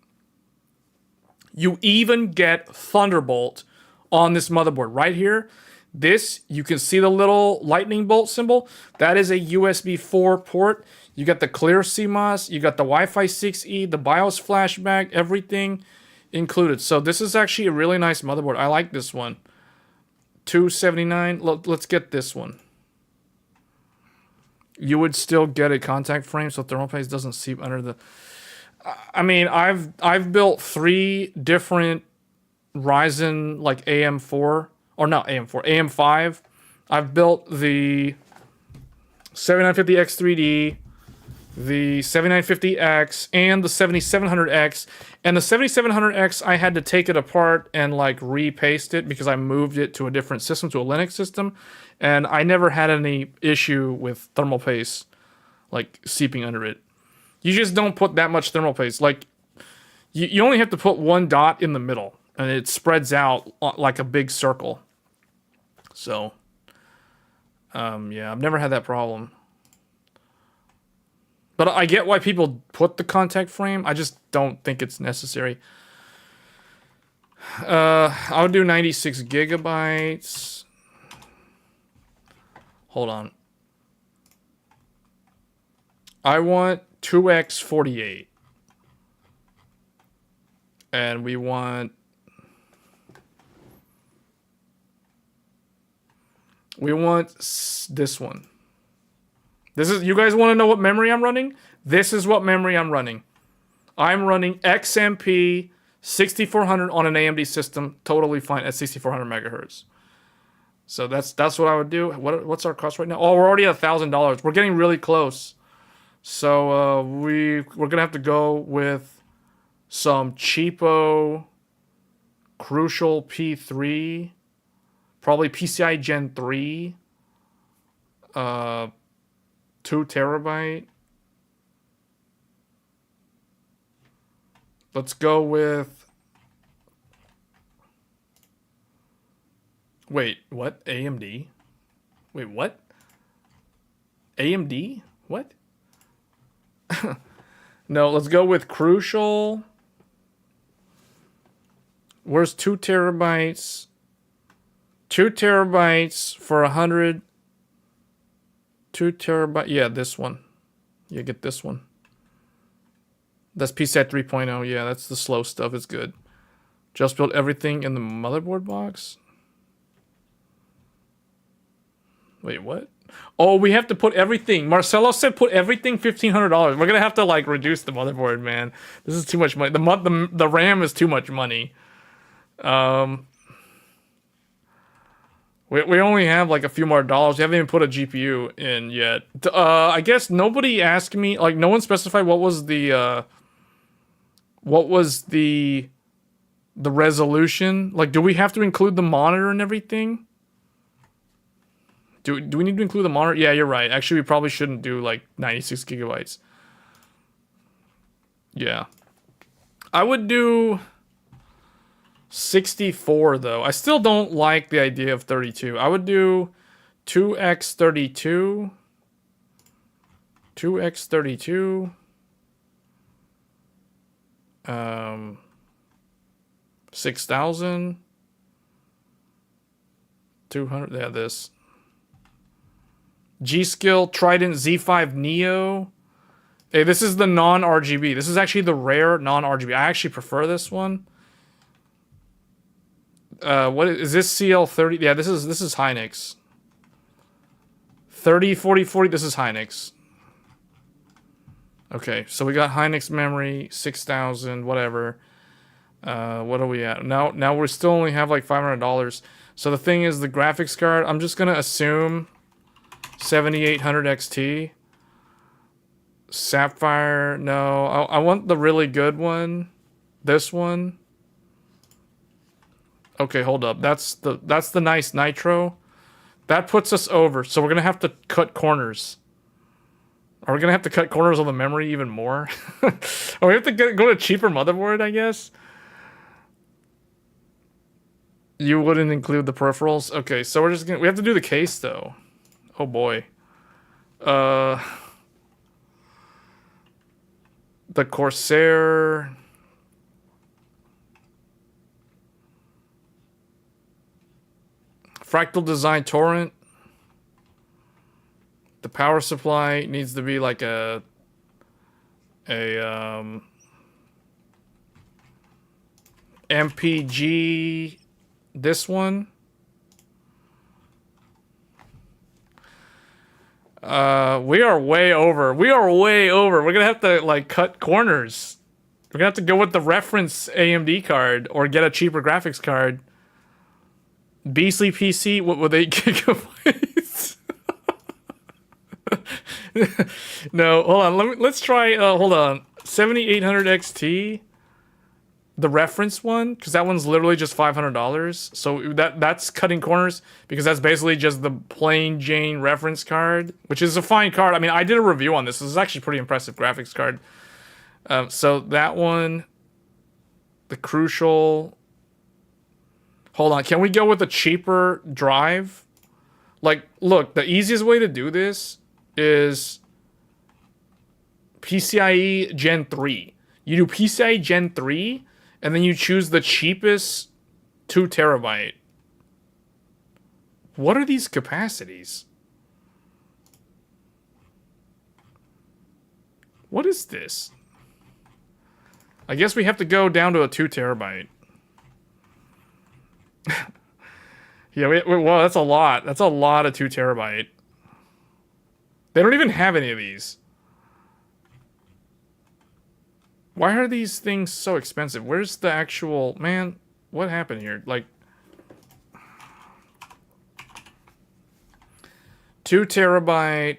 You even get Thunderbolt on this motherboard right here. This, you can see the little lightning bolt symbol. That is a USB 4 port. You got the clear CMOS. You got the Wi-Fi 6E, the BIOS flashback, everything included. So this is actually a really nice motherboard. I like this one. $279. Let's get this one. You would still get a contact frame so thermal paste doesn't seep under the... I mean, I've built 3 different Ryzen like AM4, or not AM4, AM5. I've built the 7950X3D, the 7950X, and the 7700X. And the 7700X, I had to take it apart and like repaste it because I moved it to a different system, to a Linux system. And I never had any issue with thermal paste like seeping under it. You just don't put that much thermal paste. Like, you only have to put one dot in the middle, and it spreads out like a big circle. So, yeah, I've never had that problem. But I get why people put the contact frame. I just don't think it's necessary. I would do 96 gigabytes. Hold on. I want 2x48. And we want... this one. This is, you guys want to know what memory I'm running? This is what memory I'm running. I'm running XMP 6400 on an AMD system, totally fine at 6400 megahertz. So that's what I would do. What's our cost right now? Oh, we're already at $1,000. We're getting really close. So we're gonna have to go with some cheapo Crucial P3, probably PCI Gen 3, 2 terabyte. Let's go with... Wait, what? AMD? Wait, what? AMD? What? No, let's go with Crucial. Where's 2 terabytes? 2 terabytes for 100. 2 terabyte. Yeah, this one. You get this one. That's PCI 3.0. Yeah, that's the slow stuff. It's good. Just built everything in the motherboard box. Wait, what? Oh, we have to put everything. Marcelo said put everything $1,500. We're gonna have to like reduce the motherboard, man. This is too much money. The RAM is too much money. We only have like a few more dollars. We haven't even put a GPU in yet. I guess nobody asked me. Like, no one specified what was the resolution. Like, do we have to include the monitor and everything? Do we need to include the monitor? Yeah, you're right. Actually, we probably shouldn't do like 96 gigabytes. Yeah. I would do 64 though. I still don't like the idea of 32. I would do 2x32. 2x32. 6,000. 200. Yeah, this. G-Skill Trident Z5 Neo. Hey, this is the non-RGB. This is actually the rare non-RGB. I actually prefer this one. What is this? CL30? Yeah, this is Hynix. 30, 40, 40. This is Hynix. Okay, so we got Hynix memory, 6,000, whatever. What are we at? Now we still only have like $500. So the thing is, the graphics card, I'm just gonna assume 7800 XT. Sapphire, no. I want the really good one. This one. Okay, hold up. That's the nice nitro. That puts us over. So we're gonna have to cut corners. Are we gonna have to cut corners on the memory even more? Or we have to go to a cheaper motherboard, I guess. You wouldn't include the peripherals? Okay, so we have to do the case though. Oh boy. The Corsair. Fractal Design Torrent. The power supply needs to be like a MPG. This one. We are way over. We are way over. We're gonna have to like cut corners. We're gonna have to go with the reference AMD card or get a cheaper graphics card. Beastly PC, what were they gigabytes? No, hold on. Let's try. Hold on. 7800 XT. The reference one, because that one's literally just $500. So that's cutting corners because that's basically just the plain Jane reference card, which is a fine card. I mean, I did a review on this. This is actually a pretty impressive graphics card. So that one, the Crucial. Hold on, can we go with a cheaper drive? Like, look, the easiest way to do this is PCIe Gen 3. You do PCIe Gen 3. And then you choose the cheapest 2 terabyte. What are these capacities? What is this? I guess we have to go down to a 2 terabyte. Yeah, well, that's a lot. That's a lot of 2 terabyte. They don't even have any of these. Why are these things so expensive? Where's the actual... Man, what happened here? Like... 2 terabyte...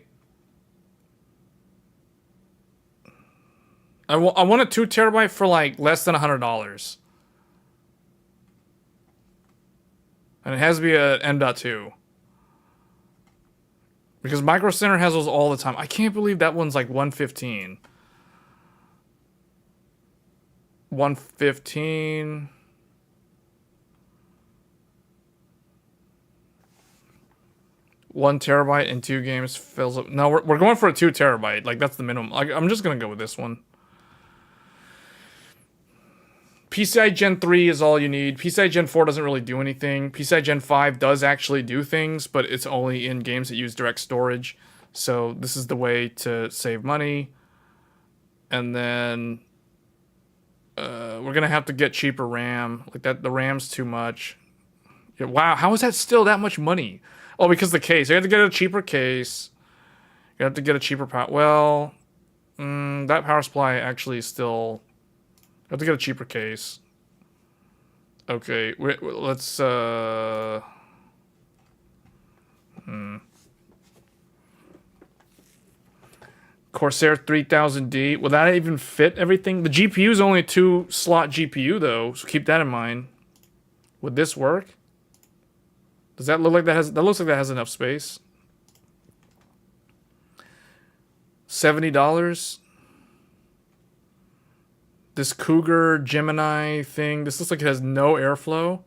I want a 2 terabyte for like less than $100. And it has to be a M.2. Because Micro Center has those all the time. I can't believe that one's like 115. 115. One terabyte in 2 games fills up. No, we're going for a 2 terabyte. Like, that's the minimum. Like, I'm just gonna go with this one. PCI Gen 3 is all you need. PCI Gen 4 doesn't really do anything. PCI Gen 5 does actually do things, but it's only in games that use direct storage. So this is the way to save money. And then we're gonna have to get cheaper RAM. Like that, the RAM's too much. Yeah, wow, how is that still that much money? Oh, because the case. You have to get a cheaper case. You have to get a cheaper power. Well, that power supply actually is still. You have to get a cheaper case. Okay, let's. Corsair 3000D. Will that even fit everything? The GPU is only a 2-slot GPU though, so keep that in mind. Would this work? Does that look like that has? That looks like that has enough space. $70. This Cougar Gemini thing. This looks like it has no airflow.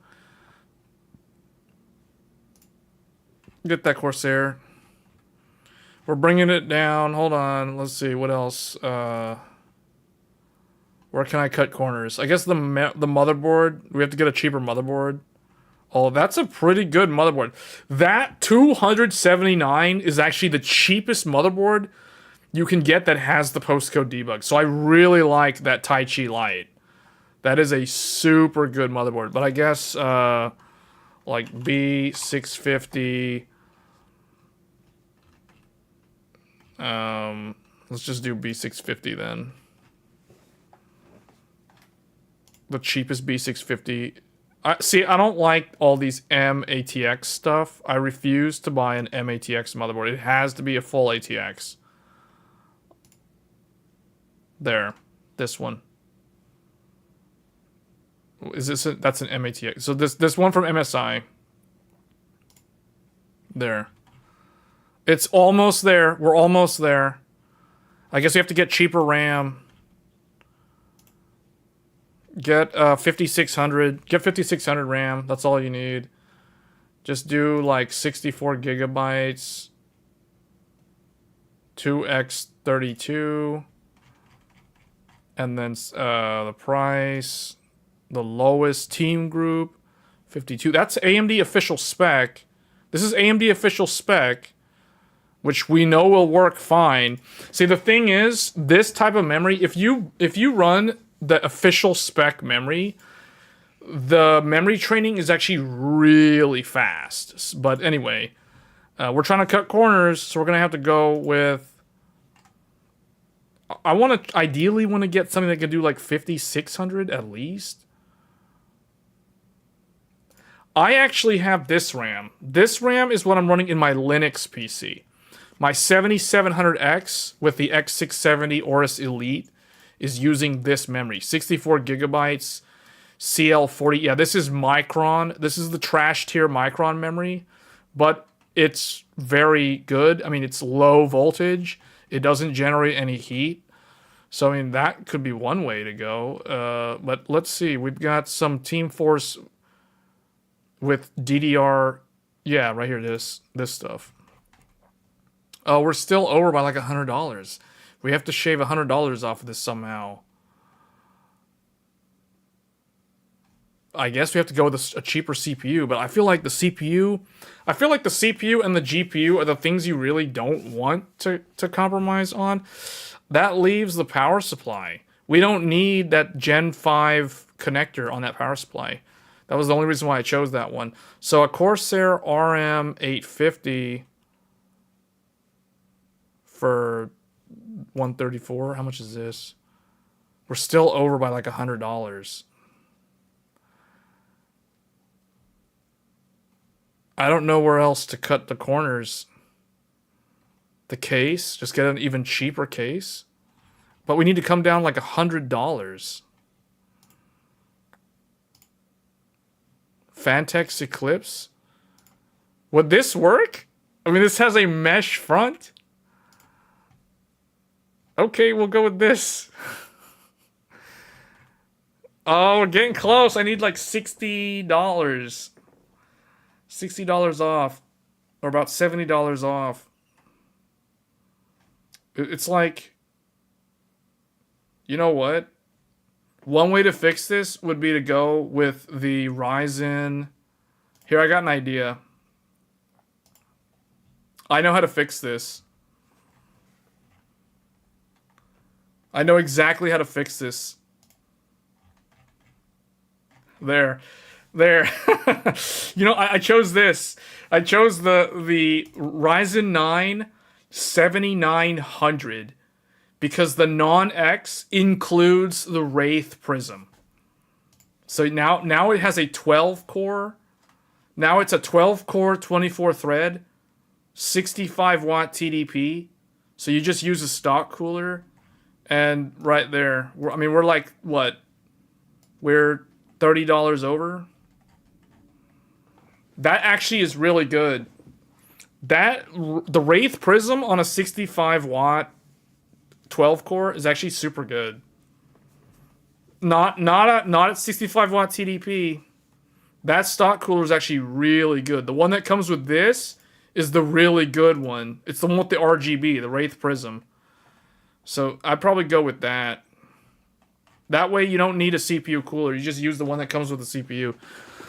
Get that Corsair. We're bringing it down. Hold on. Let's see. What else? We're Where can I cut corners? I guess the motherboard. We have to get a cheaper motherboard. Oh, that's a pretty good motherboard. That 279 is actually the cheapest motherboard you can get that has the postcode debug. So I really like that Tai Chi Lite. That is a super good motherboard. But I guess like B650. Let's just do B650 then. The cheapest B650. See, I don't like all these M-ATX stuff. I refuse to buy an M-ATX motherboard. It has to be a full ATX. There. This one. Is this that's an M-ATX. So this one from MSI. There. It's almost there. We're almost there. I guess we have to get cheaper RAM. Get 5600. Get 5600 RAM. That's all you need. Just do like 64 gigabytes. 2x32. And then the price. The lowest team group. 52. That's AMD official spec. This is AMD official spec, which we know will work fine. See, the thing is, this type of memory, if you run the official spec memory, the memory training is actually really fast. But anyway, we're trying to cut corners, so we're gonna have to go with. I ideally want to get something that can do like 5600 at least. I actually have this RAM. This RAM is what I'm running in my Linux PC. My 7700X with the X670 Aorus Elite is using this memory. 64 gigabytes, CL40. Yeah, this is Micron. This is the trash tier Micron memory, but it's very good. I mean, it's low voltage. It doesn't generate any heat. So, I mean, that could be one way to go. But let's see. We've got some Team Force with DDR. Yeah, right here, this stuff. Oh, we're still over by like $100. We have to shave $100 off of this somehow. I guess we have to go with a cheaper CPU, but I feel like the CPU and the GPU are the things you really don't want to compromise on. That leaves the power supply. We don't need that Gen 5 connector on that power supply. That was the only reason why I chose that one. So a Corsair RM850 for 134. How much is this? We're still over by like $100. I don't know where else to cut the corners. The case, just get an even cheaper case. But we need to come down like $100. Fantex Eclipse. Would this work? I mean, this has a mesh front. Okay, we'll go with this. Oh, we're getting close. I need like $60. $60 off. Or about $70 off. It's like... You know what? One way to fix this would be to go with the Ryzen... Here, I got an idea. I know how to fix this. I know exactly how to fix this. There. You know, I chose this. I chose the Ryzen 9 7900 because the non-X includes the Wraith Prism. So now it has a 12 core. Now it's a 12 core 24 thread 65 watt TDP. So you just use a stock cooler. And right there, we're like, what? We're $30 over. That actually is really good. The Wraith Prism on a 65 watt 12 core is actually super good. Not at 65 watt TDP. That stock cooler is actually really good. The one that comes with this is the really good one. It's the one with the RGB, the Wraith Prism. So I'd probably go with that. That way you don't need a CPU cooler. You just use the one that comes with the CPU.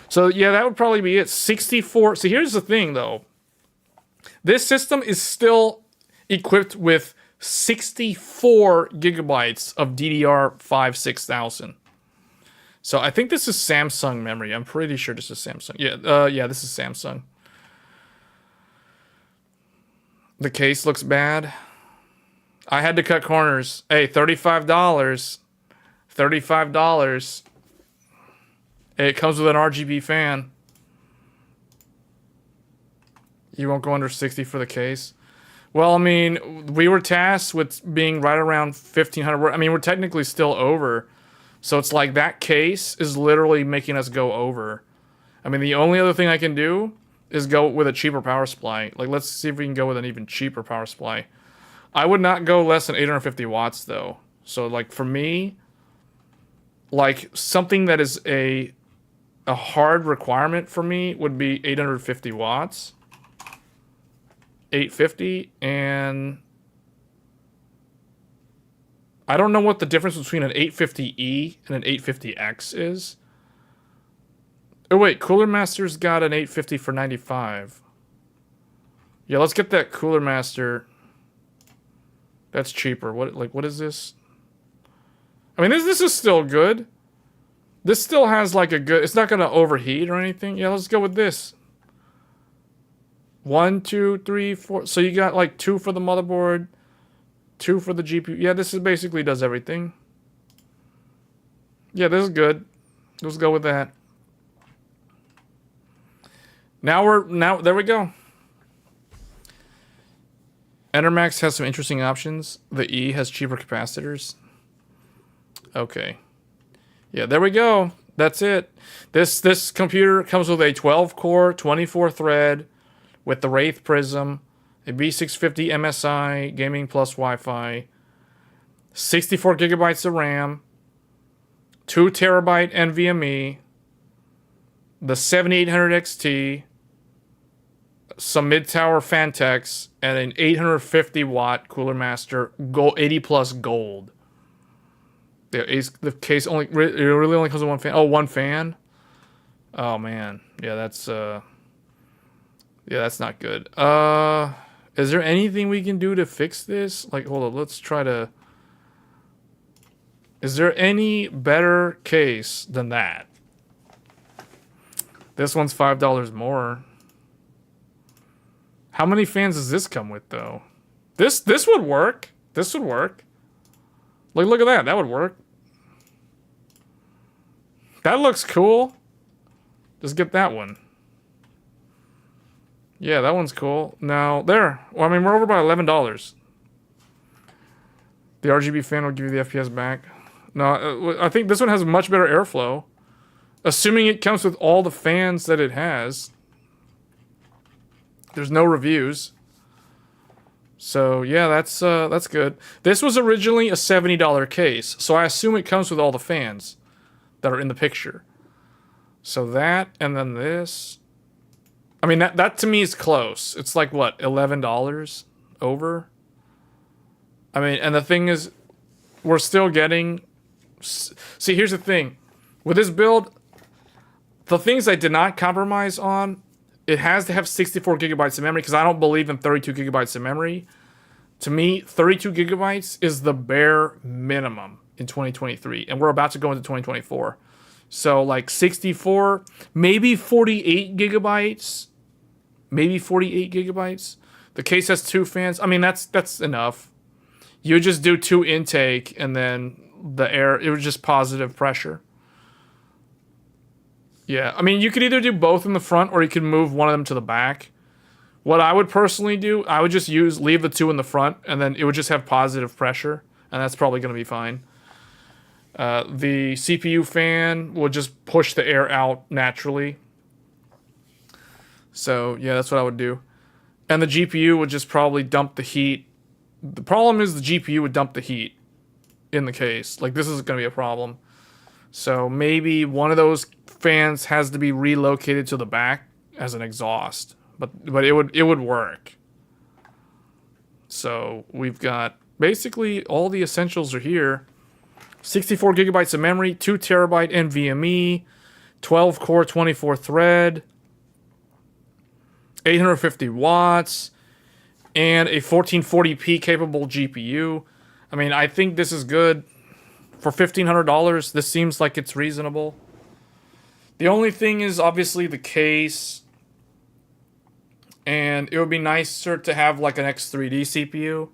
So yeah, that would probably be it. 64. So here's the thing though. This system is still equipped with 64 gigabytes of DDR5 6000. So I think this is Samsung memory. I'm pretty sure this is Samsung. Yeah, this is Samsung. The case looks bad. I had to cut corners. Hey, $35. $35. Hey, it comes with an RGB fan. You won't go under 60 for the case. Well, I mean, we were tasked with being right around 1,500. I mean, we're technically still over. So it's like that case is literally making us go over. I mean, the only other thing I can do is go with a cheaper power supply. Like, let's see if we can go with an even cheaper power supply. I would not go less than 850 watts, though. So, like, for me, like, something that is a hard requirement for me would be 850 watts. 850, and I don't know what the difference between an 850E and an 850X is. Oh wait, Cooler Master's got an 850 for 95. Yeah, let's get that Cooler Master. That's cheaper. What is this? I mean, this is still good. This still has like a good. It's not gonna overheat or anything. Yeah, let's go with this. 1, 2, 3, 4. So you got like 2 for the motherboard. 2 for the GPU. Yeah, this is basically does everything. Yeah, this is good. Let's go with that. Now there we go. Enermax has some interesting options. The E has cheaper capacitors. Okay. Yeah, there we go. That's it. This computer comes with a 12-core, 24-thread with the Wraith Prism, a B650 MSI, Gaming Plus Wi-Fi, 64 gigabytes of RAM, 2 terabyte NVMe, the 7800 XT, some mid-tower Fantex, and an 850 watt Cooler Master 80 plus gold. The case it really only comes with one fan. Oh, one fan? Oh man. Yeah, that's not good. Is there anything we can do to fix this? Like, hold on, let's try to... Is there any better case than that? This one's $5 more. How many fans does this come with, though? This would work. This would work. Like, look at that. That would work. That looks cool. Just get that one. Yeah, that one's cool. Now, there. Well, I mean, we're over by $11. The RGB fan will give you the FPS back. No, I think this one has much better airflow. Assuming it comes with all the fans that it has. There's no reviews. So, yeah, that's good. This was originally a $70 case, so I assume it comes with all the fans that are in the picture. So that, and then this... I mean, that to me is close. It's like, what, $11 over? I mean, and the thing is, we're still getting... See, here's the thing. With this build, the things I did not compromise on, it has to have 64 gigabytes of memory, because I don't believe in 32 gigabytes of memory. To me, 32 gigabytes is the bare minimum in 2023, and we're about to go into 2024. So, like, 64, maybe 48 gigabytes. Maybe 48 gigabytes. The case has 2 fans. I mean, that's enough. You just do 2 intake, and then the air, it was just positive pressure. Yeah, I mean, you could either do both in the front, or you could move one of them to the back. What I would personally do, I would just leave the 2 in the front, and then it would just have positive pressure, and that's probably going to be fine. The CPU fan will just push the air out naturally. So, yeah, that's what I would do. And the GPU would just probably dump the heat. The problem is the GPU would dump the heat in the case. Like, this is going to be a problem. So, maybe one of those fans has to be relocated to the back as an exhaust. But it would work. So, we've got... Basically, all the essentials are here. 64 gigabytes of memory, 2 terabyte NVMe, 12 core, 24 thread, 850 watts, and a 1440p capable GPU. I mean, I think this is good. For $1,500, this seems like it's reasonable. The only thing is obviously the case. And it would be nicer to have like an X3D CPU.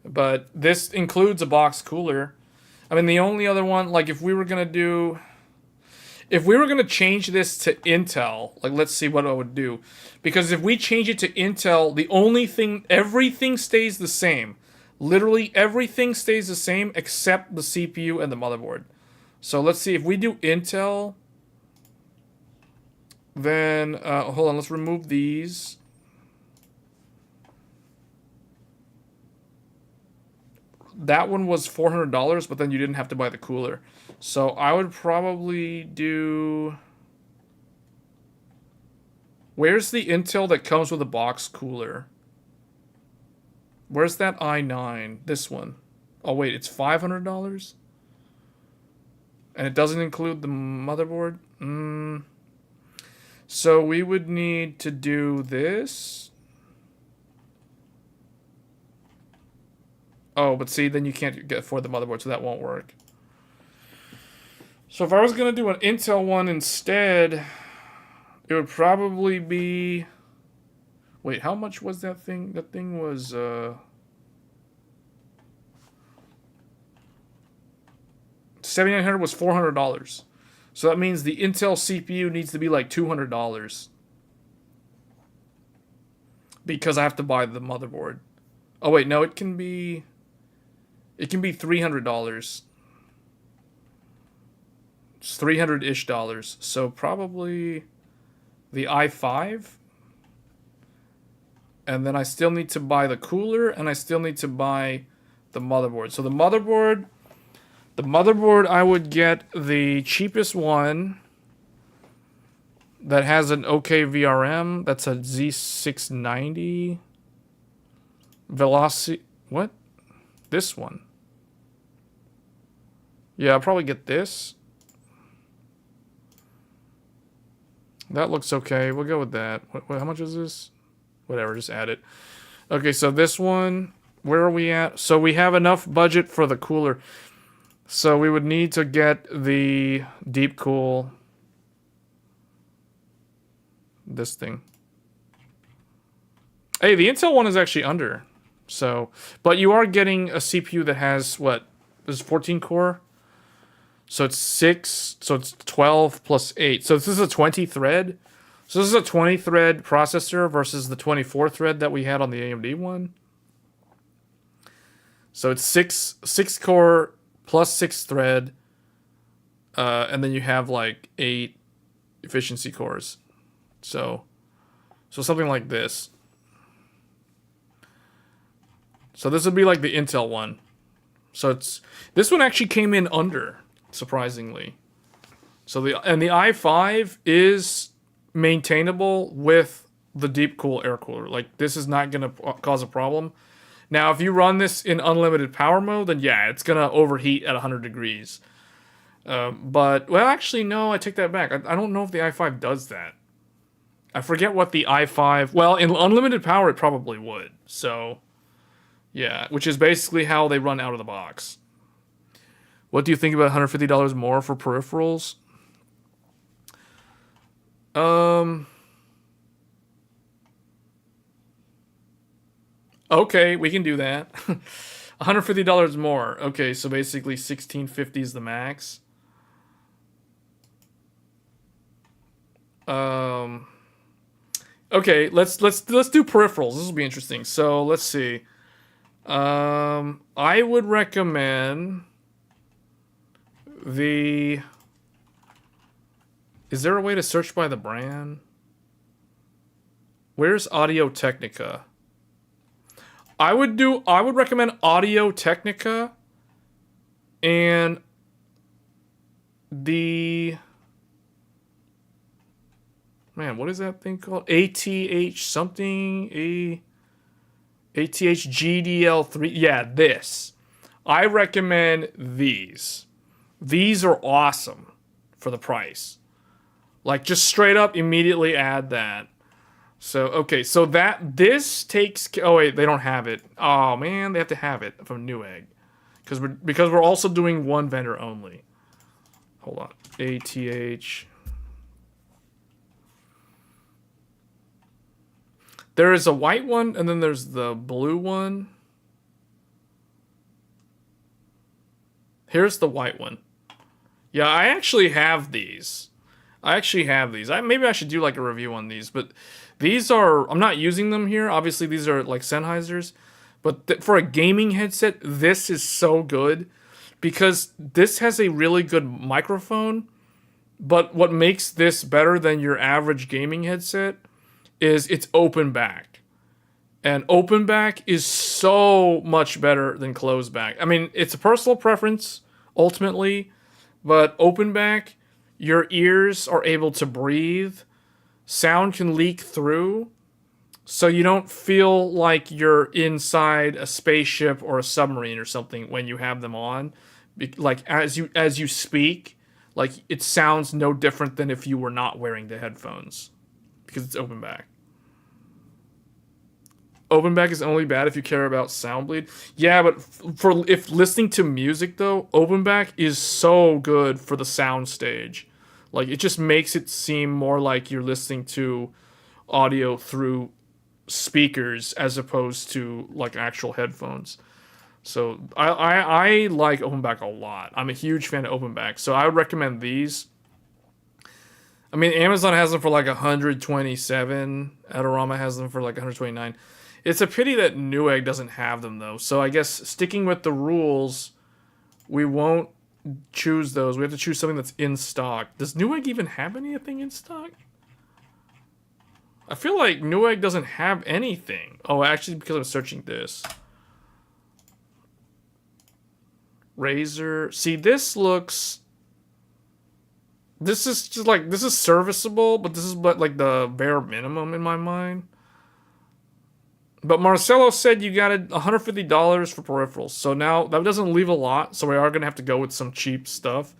But this includes a box cooler. I mean, the only other one, like if we were going to change this to Intel, like let's see what I would do. Because if we change it to Intel, the only thing, everything stays the same. Literally everything stays the same except the CPU and the motherboard. So let's see, if we do Intel, then, hold on, let's remove these. That one was $400, but then you didn't have to buy the cooler. So I would probably do... Where's the Intel that comes with a box cooler? Where's that i9? This one. Oh, wait, it's $500? And it doesn't include the motherboard? So we would need to do this. Oh, but see, then you can't get for the motherboard, so that won't work. So if I was going to do an Intel one instead, it would probably be... Wait, how much was that thing? That thing was... 7900 was $400. So that means the Intel CPU needs to be like $200. Because I have to buy the motherboard. Oh wait, no, it can be $300. It's $300-ish dollars. So probably the i5. And then I still need to buy the cooler, and I still need to buy the motherboard. So the motherboard, I would get the cheapest one that has an OK VRM. That's a Z690. Velocity, what? This one. Yeah, I'll probably get this. That looks okay. We'll go with that. How much is this? Whatever, just add it. Okay, so this one, where are we at? So we have enough budget for the cooler. So we would need to get the deep cool. This thing. Hey, the Intel one is actually under. So, but you are getting a CPU that has, what? This is 14 core? So it's 6, so it's 12 plus 8. So this is a 20 thread. So this is a 20 thread processor versus the 24 thread that we had on the AMD one. So it's 6 core plus 6 thread. And then you have like 8 efficiency cores. So something like this. So this would be like the Intel one. So this one actually came in under, surprisingly. So the i5 is maintainable with the deep cool air cooler. Like, this is not going to cause a problem. Now, if you run this in unlimited power mode, then yeah, it's going to overheat at 100 degrees. But, well, actually, no, I take that back. I don't know if the i5 does that. I forget what the i5... Well, in unlimited power, it probably would. So, yeah, which is basically how they run out of the box. What do you think about $150 more for peripherals? Okay, we can do that. $150 more. Okay, so basically $1,650 is the max. Okay, let's do peripherals. This will be interesting. So let's see. I would recommend the... Is there a way to search by the brand? Where's Audio Technica? I would recommend Audio Technica and the... Man, what is that thing called? ATH something? ATH GDL3. Yeah, this. I recommend these. These are awesome for the price. Like, just straight up immediately add that. So, okay, so this takes... Oh, wait, they don't have it. Oh, man, they have to have it from Newegg. Because we're also doing one vendor only. Hold on. ATH. There is a white one, and then there's the blue one. Here's the white one. Yeah, I actually have these. Maybe I should do like a review on these, but these are... I'm not using them here. Obviously, these are like Sennheisers. But for a gaming headset, this is so good. Because this has a really good microphone. But what makes this better than your average gaming headset is it's open back. And open back is so much better than closed back. I mean, it's a personal preference, ultimately. But open back, your ears are able to breathe. Sound can leak through. So you don't feel like you're inside a spaceship or a submarine or something when you have them on. Like, as you speak, like, it sounds no different than if you were not wearing the headphones. Because it's open back. Open back is only bad if you care about sound bleed. Yeah, but if listening to music, though, open back is so good for the sound stage. Like, it just makes it seem more like you're listening to audio through speakers as opposed to, like, actual headphones. So, I like open back a lot. I'm a huge fan of open back. So, I would recommend these. I mean, Amazon has them for, like, 127. Adorama has them for, like, 129. It's a pity that Newegg doesn't have them, though. So I guess sticking with the rules, we won't choose those. We have to choose something that's in stock. Does Newegg even have anything in stock? I feel like Newegg doesn't have anything. Oh, actually, because I'm searching this. Razer. See, this looks... This is just like... This is serviceable, but this is like the bare minimum in my mind. But Marcelo said you got $150 for peripherals. So now, that doesn't leave a lot. So we are going to have to go with some cheap stuff.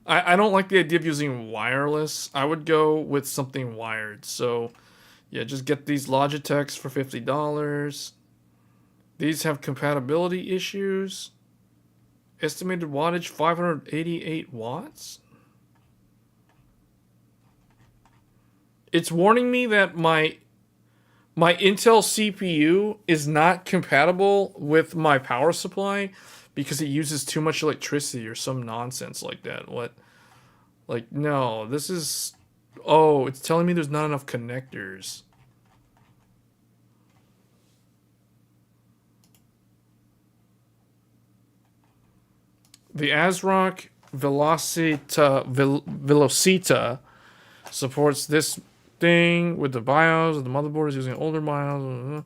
I don't like the idea of using wireless. I would go with something wired. So, yeah, just get these Logitechs for $50. These have compatibility issues. Estimated wattage, 588 watts? It's warning me that my Intel CPU is not compatible with my power supply because it uses too much electricity or some nonsense like that. What? Like, no, this is... Oh, it's telling me there's not enough connectors. The ASRock Velocita supports this thing with the BIOS. The motherboard is using older BIOS.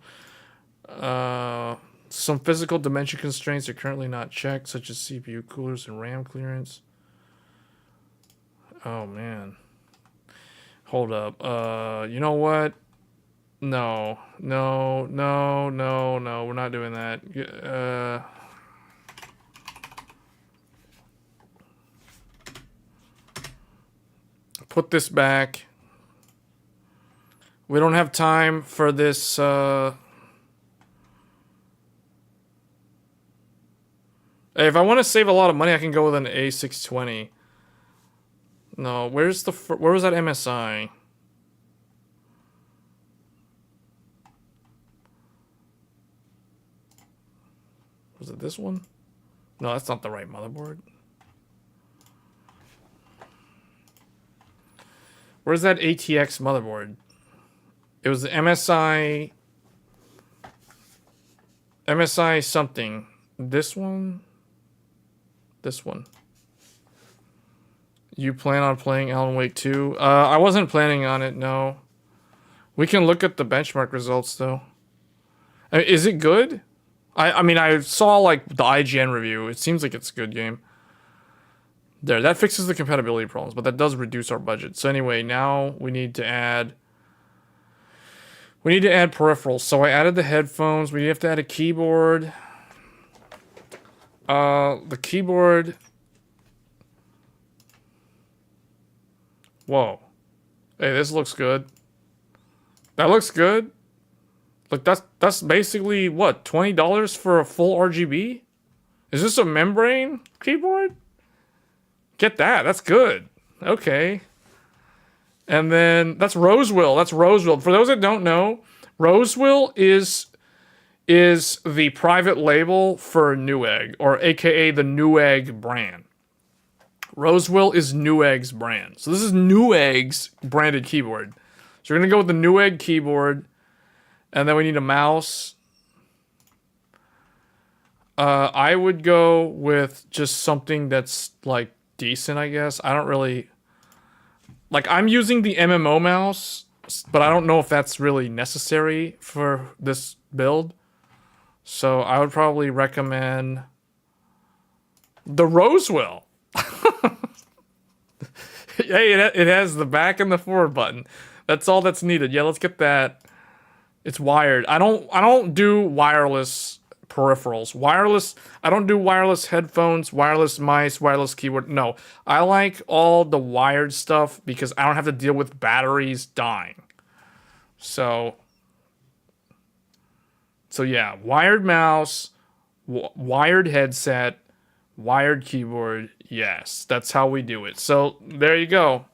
Some physical dimension constraints are currently not checked, such as CPU coolers and RAM clearance. Oh, man. Hold up. You know what? No. We're not doing that. Put this back. We don't have time for this. If I want to save a lot of money, I can go with an A620. No, where was that MSI? Was it this one? No, that's not the right motherboard. Where's that ATX motherboard? It was the MSI something. This one? This one. You plan on playing Alan Wake 2? I wasn't planning on it, no. We can look at the benchmark results, though. Is it good? I mean, I saw, like, the IGN review. It seems like it's a good game. There, that fixes the compatibility problems, but that does reduce our budget. So anyway, now we need to add We need to add peripherals. So I added the headphones. We have to add a keyboard. The keyboard. Whoa. Hey, this looks good. That looks good. Look, that's basically what, $20 for a full RGB? Is this a membrane keyboard? Get that. That's good. Okay. And then that's Rosewill. That's Rosewill. For those that don't know, Rosewill is the private label for Newegg, or AKA the Newegg brand. Rosewill is Newegg's brand. So this is Newegg's branded keyboard. So we're going to go with the Newegg keyboard. And then we need a mouse. I would go with just something that's like decent, I guess. I don't really... Like, I'm using the MMO mouse, but I don't know if that's really necessary for this build. So I would probably recommend the Rosewill. Hey, it has the back and the forward button. That's all that's needed. Yeah, let's get that. It's wired. I don't do wireless peripherals. I don't do wireless headphones, wireless mice, wireless keyboard. No, I like all the wired stuff because I don't have to deal with batteries dying. So yeah, wired mouse, wired headset, wired keyboard. Yes, that's how we do it. So there you go.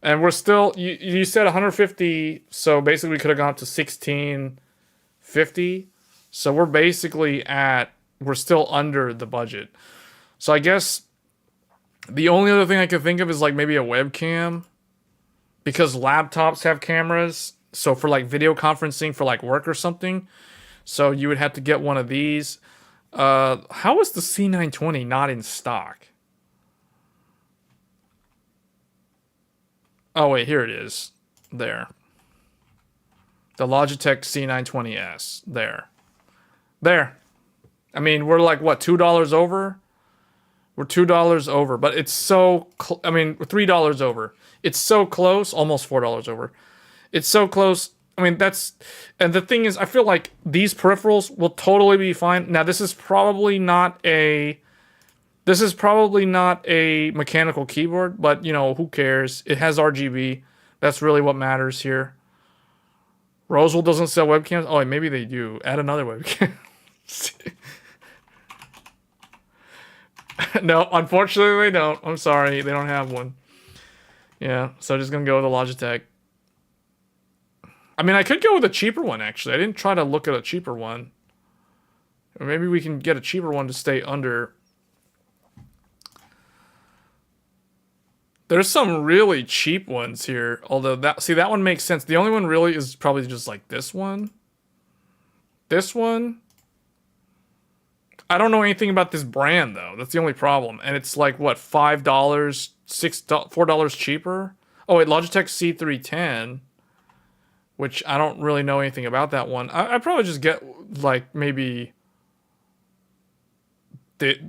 And we're still, you said 150, so basically we could have gone up to 1650. So we're basically we're still under the budget. So I guess the only other thing I could think of is like maybe a webcam. Because laptops have cameras. So for like video conferencing for like work or something. So you would have to get one of these. How is the C920 not in stock? Oh wait, here it is. There. The Logitech C920S. There. I mean, we're like, what, $2 over? We're $2 over, but it's so... I mean, we're $3 over. It's so close. Almost $4 over. It's so close. I mean, that's... And the thing is, I feel like these peripherals will totally be fine. Now, this is probably not a mechanical keyboard, but, you know, who cares? It has RGB. That's really what matters here. Rosewill doesn't sell webcams. Oh, maybe they do. Add another webcam. No, unfortunately they don't. I'm sorry. They don't have one. Yeah, so just going to go with the Logitech. I mean, I could go with a cheaper one, actually. I didn't try to look at a cheaper one. Or maybe we can get a cheaper one to stay under... There's some really cheap ones here. Although, that one makes sense. The only one really is probably just like this one. This one. I don't know anything about this brand, though. That's the only problem. And it's like, what, $5, $4 cheaper? Oh, wait, Logitech C310. Which I don't really know anything about that one. I'd probably just get, like, maybe...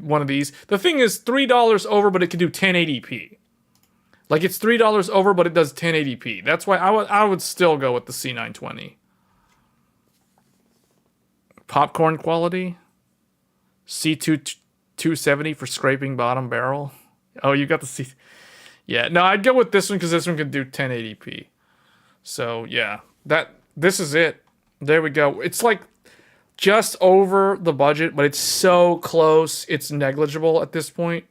one of these. The thing is, $3 over, but it can do 1080p. Like, it's $3 over, but it does 1080p. That's why I would still go with the C920. Popcorn quality. C270 for scraping bottom barrel. Oh, you got the C... Yeah, no, I'd go with this one because this one can do 1080p. So, yeah. This is it. There we go. It's like just over the budget, but it's so close. It's negligible at this point.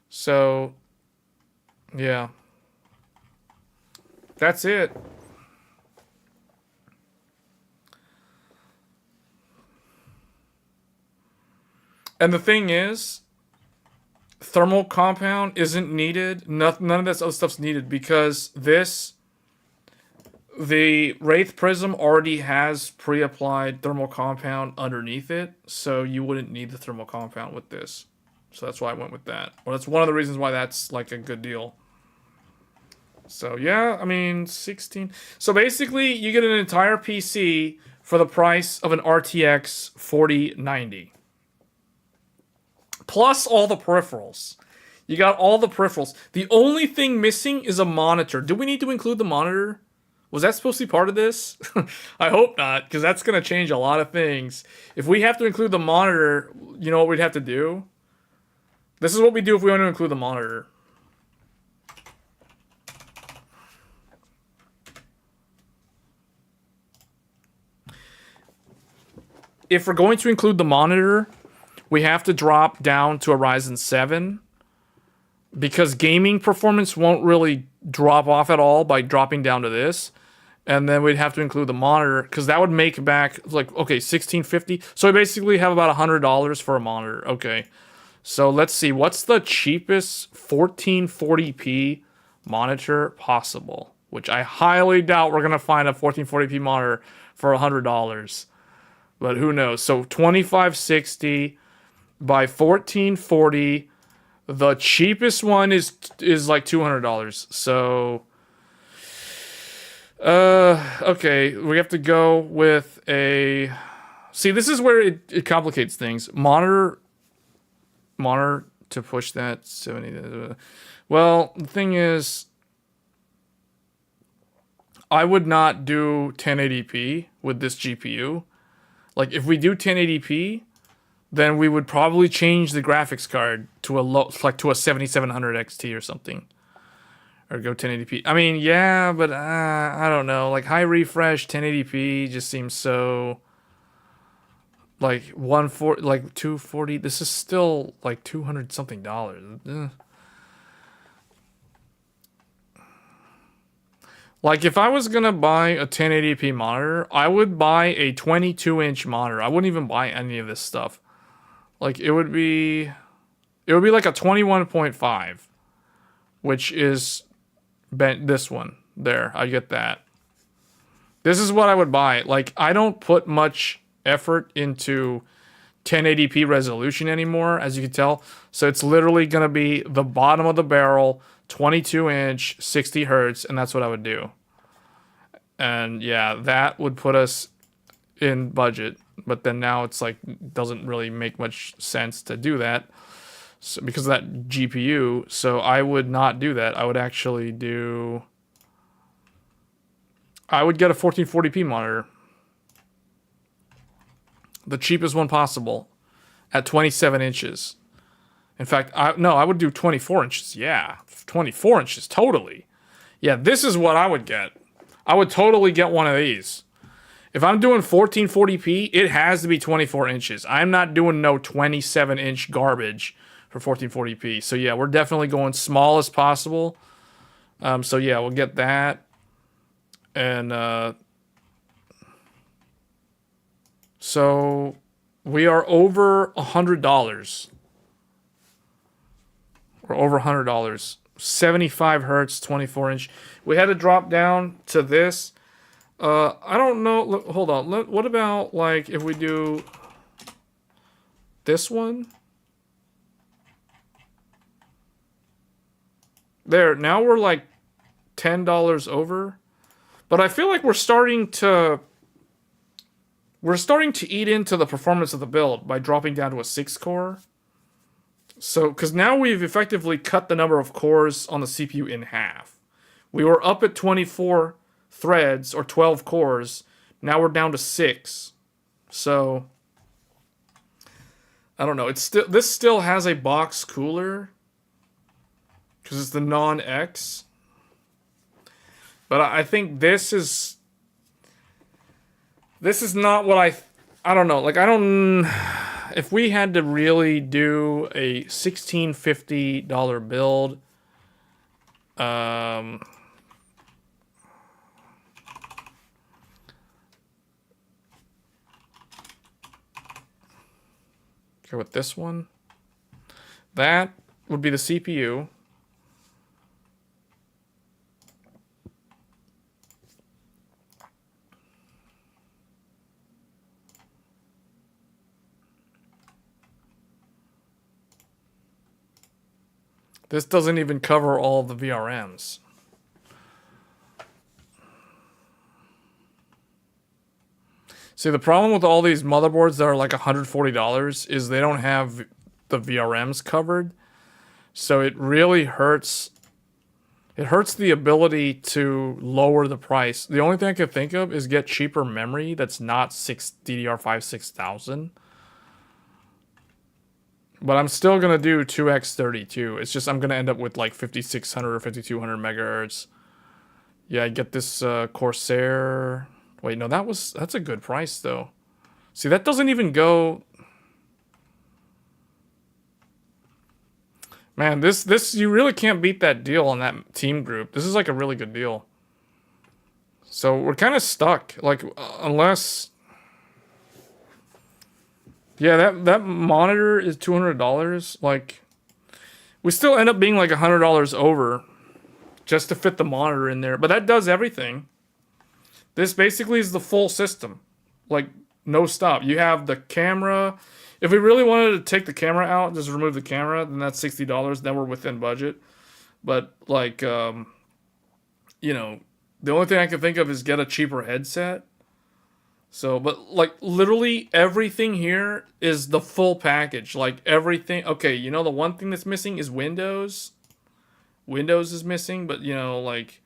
So... yeah. That's it. And the thing is, thermal compound isn't needed. None of this other stuff's needed because the Wraith Prism already has pre-applied thermal compound underneath it, so you wouldn't need the thermal compound with this. So that's why I went with that. Well, that's one of the reasons why that's like a good deal. So yeah, I mean, 16. So basically, you get an entire PC for the price of an RTX 4090. Plus all the peripherals. You got all the peripherals. The only thing missing is a monitor. Do we need to include the monitor? Was that supposed to be part of this? I hope not, because that's going to change a lot of things. If we have to include the monitor, you know what we'd have to do? This is what we do if we want to include the monitor. If we're going to include the monitor, we have to drop down to a Ryzen 7 because gaming performance won't really drop off at all by dropping down to this. And then we'd have to include the monitor because that would make back like, okay, $1,650. So we basically have about $100 for a monitor. Okay. So let's see. What's the cheapest 1440p monitor possible? Which I highly doubt we're going to find a 1440p monitor for $100. But who knows? So 2560 by 1440. The cheapest one is like $200. So okay, we have to go with a. See, this is where it complicates things. Monitor to push that 70. Well, the thing is, I would not do 1080p with this GPU. Like, if we do 1080p, then we would probably change the graphics card to a to a 7700 XT or something, or go 1080p. I mean, yeah, but I don't know. Like, high refresh 1080p just seems so. Like 140, like 240. This is still like $200 something. Like, if I was gonna buy a 1080p monitor, I would buy a 22-inch monitor. I wouldn't even buy any of this stuff. Like, it would be like a 21.5, which is this one there. I get that. This is what I would buy. Like, I don't put much effort into 1080p resolution anymore, as you can tell. So it's literally gonna be the bottom of the barrel, 22-inch, 60 hertz, and that's what I would do. And yeah, that would put us in budget. But then now it's like, doesn't really make much sense to do that, so, because of that GPU. So I would not do that. I would actually do. I would get a 1440p monitor, the cheapest one possible, at 27 inches. In fact, I would do 24 inches. Yeah, 24 inches, totally. Yeah, this is what I would get. I would totally get one of these. If I'm doing 1440p, it has to be 24 inches. I'm not doing no 27-inch garbage for 1440p. So yeah, we're definitely going small as possible. So yeah, we'll get that. And so we are over $100. We're over $100. 75 hertz, 24 inch. We had to drop down to this. I don't know. Look, hold on. What about like if we do this one? There. Now we're like $10 over. But I feel like we're starting to eat into the performance of the build by dropping down to a 6-core. So, because now we've effectively cut the number of cores on the CPU in half. We were up at 24 threads or 12 cores. Now we're down to 6. So, I don't know. This still has a box cooler because it's the non-X. But I think this is not what I don't know. Like, if we had to really do a $1,650 build, go with this one. That would be the CPU. This doesn't even cover all the VRMs. See, the problem with all these motherboards that are like $140 is they don't have the VRMs covered. So it really hurts It hurts the ability to lower the price. The only thing I could think of is get cheaper memory that's not DDR5 6000. But I'm still going to do 2x32. It's just I'm going to end up with like 5600 or 5200 megahertz. Yeah, I get this Corsair. Wait, no, that's a good price though. See, that doesn't even go. Man, this you really can't beat that deal on that team group. This is like a really good deal. So we're kind of stuck, like unless. Yeah, that monitor is $200. Like, we still end up being like $100 over just to fit the monitor in there. But that does everything. This basically is the full system. Like, no stop. You have the camera. If we really wanted to take the camera out, just remove the camera, then that's $60. Then we're within budget. But, like, you know, the only thing I can think of is get a cheaper headset. So, but like literally everything here is the full package. Like everything. Okay, you know the one thing that's missing is Windows. Windows is missing, but you know, like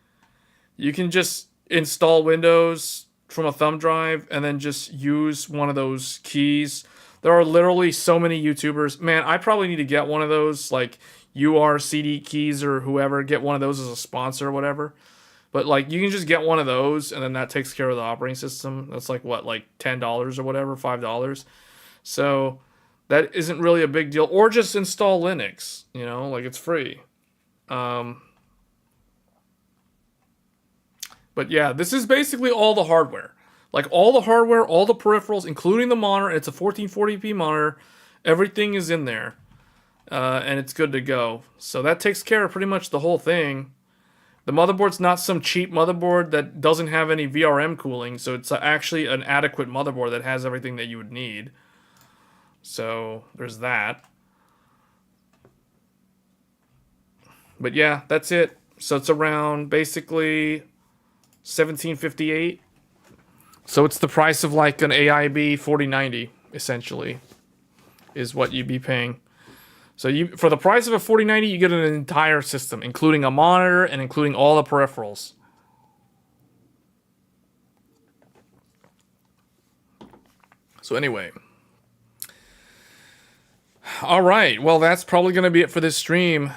you can just install Windows from a thumb drive and then just use one of those keys. There are literally so many YouTubers. Man, I probably need to get one of those, like URCD keys or whoever. Get one of those as a sponsor or whatever. But, like, you can just get one of those, and then that takes care of the operating system. That's, like, what, like $10 or whatever, $5. So, that isn't really a big deal. Or just install Linux, you know, like, it's free. But, yeah, this is basically all the hardware. Like, all the hardware, all the peripherals, including the monitor. It's a 1440p monitor. Everything is in there. And it's good to go. So, that takes care of pretty much the whole thing. The motherboard's not some cheap motherboard that doesn't have any VRM cooling, so it's actually an adequate motherboard that has everything that you would need. So, there's that. But yeah, that's it. So it's around, basically, $1,758. So it's the price of like an AIB 4090, essentially, is what you'd be paying. So you, for the price of a 4090, you get an entire system, including a monitor and including all the peripherals. So anyway. All right. Well, that's probably going to be it for this stream.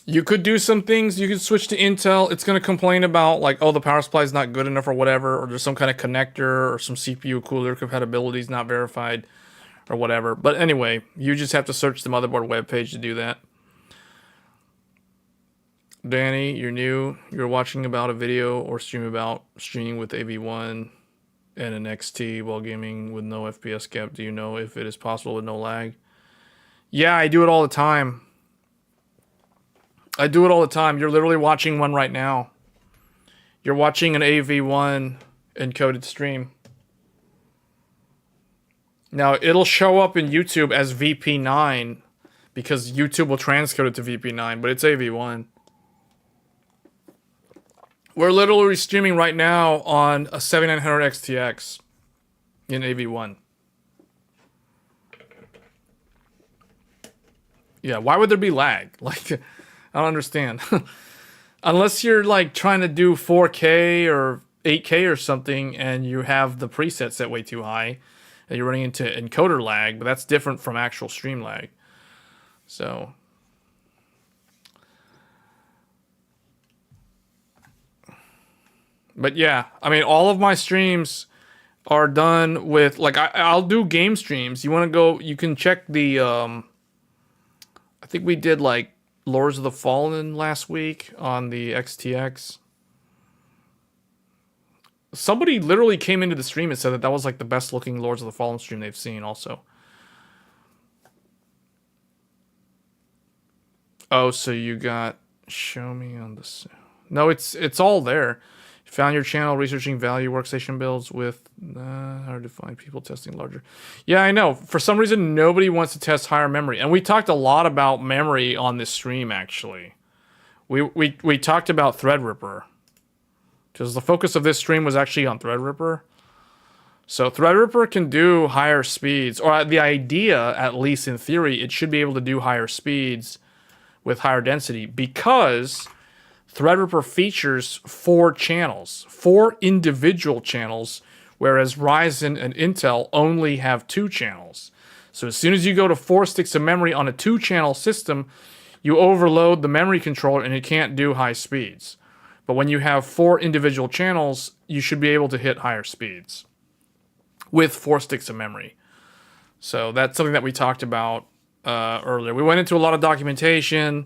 You could do some things. You could switch to Intel. It's going to complain about like, oh, the power supply is not good enough or whatever, or there's some kind of connector or some CPU cooler compatibility is not verified or whatever. But anyway, you just have to search the motherboard webpage to do that. Danny, you're new. You're watching about a video or stream about streaming with AV1 and an XT while gaming with no FPS gap. Do you know if it is possible with no lag? Yeah, I do it all the time. I do it all the time. You're literally watching one right now. You're watching an AV1 encoded stream. Now, it'll show up in YouTube as VP9 because YouTube will transcode it to VP9, but it's AV1. We're literally streaming right now on a 7900 XTX in AV1. Yeah, why would there be lag? Like, I don't understand. Unless you're like trying to do 4K or 8K or something and you have the preset set way too high and you're running into encoder lag, but that's different from actual stream lag. So, but yeah, I mean, all of my streams are done with, like, I'll do game streams. You want to go, you can check the, I think we did like Lords of the Fallen last week on the XTX. Somebody literally came into the stream and said that that was like the best looking Lords of the Fallen stream they've seen also. Oh, so you got, show me on the, no, it's all there. You found your channel researching value workstation builds with, hard to find people testing larger. Yeah, I know. For some reason, nobody wants to test higher memory. And we talked a lot about memory on this stream, actually. We talked about Threadripper. Because the focus of this stream was actually on Threadripper. So Threadripper can do higher speeds, or the idea, at least in theory, it should be able to do higher speeds with higher density because Threadripper features 4 channels, 4 individual channels, whereas Ryzen and Intel only have 2 channels. So as soon as you go to 4 sticks of memory on a 2-channel system, you overload the memory controller and it can't do high speeds. But when you have 4 individual channels, you should be able to hit higher speeds with 4 sticks of memory. So that's something that we talked about earlier. We went into a lot of documentation.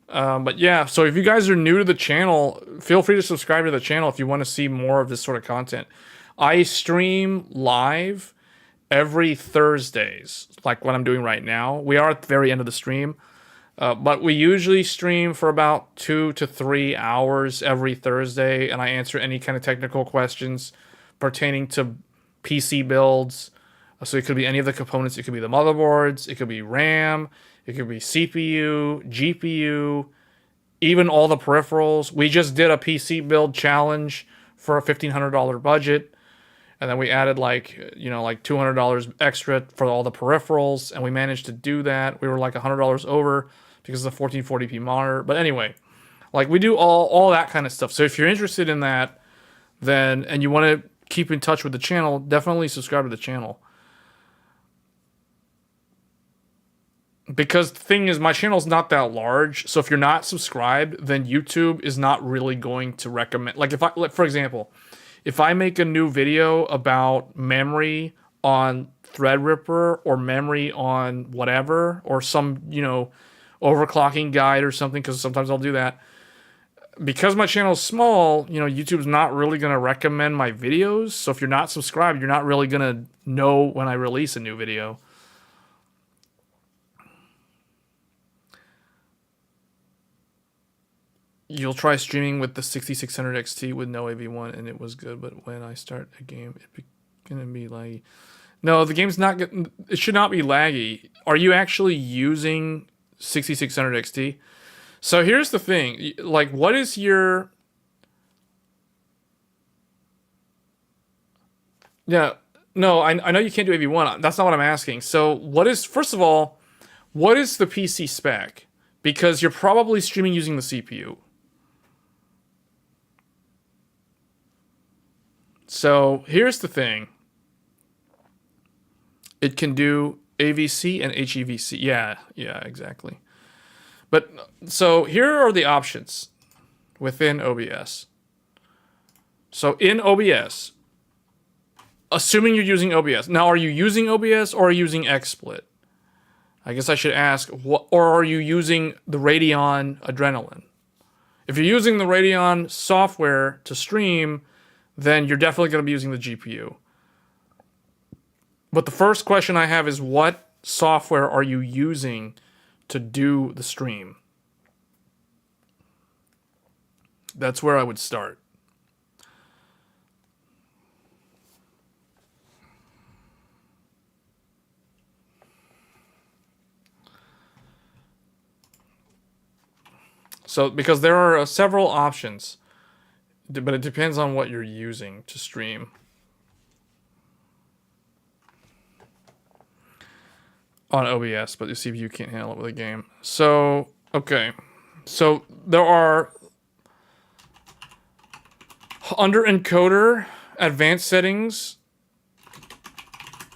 But yeah, so if you guys are new to the channel, feel free to subscribe to the channel if you want to see more of this sort of content. I stream live every Thursdays, like what I'm doing right now. We are at the very end of the stream. But we usually stream for about 2 to 3 hours every Thursday, and I answer any kind of technical questions pertaining to PC builds. So it could be any of the components. It could be the motherboards. It could be RAM. It could be CPU, GPU, even all the peripherals. We just did a PC build challenge for a $1,500 budget. And then we added like $200 extra for all the peripherals. And we managed to do that. We were like $100 over because of the 1440p monitor. But anyway, like we do all that kind of stuff. So if you're interested in that, then, and you want to keep in touch with the channel, definitely subscribe to the channel. Because the thing is, my channel's not that large, so if you're not subscribed, then YouTube is not really going to recommend. Like, for example, if I make a new video about memory on Threadripper or memory on whatever, or some, overclocking guide or something, because sometimes I'll do that. Because my channel is small, YouTube's not really going to recommend my videos. So if you're not subscribed, you're not really going to know when I release a new video. You'll try streaming with the 6600 XT with no AV1 and it was good, but when I start a game, it's gonna be laggy. No, the game's not good. It should not be laggy. Are you actually using 6600 XT? So here's the thing. Like, what is your... Yeah, no, I know you can't do AV1. That's not what I'm asking. So what is... First of all, what is the PC spec? Because you're probably streaming using the CPU. So here's the thing. It can do AVC and HEVC. Yeah, exactly. But so here are the options within OBS. So in OBS, assuming you're using OBS. Now, are you using OBS or are you using XSplit? I guess I should ask, or are you using the Radeon Adrenaline? If you're using the Radeon software to stream, then you're definitely going to be using the GPU. But the first question I have is, what software are you using to do the stream? That's where I would start. So, because there are several options, but it depends on what you're using to stream. On OBS, but the CPU can't handle it with a game. So, okay. So, there are... Under encoder, advanced settings,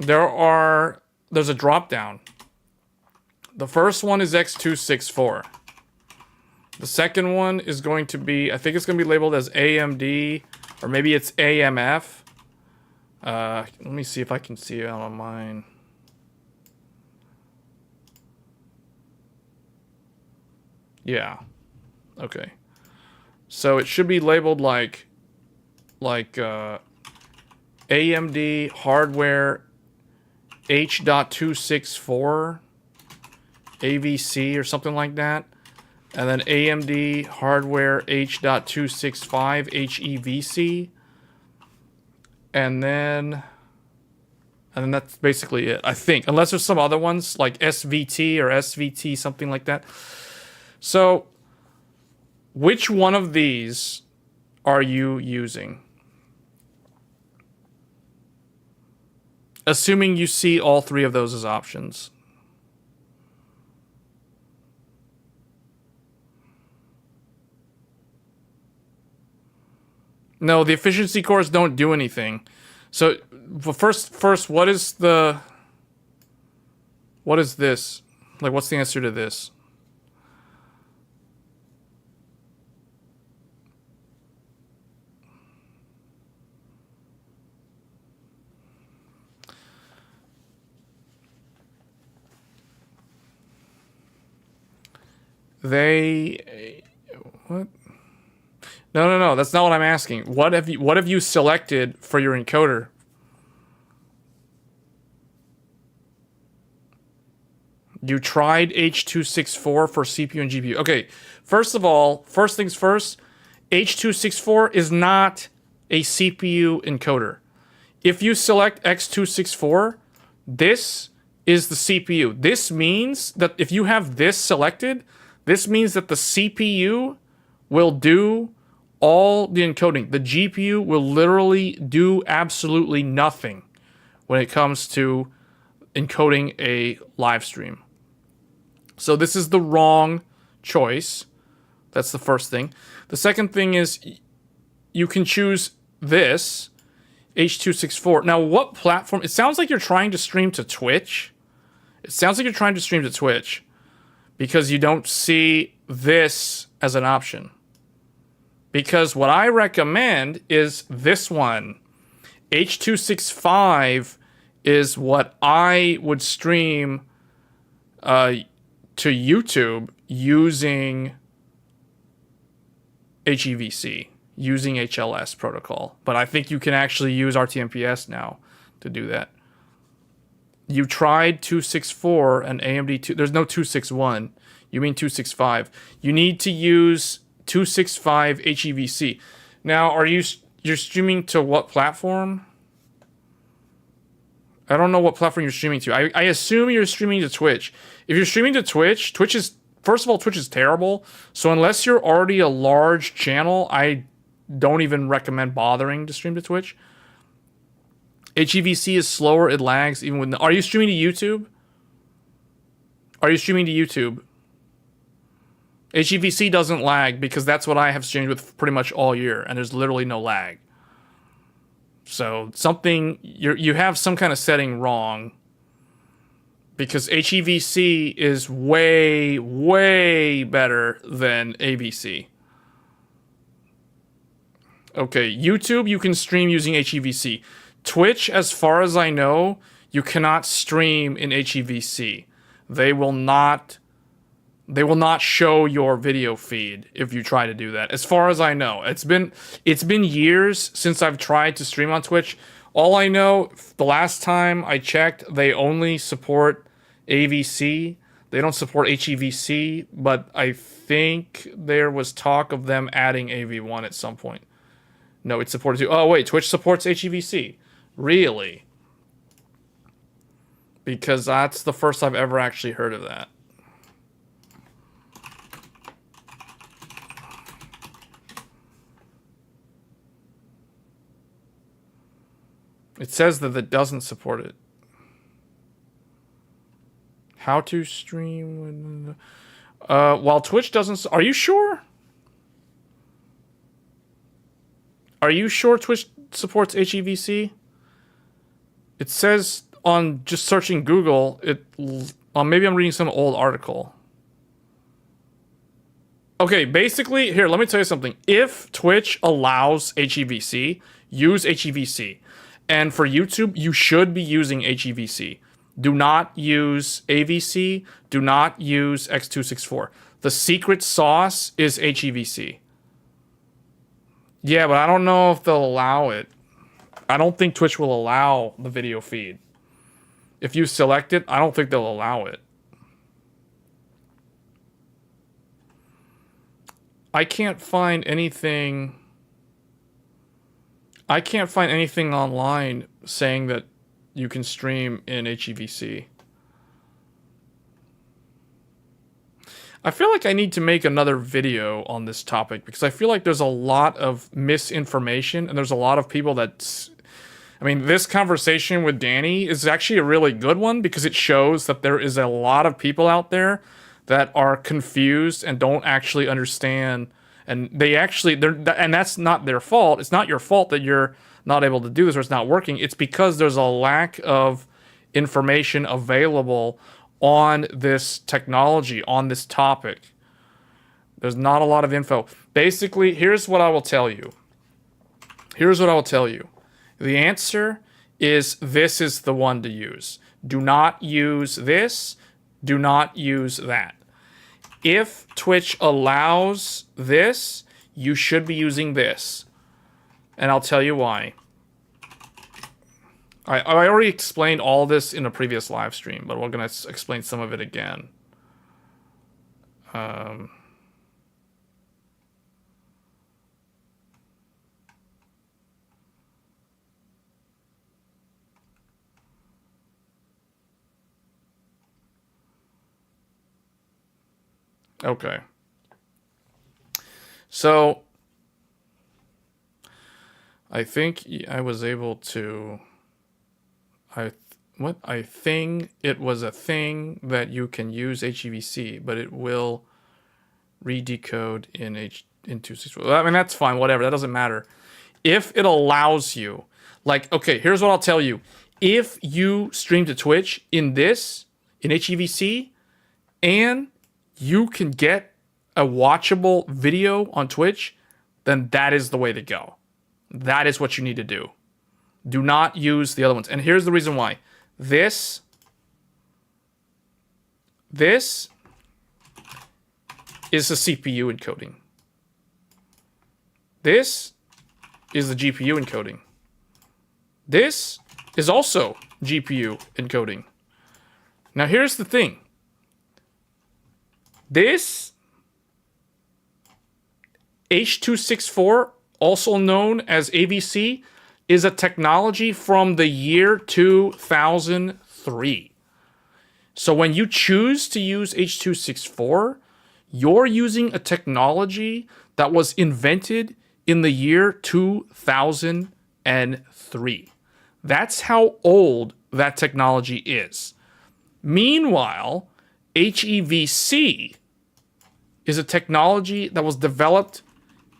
there's a drop down. The first one is X264. The second one is going to be, I think it's going to be labeled as AMD, or maybe it's AMF. Let me see if I can see it on mine. Yeah. Okay. So it should be labeled like AMD hardware H.264 AVC or something like that. And then AMD hardware H.265 HEVC. And then that's basically it, I think. Unless there's some other ones like SVT or SVT, something like that. So, which one of these are you using? Assuming you see all three of those as options. No, the efficiency cores don't do anything. So, first, what is this? Like, what's the answer to this? What? No. That's not what I'm asking. What have you selected for your encoder? You tried H.264 for CPU and GPU. Okay, first of all, first things first, H.264 is not a CPU encoder. If you select X264, this is the CPU. This means that if you have this selected, this means that the CPU will do all the encoding. The GPU will literally do absolutely nothing when it comes to encoding a live stream. So this is the wrong choice. That's the first thing. The second thing is you can choose this, H.264. Now, what platform? It sounds like you're trying to stream to Twitch. It sounds like you're trying to stream to Twitch because you don't see this as an option. Because what I recommend is this one. H.265 is what I would stream to YouTube using HEVC, using HLS protocol. But I think you can actually use RTMPS now to do that. You tried 264 and AMD 2. There's no 261. You mean 265. You need to use 265 HEVC. Now, you're streaming to what platform? I don't know what platform you're streaming to. I assume you're streaming to Twitch. If you're streaming to Twitch, first of all, Twitch is terrible. So unless you're already a large channel, I don't even recommend bothering to stream to Twitch. HEVC is slower, it lags even when... Are you streaming to YouTube? Are you streaming to YouTube? HEVC doesn't lag because that's what I have streamed with pretty much all year, and there's literally no lag. So you have some kind of setting wrong because HEVC is way, way better than ABC. Okay, YouTube you can stream using HEVC. Twitch, as far as I know, you cannot stream in HEVC. They will not show your video feed if you try to do that. As far as I know, it's been years since I've tried to stream on Twitch. All I know, the last time I checked, they only support AVC. They don't support HEVC, but I think there was talk of them adding AV1 at some point. No, it supported too. Oh wait, Twitch supports HEVC. Really? Because that's the first I've ever actually heard of that. It says that it doesn't support it. How to stream... while Twitch doesn't... Are you sure? Are you sure Twitch supports HEVC? It says on just searching Google, maybe I'm reading some old article. Okay, basically, here, let me tell you something. If Twitch allows HEVC, use HEVC. And for YouTube, you should be using HEVC. Do not use AVC. Do not use X264. The secret sauce is HEVC. Yeah, but I don't know if they'll allow it. I don't think Twitch will allow the video feed. If you select it, I don't think they'll allow it. I can't find anything... I can't find anything online saying that you can stream in HEVC. I feel like I need to make another video on this topic because I feel like there's a lot of misinformation and there's a lot of people that I mean, this conversation with Danny is actually a really good one because it shows that there is a lot of people out there that are confused and don't actually understand. And and that's not their fault. It's not your fault that you're not able to do this or it's not working. It's because there's a lack of information available on this technology, on this topic. There's not a lot of info. Basically, here's what I will tell you. The answer is this is the one to use. Do not use this. Do not use that. If Twitch allows this, you should be using this. And I'll tell you why. I already explained all this in a previous live stream, but we're going to explain some of it again. Okay. So I think I was able to I think it was a thing that you can use HEVC, but it will redecode in H264. I mean, that's fine, whatever. That doesn't matter. If it allows you, like, okay, here's what I'll tell you. If you stream to Twitch in HEVC, and you can get a watchable video on Twitch, then that is the way to go. That is what you need to do. Do not use the other ones. And here's the reason why. This is the CPU encoding. This is the GPU encoding. This is also GPU encoding. Now here's the thing. This H.264, also known as AVC, is a technology from the year 2003. So when you choose to use H.264, you're using a technology that was invented in the year 2003. That's how old that technology is. Meanwhile, HEVC is a technology that was developed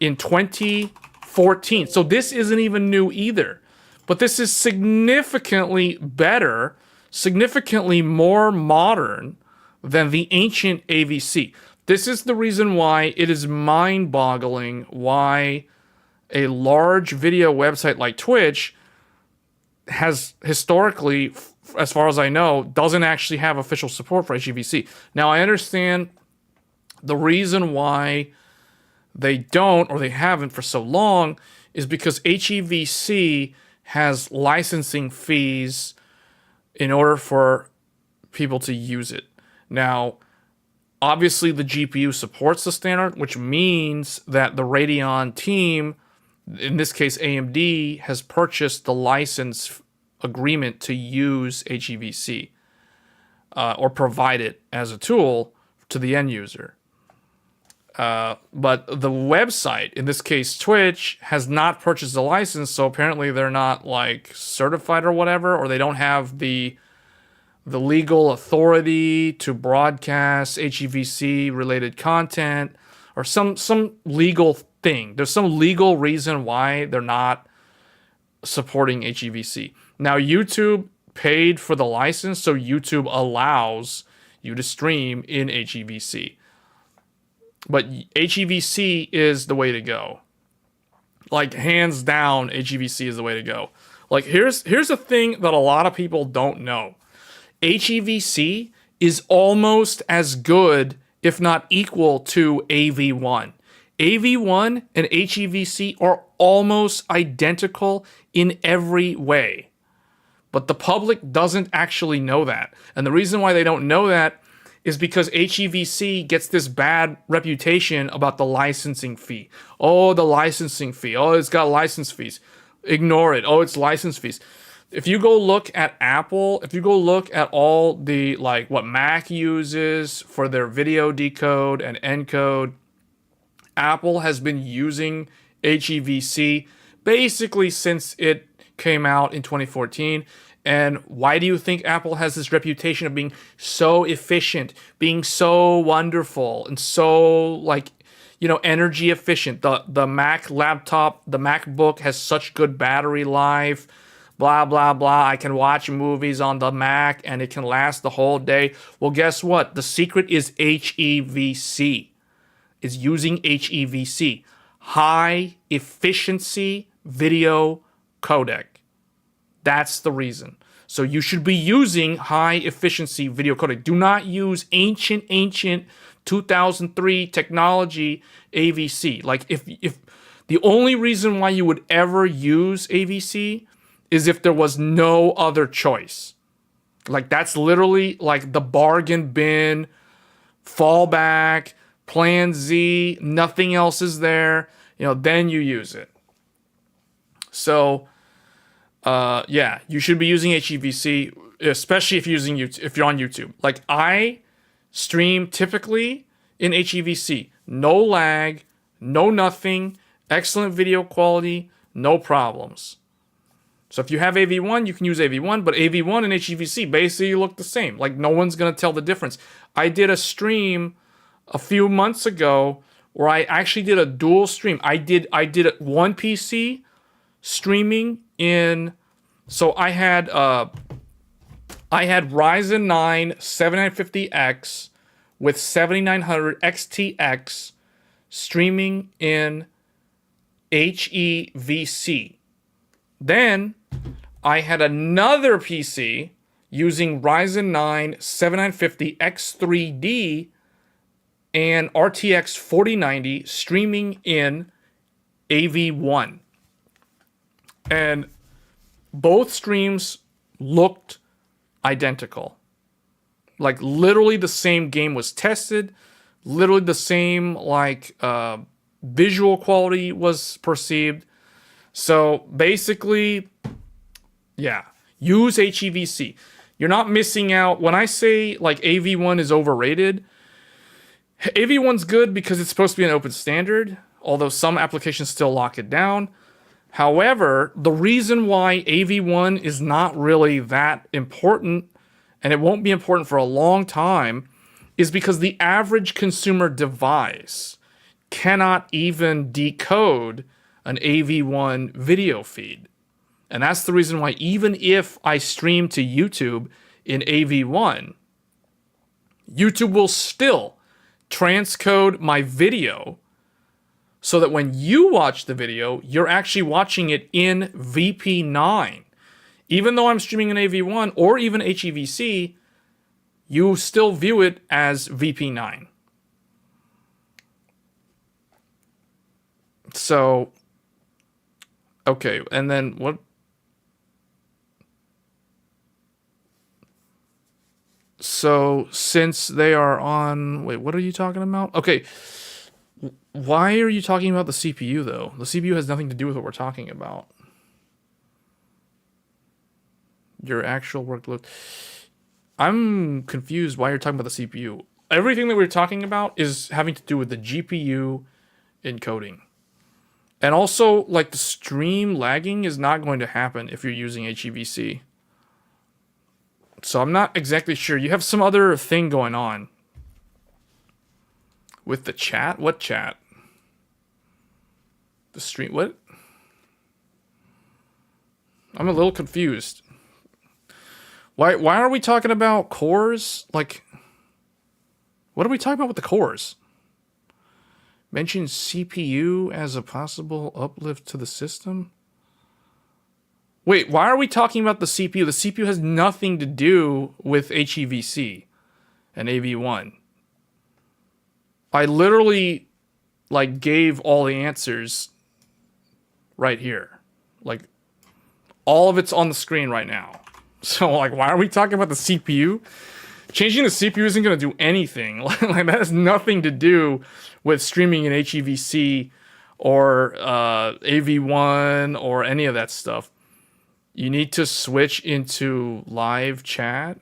in 2014. So this isn't even new either. But this is significantly better, significantly more modern than the ancient AVC. This is the reason why it is mind-boggling why a large video website like Twitch has historically, as far as I know, doesn't actually have official support for HEVC. Now, I understand the reason why they don't, or they haven't for so long, is because HEVC has licensing fees in order for people to use it. Now, obviously the GPU supports the standard, which means that the Radeon team, in this case AMD, has purchased the license agreement to use HEVC or provide it as a tool to the end user. But the website, in this case Twitch, has not purchased the license, so apparently they're not like certified or whatever, or they don't have the legal authority to broadcast HEVC related content, or some legal thing. There's some legal reason why they're not supporting HEVC. Now YouTube paid for the license, so YouTube allows you to stream in HEVC. But HEVC is the way to go. Like, hands down, HEVC is the way to go. Like, here's a thing that a lot of people don't know. HEVC is almost as good, if not equal, to AV1. AV1 and HEVC are almost identical in every way. But the public doesn't actually know that. And the reason why they don't know that is because HEVC gets this bad reputation about the licensing fee. Oh, the licensing fee. Oh, it's got license fees. Ignore it. Oh, it's license fees. If you go look at Apple, if you go look at all the, like, what Mac uses for their video decode and encode, Apple has been using HEVC basically since it came out in 2014. And why do you think Apple has this reputation of being so efficient, being so wonderful, and so, like, you know, energy efficient? The Mac laptop, the MacBook has such good battery life, blah, blah, blah. I can watch movies on the Mac and it can last the whole day. Well, guess what? The secret is HEVC. Is using HEVC, high efficiency video codec. That's the reason. So you should be using high efficiency video codec. Do not use ancient 2003 technology AVC. Like if the only reason why you would ever use AVC is if there was no other choice. Like that's literally like the bargain bin, fallback, Plan Z, nothing else is there, you know, then you use it. So, yeah, you should be using HEVC, especially if you're on YouTube. Like I stream typically in HEVC, no lag, no nothing, excellent video quality, no problems. So if you have AV1, you can use AV1, but AV1 and HEVC basically look the same. Like no one's gonna tell the difference. I did a stream a few months ago where I actually did a dual stream. I did one PC streaming in, so I had Ryzen 9 7950X with 7900 XTX streaming in HEVC. Then I had another PC using Ryzen 9 7950 X3D and RTX 4090 streaming in AV1. And both streams looked identical. Like literally the same game was tested, literally the same like visual quality was perceived. So basically, yeah, use HEVC. You're not missing out. When I say like AV1 is overrated, AV1's good because it's supposed to be an open standard, although some applications still lock it down. However, the reason why AV1 is not really that important, and it won't be important for a long time, is because the average consumer device cannot even decode an AV1 video feed. And that's the reason why even if I stream to YouTube in AV1, YouTube will still transcode my video so that when you watch the video, you're actually watching it in VP9. Even though I'm streaming in AV1 or even HEVC, you still view it as VP9. So, okay, and then what? So, since they are on... Wait, what are you talking about? Okay, why are you talking about the CPU, though? The CPU has nothing to do with what we're talking about. Your actual workload. I'm confused why you're talking about the CPU. Everything that we're talking about is having to do with the GPU encoding. And also, like, the stream lagging is not going to happen if you're using HEVC. So I'm not exactly sure. You have some other thing going on. With the chat? What chat? The stream... What? I'm a little confused. Why are we talking about cores? Like... What are we talking about with the cores? Mention CPU as a possible uplift to the system? Wait, why are we talking about the CPU? The CPU has nothing to do with HEVC and AV1. I literally, like, gave all the answers right here. Like, all of it's on the screen right now. So, like, why are we talking about the CPU? Changing the CPU isn't going to do anything. Like, that has nothing to do with streaming in HEVC or AV1 or any of that stuff. You need to switch into live chat.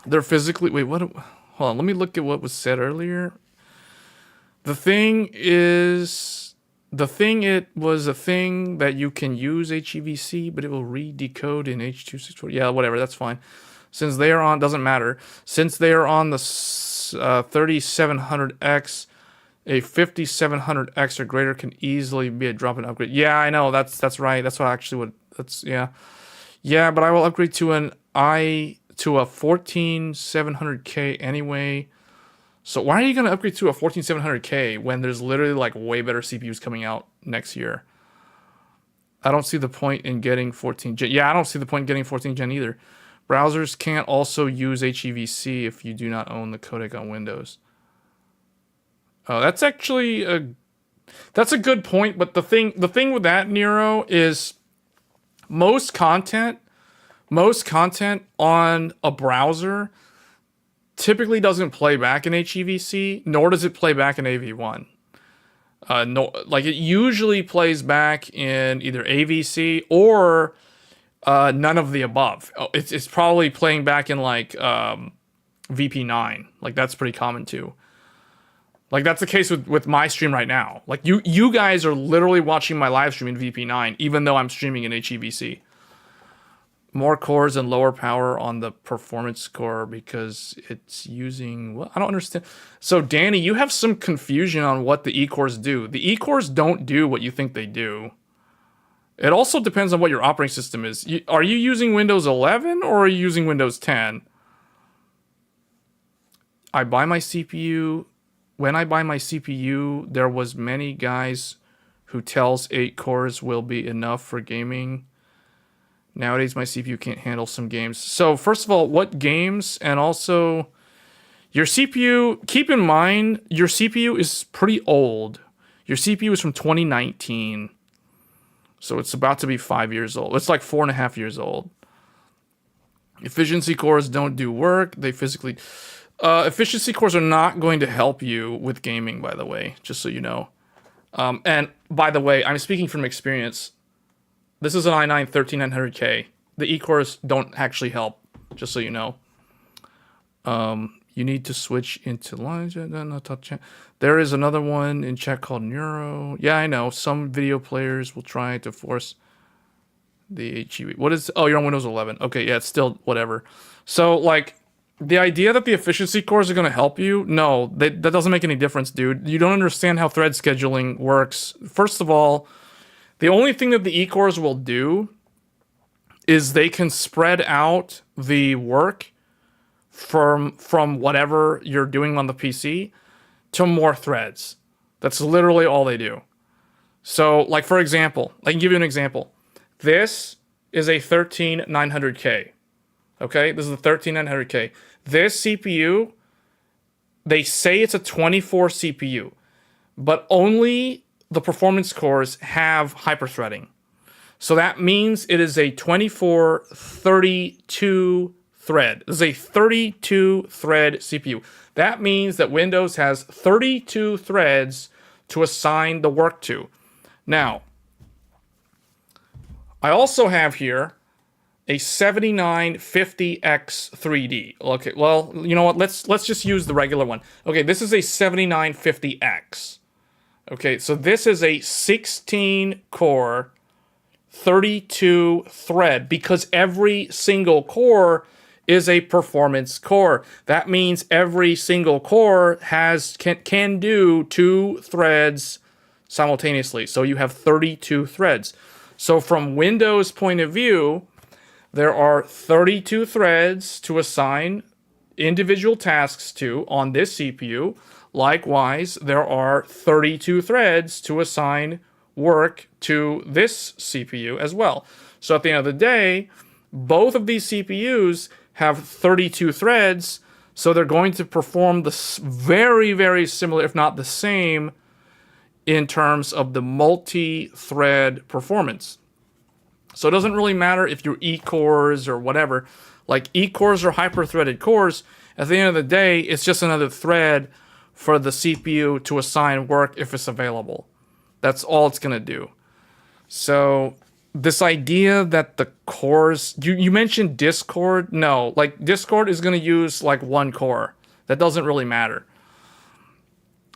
They're physically... Wait, what? Hold on, let me look at what was said earlier. The thing is, it was a thing that you can use HEVC, but it will re-decode in H.264. Yeah, whatever, that's fine. Since they are on, doesn't matter. Since they are on the 3700X, a 5700X or greater can easily be a drop-in upgrade. Yeah, I know, that's right. That's what actually would, yeah. Yeah, but I will upgrade to a 14700K anyway. So why are you going to upgrade to a 14700K when there's literally like way better CPUs coming out next year? I don't see the point in getting 14 gen. Yeah, I don't see the point in getting 14 gen either. Browsers can't also use HEVC if you do not own the codec on Windows. Oh, that's actually that's a good point, but the thing with that, Nero, is most content on a browser typically doesn't play back in HEVC, nor does it play back in AV1. No, like it usually plays back in either AVC or none of the above. It's probably playing back in like VP9. Like that's pretty common too. Like that's the case with my stream right now. Like you guys are literally watching my live stream in VP9, even though I'm streaming in HEVC. More cores and lower power on the performance core because it's using... Well, I don't understand. So, Danny, you have some confusion on what the E-cores do. The E-cores don't do what you think they do. It also depends on what your operating system is. Are you using Windows 11 or are you using Windows 10? I buy my CPU... When I buy my CPU, there was many guys who tells 8 cores will be enough for gaming. Nowadays, my CPU can't handle some games. So, first of all, what games? And also, your CPU... Keep in mind, your CPU is pretty old. Your CPU is from 2019. So, it's about to be 5 years old. It's like 4.5 years old. Efficiency cores don't do work. They physically... efficiency cores are not going to help you with gaming, by the way. Just so you know. And, by the way, I'm speaking from experience. This is an i9 13900K. The E-cores don't actually help, just so you know. You need to switch into lines. There is another one in chat called Neuro. Yeah, I know. Some video players will try to force the HEV. What is... Oh, you're on Windows 11. Okay, yeah, it's still whatever. So, like, the idea that the efficiency cores are going to help you, no, that doesn't make any difference, dude. You don't understand how thread scheduling works. First of all... The only thing that the E-cores will do is they can spread out the work from whatever you're doing on the PC to more threads. That's literally all they do. So, like, for example, I can give you an example. This is a 13900K. Okay? This is a 13900K. This CPU, they say it's a 24 CPU, but only... the performance cores have hyperthreading. So that means it is a 2432 thread. This is a 32 thread CPU. That means that Windows has 32 threads to assign the work to. Now, I also have here a 7950X 3D. Okay, well, you know what? Let's just use the regular one. Okay, this is a 7950X. Okay, so this is a 16-core, 32-thread, because every single core is a performance core. That means every single core can do 2 threads simultaneously. So you have 32 threads. So from Windows' point of view, there are 32 threads to assign individual tasks to on this CPU. Likewise, there are 32 threads to assign work to this CPU as well. So at the end of the day, both of these CPUs have 32 threads, so they're going to perform the very, very similar, if not the same, in terms of the multi-thread performance. So it doesn't really matter if you're E-cores or whatever. Like E-cores or hyper-threaded cores, at the end of the day, it's just another thread for the CPU to assign work if it's available. That's all it's going to do. So this idea that the cores... You mentioned Discord. No, like Discord is going to use like 1 core. That doesn't really matter.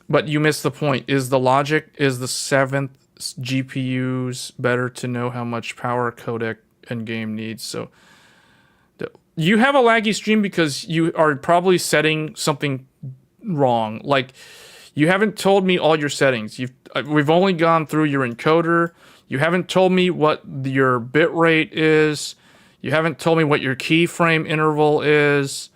But you missed the point. Is the logic, is the 7th GPUs better to know how much power codec and game needs? So you have a laggy stream because you are probably setting something wrong. Like, you haven't told me all your settings. We've only gone through your encoder. You haven't told me what your bit rate is. You haven't told me what your keyframe interval is.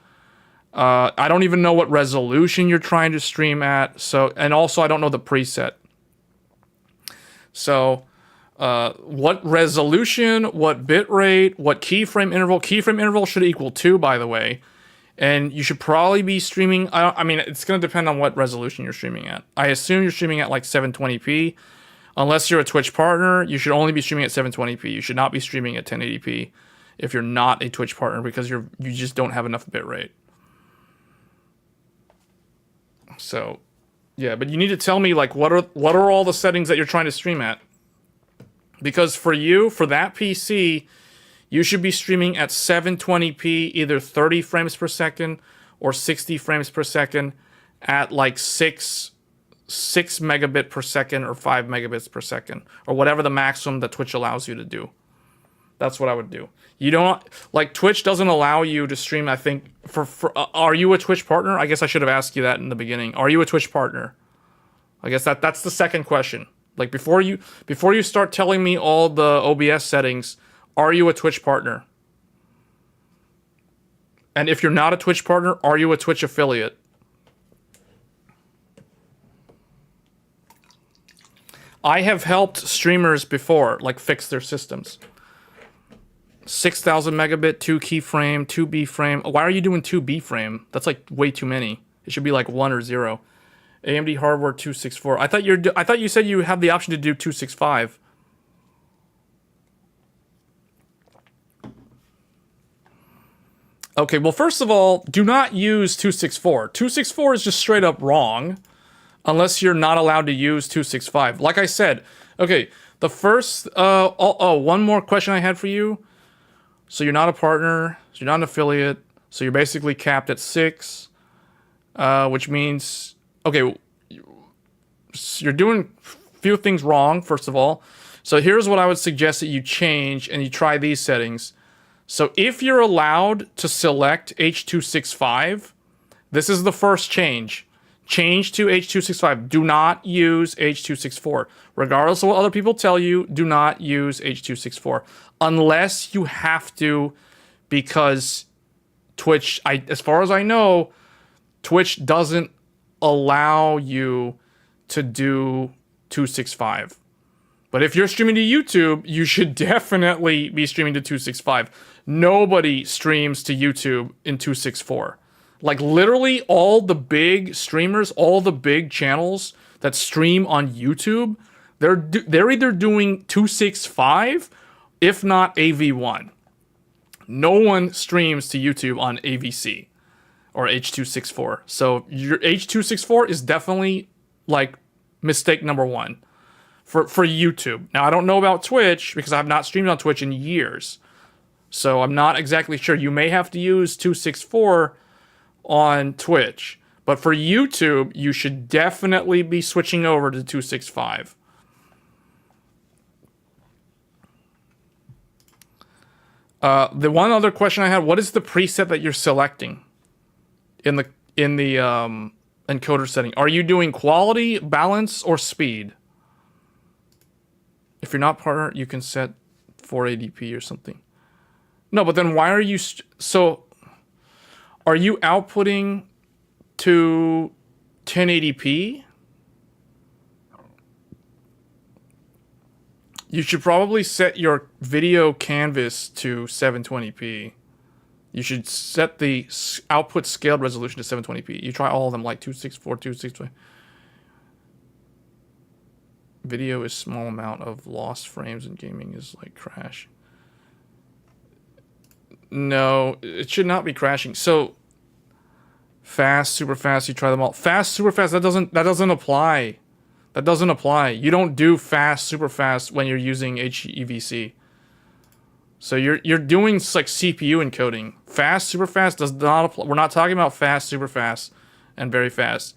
I don't even know what resolution you're trying to stream at. So, and also I don't know the preset. So, what resolution, what bit rate, what keyframe interval. Keyframe interval should equal 2, by the way. And you should probably be streaming. I mean, it's going to depend on what resolution you're streaming at. I assume you're streaming at like 720p. Unless you're a Twitch partner, you should only be streaming at 720p. You should not be streaming at 1080p if you're not a Twitch partner, because you just don't have enough bit rate. So, yeah, but you need to tell me, like, what are all the settings that you're trying to stream at? Because for that PC, you should be streaming at 720p, either 30 frames per second or 60 frames per second at like 6 megabit per second or 5 megabits per second, or whatever the maximum that Twitch allows you to do. That's what I would do. You don't, like, Twitch doesn't allow you to stream, I think, are you a Twitch partner? I guess I should have asked you that in the beginning. Are you a Twitch partner? I guess that's the second question. Like, before you start telling me all the OBS settings, are you a Twitch partner? And if you're not a Twitch partner, are you a Twitch affiliate? I have helped streamers before, like, fix their systems. 6,000 megabit, 2 keyframe, 2 B frame. Why are you doing 2 B frame? That's like way too many. It should be like 1 or 0. AMD hardware 264. I thought you said you have the option to do 265. Okay, well, first of all, do not use 264. 264 is just straight up wrong, unless you're not allowed to use 265. Like I said, okay, the first, one more question I had for you. So you're not a partner, so you're not an affiliate, so you're basically capped at 6, which means, okay, you're doing a few things wrong, first of all. So here's what I would suggest that you change, and you try these settings. So if you're allowed to select H.265, this is the first change. Change to H.265. Do not use H.264. Regardless of what other people tell you, do not use H.264. Unless you have to, because Twitch, as far as I know, Twitch doesn't allow you to do 265. But if you're streaming to YouTube, you should definitely be streaming to 265. Nobody streams to YouTube in 264. Like, literally all the big streamers, all the big channels that stream on YouTube, they're either doing 265, if not AV1. No one streams to YouTube on AVC or H.264. So your H.264 is definitely, like, mistake number 1 for YouTube. Now, I don't know about Twitch because I've not streamed on Twitch in years. So I'm not exactly sure. You may have to use 264 on Twitch. But for YouTube, you should definitely be switching over to 265. The one other question I had, what is the preset that you're selecting in the encoder setting? Are you doing quality, balance, or speed? If you're not partner, you can set 480p or something. No, but then why are you... So, are you outputting to 1080p? You should probably set your video canvas to 720p. You should set the output scaled resolution to 720p. You try all of them, like 264, 264. Video is small amount of lost frames and gaming is like crash. No, it should not be crashing. So fast, super fast, you try them all. Fast, super fast, that doesn't apply. That doesn't apply. You don't do fast, super fast when you're using HEVC. So you're doing like CPU encoding. Fast, super fast does not apply. We're not talking about fast, super fast, and very fast.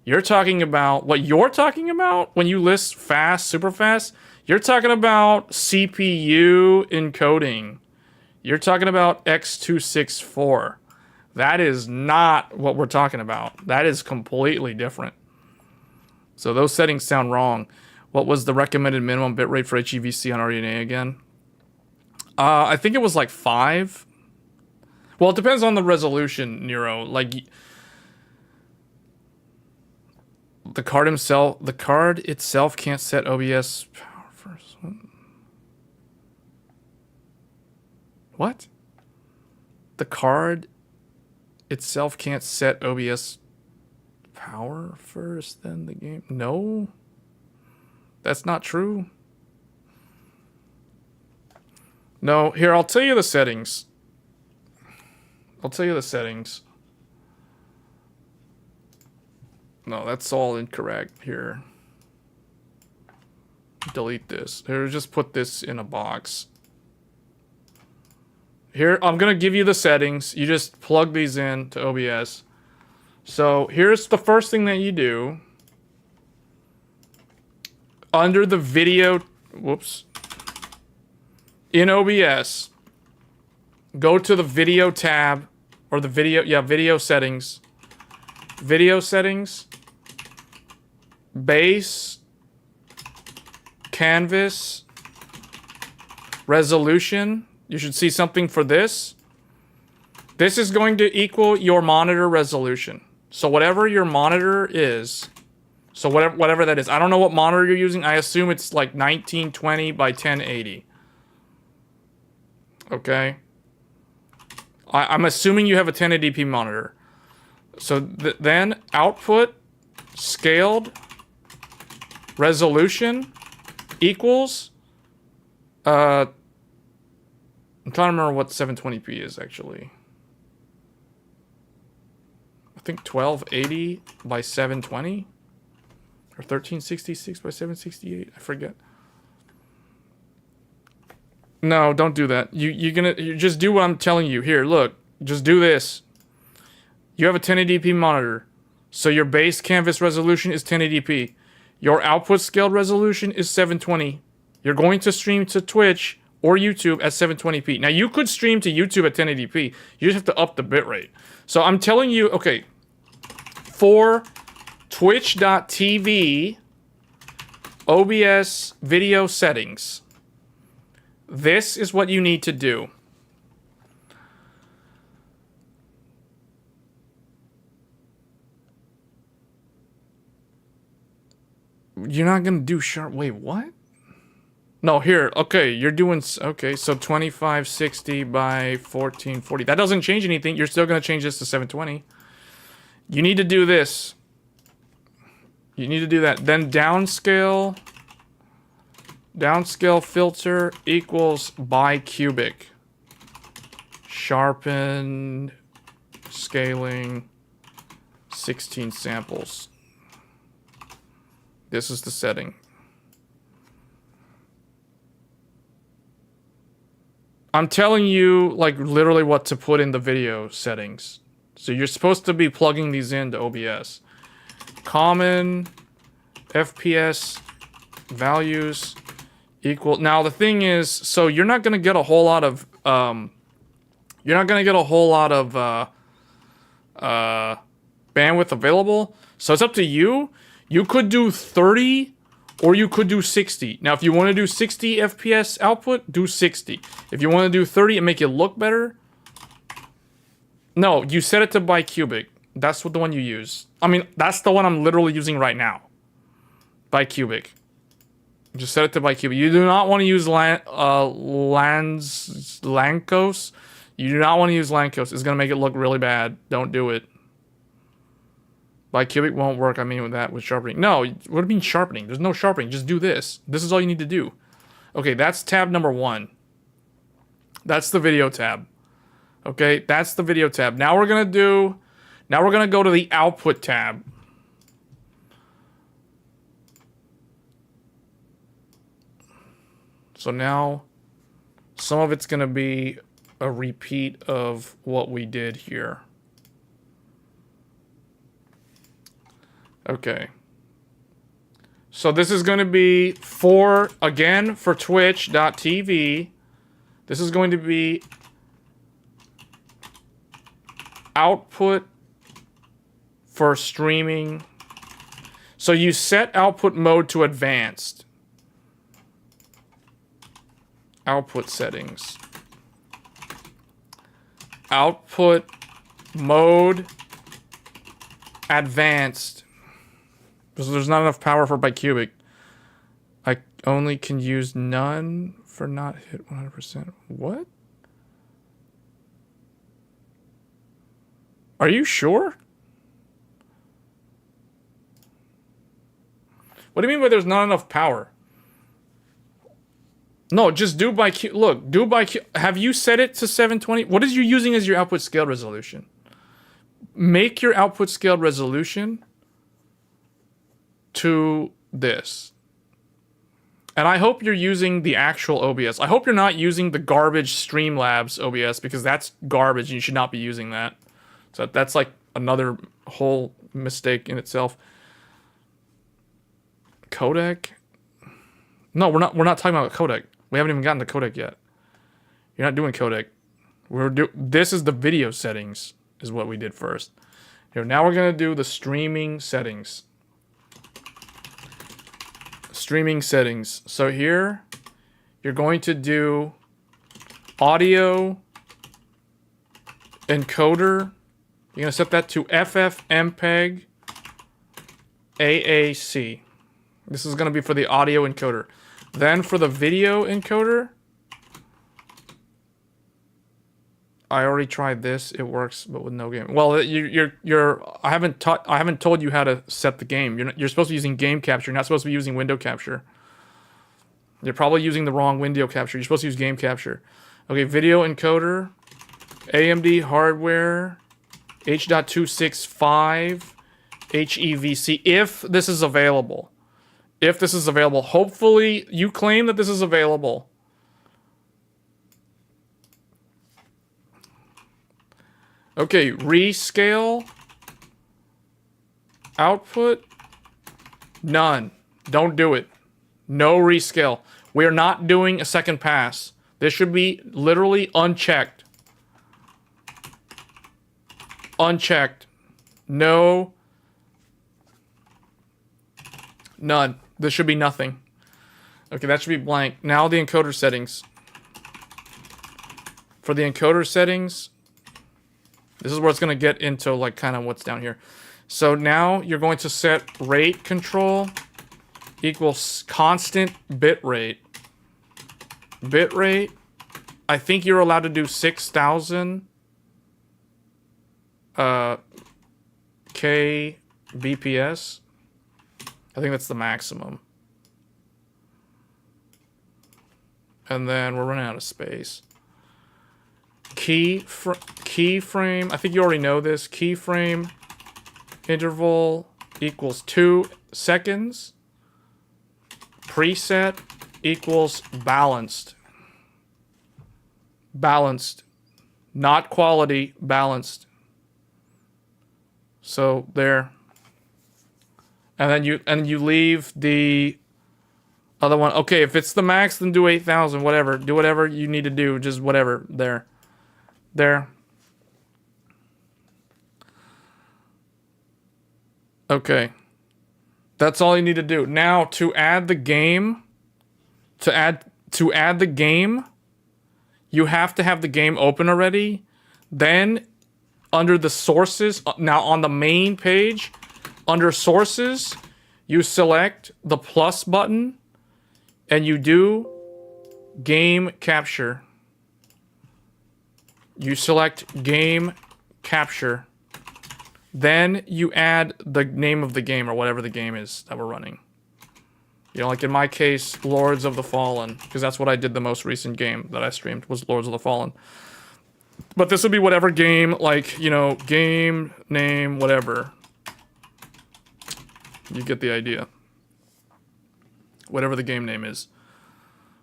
You're talking about what you're talking about when you list fast, super fast. You're talking about CPU encoding. You're talking about X264. That is not what we're talking about. That is completely different. So those settings sound wrong. What was the recommended minimum bitrate for HEVC on RDNA again? I think it was like 5. Well, it depends on the resolution, Nero. Like the card itself can't set OBS power first. What? The card itself can't set OBS power first, then the game? No. That's not true. No, here, I'll tell you the settings. No, that's all incorrect here. Delete this. Here, just put this in a box. Here, I'm going to give you the settings. You just plug these in to OBS. So here's the first thing that you do. Under the video, in OBS, go to the video tab, or the video settings. Video settings, base, canvas, resolution. You should see something for this. This is going to equal your monitor resolution. So whatever your monitor is, so whatever that is. I don't know what monitor you're using. I assume it's like 1920 by 1080. Okay. I'm assuming you have a 1080p monitor. So then output scaled resolution equals I'm trying to remember what 720p is actually. I think 1280 by 720 or 1366 by 768. I forget. No, don't do that. You just do what I'm telling you. Here, look. Just do this. You have a 1080p monitor. So your base canvas resolution is 1080p. Your output scaled resolution is 720. You're going to stream to Twitch or YouTube at 720p. Now, you could stream to YouTube at 1080p. You just have to up the bitrate. So I'm telling you, okay, for twitch.tv OBS video settings, this is what you need to do. You're not going to do sharp. Wait, what? No, here. Okay, you're doing. Okay, so 2560 by 1440. That doesn't change anything. You're still going to change this to 720. You need to do this. You need to do that. Then downscale. Downscale filter equals bicubic. Sharpen. Scaling. 16 samples. This is the setting. I'm telling you, like, literally what to put in the video settings. So you're supposed to be plugging these into OBS. Common FPS values equal. Now, the thing is, so you're not going to get a whole lot of, bandwidth available. So it's up to you. You could do 30 or you could do 60. Now, if you want to do 60 FPS output, do 60. If you want to do 30 and make it look better, no, you set it to bicubic. That's what the one you use. I mean, that's the one I'm literally using right now. Bicubic. Just set it to bicubic. You do not want to use Lancos. You do not want to use Lancos. It's going to make it look really bad. Don't do it. Bicubic won't work. I mean, with sharpening. No, what do you mean sharpening? There's no sharpening. Just do this. This is all you need to do. Okay, that's tab number 1. That's the video tab. Okay, that's the video tab. Now we're gonna go to the output tab. So now some of it's gonna be a repeat of what we did here. Okay. So this is going to be for twitch.tv. This is going to be output for streaming. So you set output mode to advanced. Output settings. Output mode advanced. Because there's not enough power for bicubic. I only can use none for not hit 100%. What? Are you sure? What do you mean by there's not enough power? No, just do by Q. Look, do by Q. Have you set it to 720? What is you using as your output scale resolution? Make your output scale resolution to this. And I hope you're using the actual OBS. I hope you're not using the garbage Streamlabs OBS, because that's garbage and you should not be using that. So that's like another whole mistake in itself. Codec? No, we're not talking about codec. We haven't even gotten to codec yet. You're not doing codec. This is the video settings is what we did first. Here, now we're gonna do the streaming settings. Streaming settings. So here, you're going to do audio encoder. You're gonna set that to FFmpeg AAC. This is gonna be for the audio encoder. Then for the video encoder, I already tried this. It works, but with no game. Well, I haven't told you how to set the game. You're supposed to be using game capture. You're not supposed to be using window capture. You're probably using the wrong window capture. You're supposed to use game capture. Okay, video encoder, AMD hardware, H.265, HEVC. If this is available. If this is available. Hopefully, you claim that this is available. Okay, rescale. Output. None. Don't do it. No rescale. We are not doing a second pass. This should be literally unchecked. Unchecked. No. None. This should be nothing. Okay, that should be blank. Now the encoder settings. For the encoder settings, this is where it's going to get into like kind of what's down here. So now you're going to set rate control equals constant bit rate. Bit rate, I think you're allowed to do 6,000 kbps. I think that's the maximum. And then we're running out of space. Keyframe, I think you already know this. Keyframe interval equals 2 seconds. Preset equals balanced. Balanced. Not quality, balanced. So there. And then you leave the other one. Okay, if it's the max, then do 8,000, whatever. Do whatever you need to do, just whatever. There. There. Okay. That's all you need to do. Now to add the game, to add the game, you have to have the game open already. Then under the sources, now on the main page, under sources, you select the plus button and you do game capture. You select game capture. Then you add the name of the game or whatever the game is that we're running. You know, like in my case, Lords of the Fallen, because that's what I did the most recent game that I streamed was Lords of the Fallen. But this would be whatever game, like, you know, game name, whatever. You get the idea. Whatever the game name is.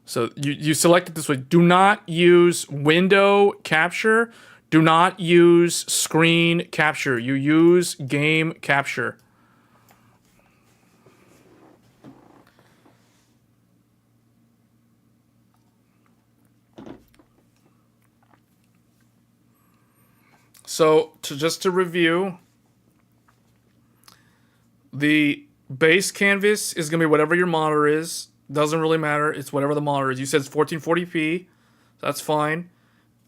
So you select it this way. Do not use window capture. Do not use screen capture. You use game capture. So just to review, the base canvas is going to be whatever your monitor is. Doesn't really matter. It's whatever the monitor is. You said it's 1440p. That's fine.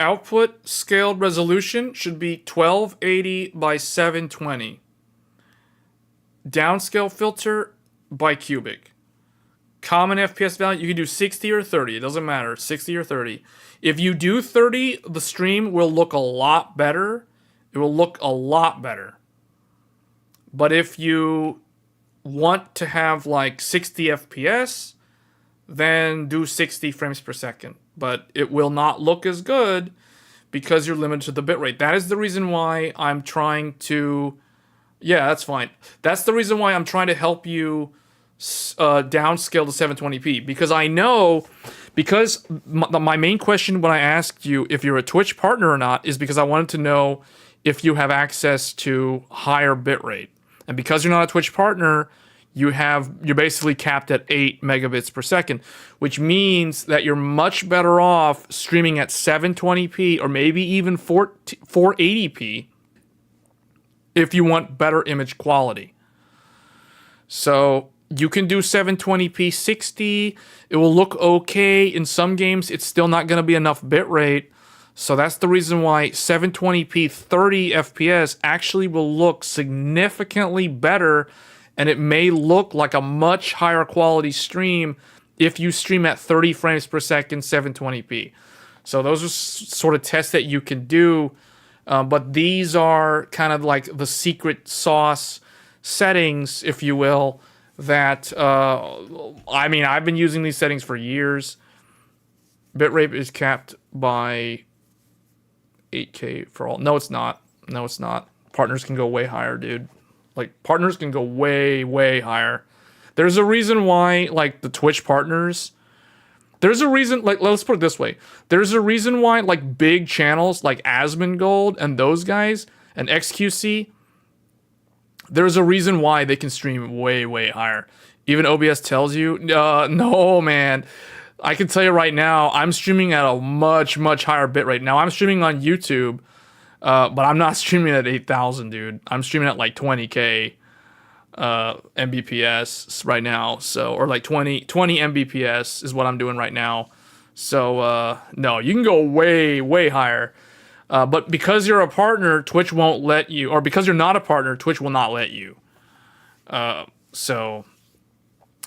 Output scaled resolution should be 1280 by 720. Downscale filter bicubic. Common FPS value, you can do 60 or 30. It doesn't matter. 60 or 30. If you do 30, the stream will look a lot better. It will look a lot better. But if you want to have like 60 FPS, then do 60 frames per second. But it will not look as good because you're limited to the bitrate. That is the reason why I'm trying to... Yeah, that's fine. That's the reason why I'm trying to help you downscale to 720p. Because I know... Because my main question when I asked you if you're a Twitch partner or not is because I wanted to know if you have access to higher bitrate. And because you're not a Twitch partner, you're basically capped at 8 megabits per second, which means that you're much better off streaming at 720p or maybe even 480p if you want better image quality. So you can do 720p 60. It will look okay. In some games, it's still not going to be enough bitrate. So that's the reason why 720p 30 FPS actually will look significantly better, and it may look like a much higher quality stream if you stream at 30 frames per second 720p. So those are sort of tests that you can do, but these are kind of like the secret sauce settings, if you will, that, I mean, I've been using these settings for years. Bitrate is capped by 8K for all. No, it's not. No, it's not. Partners can go way higher, dude. Like, partners can go way, way higher. There's a reason why, like, the Twitch partners... There's a reason, like, let's put it this way. There's a reason why, like, big channels like Asmongold and those guys, and XQC, there's a reason why they can stream way, way higher. Even OBS tells you, no, man. I can tell you right now, I'm streaming at a much, much higher bitrate. Now, I'm streaming on YouTube, but I'm not streaming at 8,000, dude. I'm streaming at like 20K Mbps right now. So, or like 20 Mbps is what I'm doing right now. So, no, you can go way, way higher. But because you're a partner, Twitch won't let you, or because you're not a partner, Twitch will not let you.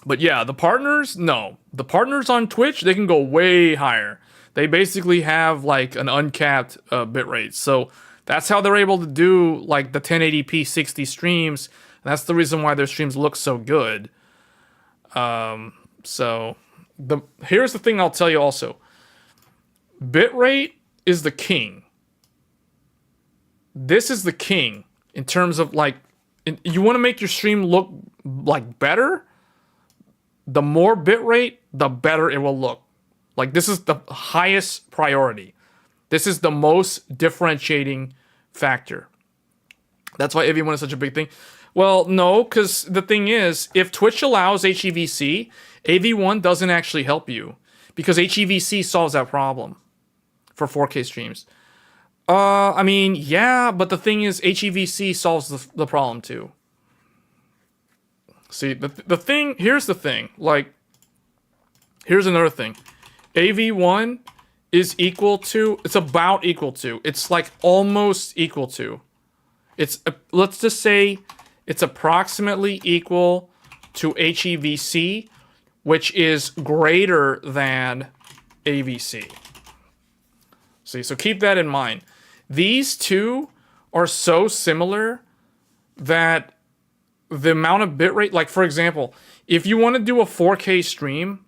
But yeah, the partners, no. The partners on Twitch, they can go way higher. They basically have like an uncapped bitrate. So that's how they're able to do like the 1080p 60 streams. And that's the reason why their streams look so good. Here's the thing I'll tell you also. Bitrate is the king. This is the king in terms of like, you want to make your stream look like better? The more bitrate, the better it will look. Like, this is the highest priority. This is the most differentiating factor. That's why AV1 is such a big thing. Well, no, because the thing is, if Twitch allows HEVC, AV1 doesn't actually help you. Because HEVC solves that problem for 4K streams. I mean, yeah, but the thing is, HEVC solves the problem too. See, the thing, here's the thing, like, here's another thing. AV1 is equal to, it's about equal to, it's like almost equal to. It's, let's just say, it's approximately equal to HEVC, which is greater than AVC. See, so keep that in mind. These two are so similar that the amount of bitrate, like for example, if you want to do a 4K stream,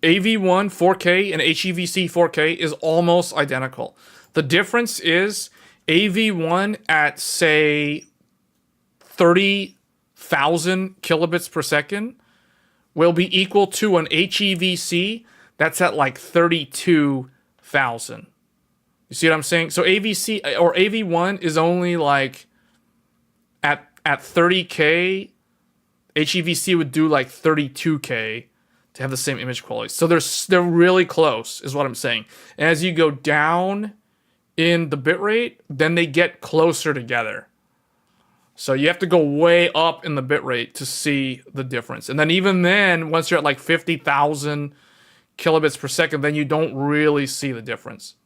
AV1 4K and HEVC 4K is almost identical. The difference is AV1 at, say, 30,000 kilobits per second will be equal to an HEVC that's at like 32,000. You see what I'm saying? So AVC or AV1 is only like at 30K, HEVC would do like 32K to have the same image quality. So they're really close, is what I'm saying. And as you go down in the bitrate, then they get closer together. So you have to go way up in the bitrate to see the difference. And then even then, once you're at like 50,000 kilobits per second, then you don't really see the difference.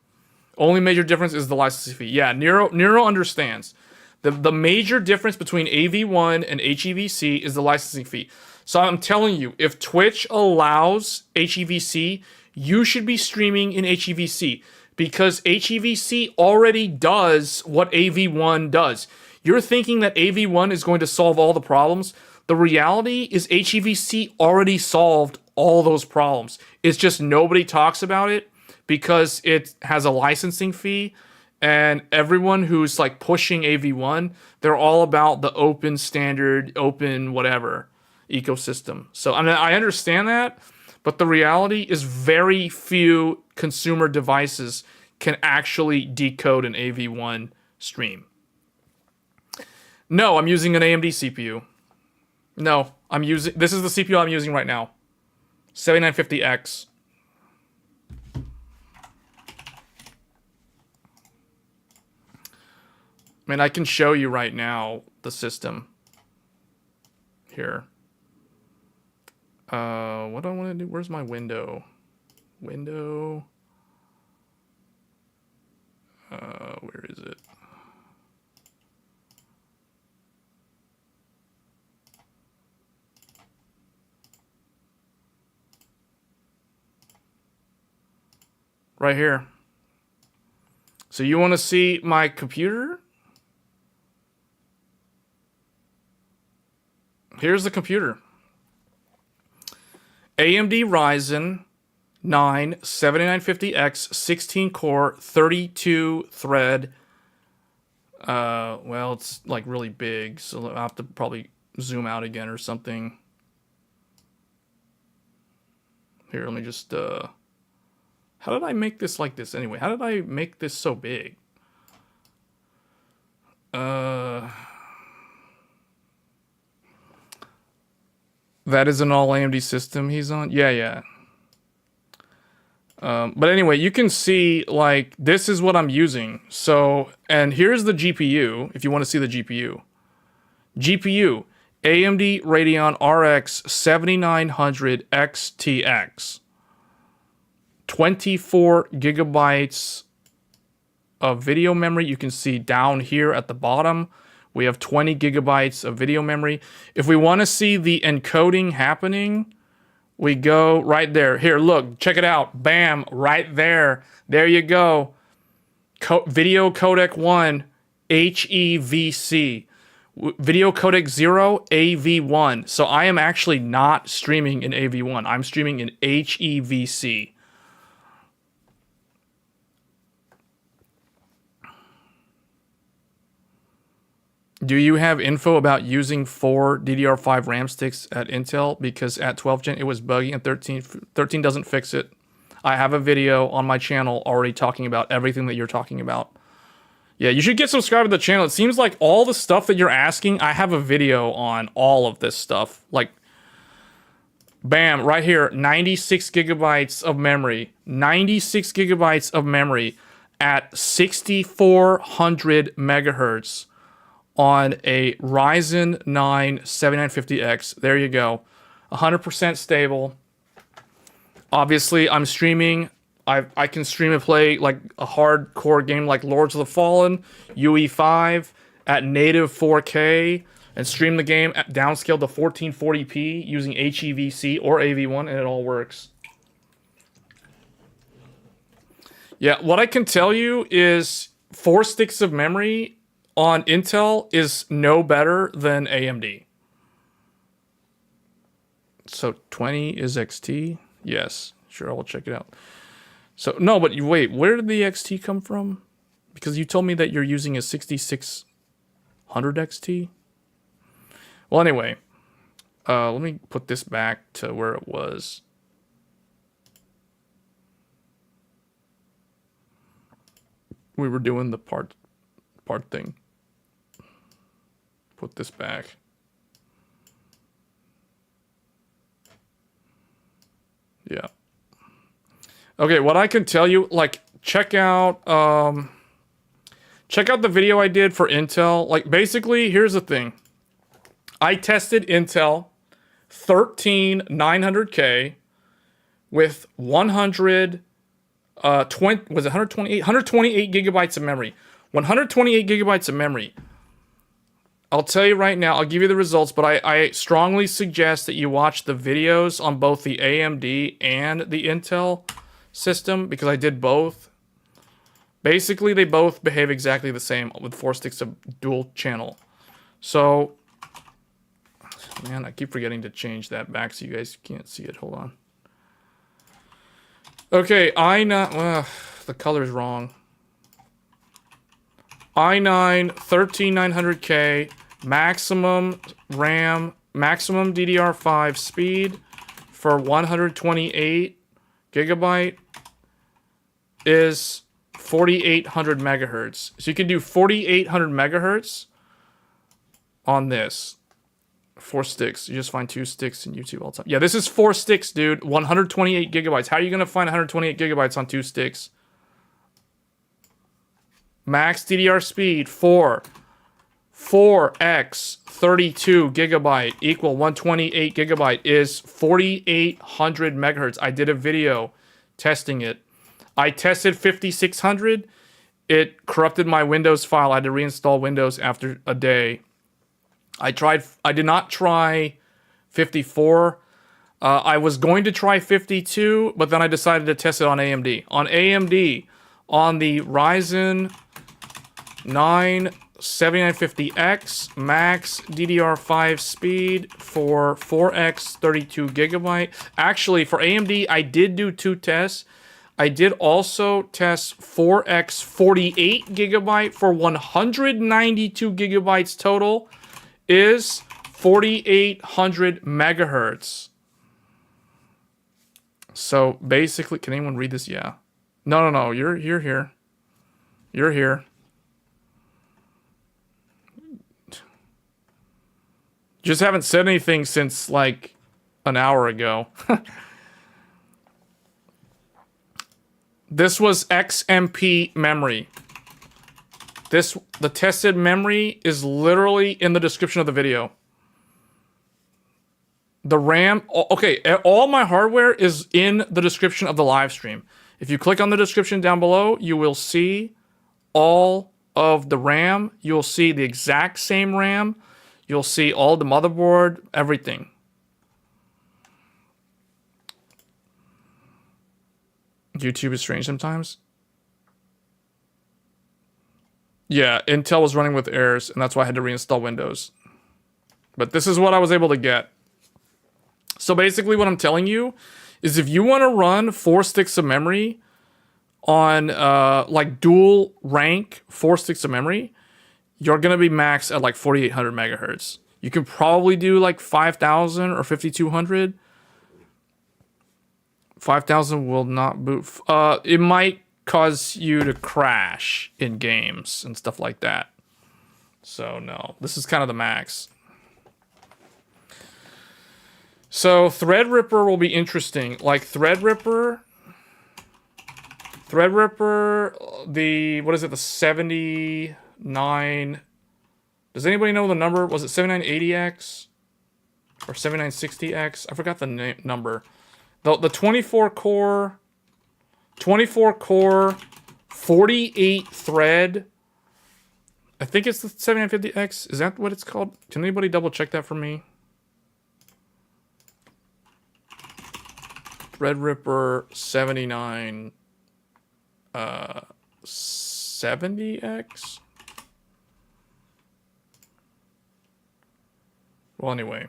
Only major difference is the licensing fee. Yeah, Nero understands. The major difference between AV1 and HEVC is the licensing fee. So I'm telling you, if Twitch allows HEVC, you should be streaming in HEVC because HEVC already does what AV1 does. You're thinking that AV1 is going to solve all the problems. The reality is HEVC already solved all those problems. It's just nobody talks about it because it has a licensing fee, and everyone who's like pushing AV1, they're all about the open standard, open whatever ecosystem. So I mean, I understand that, but the reality is very few consumer devices can actually decode an AV1 stream. No, I'm using an AMD CPU. No, this is the CPU I'm using right now. 7950X. I mean, I can show you right now the system. Here. What do I want to do? Where's my window? Window. Where is it? Right here. So you want to see my computer? Here's the computer. AMD Ryzen 9 7950X 16 core 32 thread. Well, it's like really big, so I'll have to probably zoom out again or something. Here, let me just how did I make this like this anyway? How did I make this so big? That is an all AMD system he's on? Yeah. But anyway, you can see, like, this is what I'm using. So, and here's the GPU, if you want to see the GPU. GPU, AMD Radeon RX 7900 XTX. 24 gigabytes of video memory. You can see down here at the bottom, we have 20 gigabytes of video memory. If we want to see the encoding happening, we go right there. Here, look, check it out. Bam, right there. There you go. Video codec 1, HEVC. Video codec 0, AV1. So I am actually not streaming in AV1. I'm streaming in HEVC. Do you have info about using 4 DDR5 RAM sticks at Intel? Because at 12th gen it was buggy and 13 doesn't fix it. I have a video on my channel already talking about everything that you're talking about. Yeah, you should get subscribed to the channel. It seems like all the stuff that you're asking, I have a video on all of this stuff. Like, bam, right here, 96 gigabytes of memory. 96 gigabytes of memory at 6400 megahertz. On a Ryzen 9 7950X. There you go. 100% stable. Obviously, I'm streaming. I can stream and play like a hardcore game like Lords of the Fallen, UE5 at native 4K, and stream the game at downscaled to 1440p using HEVC or AV1, and it all works. Yeah, what I can tell you is 4 sticks of memory on Intel is no better than AMD. So 20 is XT? Yes, sure, I'll check it out. So, no, but wait, where did the XT come from? Because you told me that you're using a 6600 XT? Well, anyway, let me put this back to where it was. We were doing the part thing. Put this back. Yeah. Okay, what I can tell you, like, check out, Check out the video I did for Intel. Like, basically, here's the thing. I tested Intel 13900K with 128 gigabytes of memory. 128 gigabytes of memory. I'll tell you right now, I'll give you the results, but I strongly suggest that you watch the videos on both the AMD and the Intel system, because I did both. Basically, they both behave exactly the same with 4 sticks of dual channel. So, man, I keep forgetting to change that back so you guys can't see it. Hold on. Okay, the color's wrong. i9 13900K, maximum RAM, maximum DDR5 speed for 128 gigabyte is 4800 megahertz. So you can do 4800 megahertz on this. 4 sticks. You just find 2 sticks in YouTube all the time. Yeah, this is 4 sticks, dude. 128 gigabytes. How are you going to find 128 gigabytes on 2 sticks? Max DDR speed 4x 32 gigabyte equal 128 gigabyte is 4800 megahertz. I did a video testing it. I tested 5600. It corrupted my Windows file. I had to reinstall Windows after a day. I did not try 54. I was going to try 52, but then I decided to test it on AMD. On AMD, on the Ryzen 9 7950X, max DDR5 speed for 4x 32 gigabyte. Actually, for AMD, I did do 2 tests. I did also test 4x 48 gigabyte for 192 gigabytes total. Is 4800 megahertz. So basically, can anyone read this? Yeah. No. You're here. You're here. Just haven't said anything since like an hour ago. This was XMP memory. The tested memory is literally in the description of the video. The RAM, okay, all my hardware is in the description of the live stream. If you click on the description down below, you will see all of the RAM. You'll see the exact same RAM. You'll see all the motherboard, everything. YouTube is strange sometimes. Yeah, Intel was running with errors, and that's why I had to reinstall Windows. But this is what I was able to get. So basically what I'm telling you is if you want to run 4 sticks of memory on like dual rank 4 sticks of memory, you're going to be maxed at like 4800 megahertz. You can probably do like 5000 or 5200. 5000 will not boot. It might cause you to crash in games and stuff like that. So no, this is kind of the max. So Threadripper will be interesting. Like Threadripper, what is it, the 79, does anybody know the number? Was it 7980X or 7960X? I forgot the number. The 24 core, 48 thread. I think it's the 7950X. Is that what it's called? Can anybody double check that for me? Threadripper 79 70X. Well, anyway.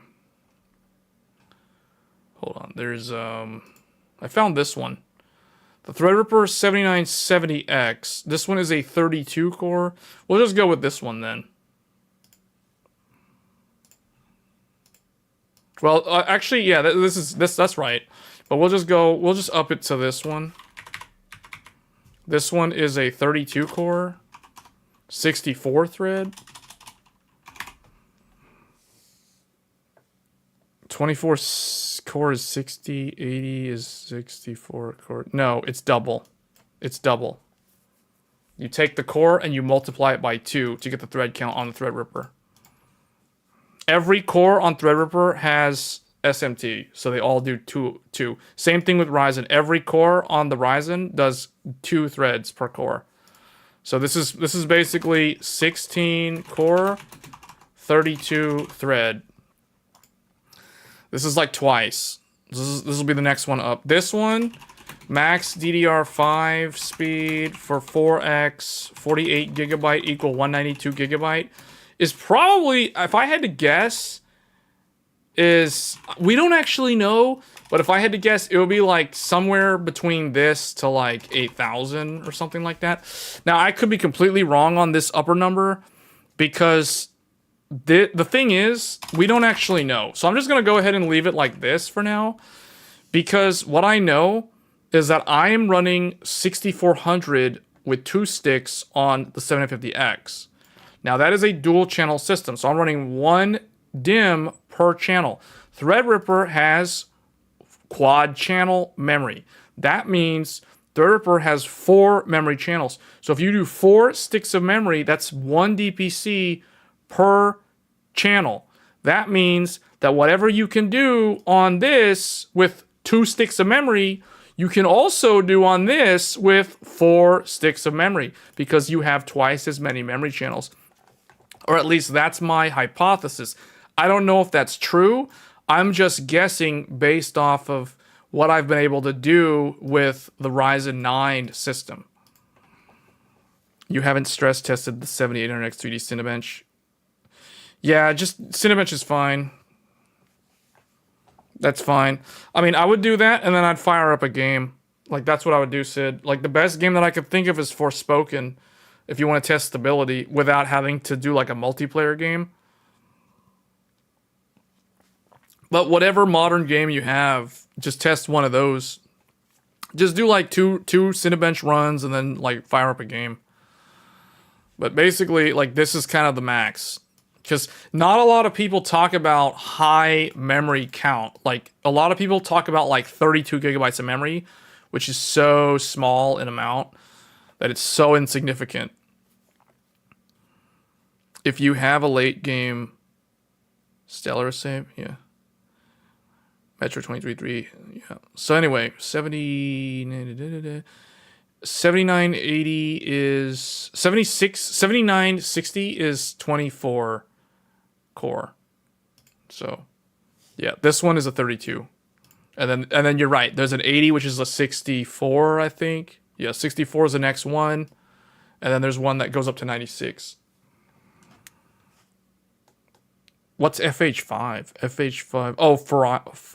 Hold on. There's I found this one. The Threadripper 7970X. This one is a 32 core. We'll just go with this one then. Well, actually, yeah, that's right. But we'll just up it to this one. This one is a 32 core, 64 thread. 24 core is 60, 80 is 64 core. No, it's double. It's double. You take the core and you multiply it by 2 to get the thread count on the Threadripper. Every core on Threadripper has SMT, so they all do two. Same thing with Ryzen. Every core on the Ryzen does 2 threads per core. So this is basically 16 core, 32 thread. This is like twice. This will be the next one up. This one, max DDR5 speed for 4x, 48 gigabyte equal 192 gigabyte, is probably, if I had to guess, we don't actually know, but if I had to guess, it would be like somewhere between this to like 8,000 or something like that. Now, I could be completely wrong on this upper number because the thing is, we don't actually know. So I'm just going to go ahead and leave it like this for now, because what I know is that I am running 6400 with 2 sticks on the 750X. Now, that is a dual channel system, so I'm running 1 DIMM per channel. Threadripper has quad channel memory. That means Threadripper has 4 memory channels. So if you do 4 sticks of memory, that's 1 DPC per channel. That means that whatever you can do on this with 2 sticks of memory, you can also do on this with 4 sticks of memory, because you have twice as many memory channels. Or at least that's my hypothesis. I don't know if that's true. I'm just guessing based off of what I've been able to do with the Ryzen 9 system. You haven't stress tested the 7800X 3D Cinebench. Yeah, just Cinebench is fine. That's fine. I mean, I would do that and then I'd fire up a game. Like, that's what I would do, Sid. Like, the best game that I could think of is Forspoken, if you want to test stability without having to do like a multiplayer game. But whatever modern game you have, just test one of those. Just do like two Cinebench runs and then like fire up a game. But basically, like, this is kind of the max. Because not a lot of people talk about high memory count. Like, a lot of people talk about like 32 gigabytes of memory, which is so small in amount that it's so insignificant. If you have a late game Stellar save, yeah. Metro 23.3, yeah. So anyway, 7980 is 7960 is 24 core. So yeah, this one is a 32. And then you're right. There's an 80, which is a 64, I think. Yeah, 64 is the next one. And then there's one that goes up to 96. What's FH5? FH5. Oh,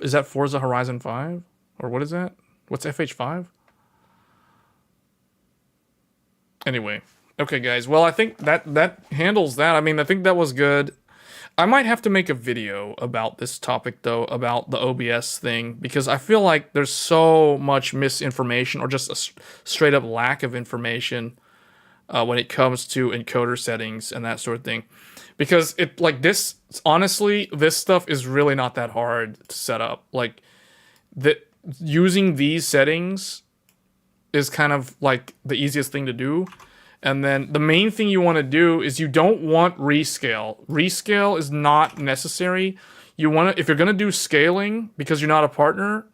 is that Forza Horizon 5? Or what is that? What's FH5? Anyway. Okay, guys. Well, I think that handles that. I mean, I think that was good. I might have to make a video about this topic, though, about the OBS thing, because I feel like there's so much misinformation or just a straight up lack of information when it comes to encoder settings and that sort of thing. Because it, like, this, honestly, this stuff is really not that hard to set up. Like, using these settings is kind of like the easiest thing to do. And then the main thing you want to do is you don't want rescale. Rescale is not necessary. You want to, if you're going to do scaling because you're not a partner,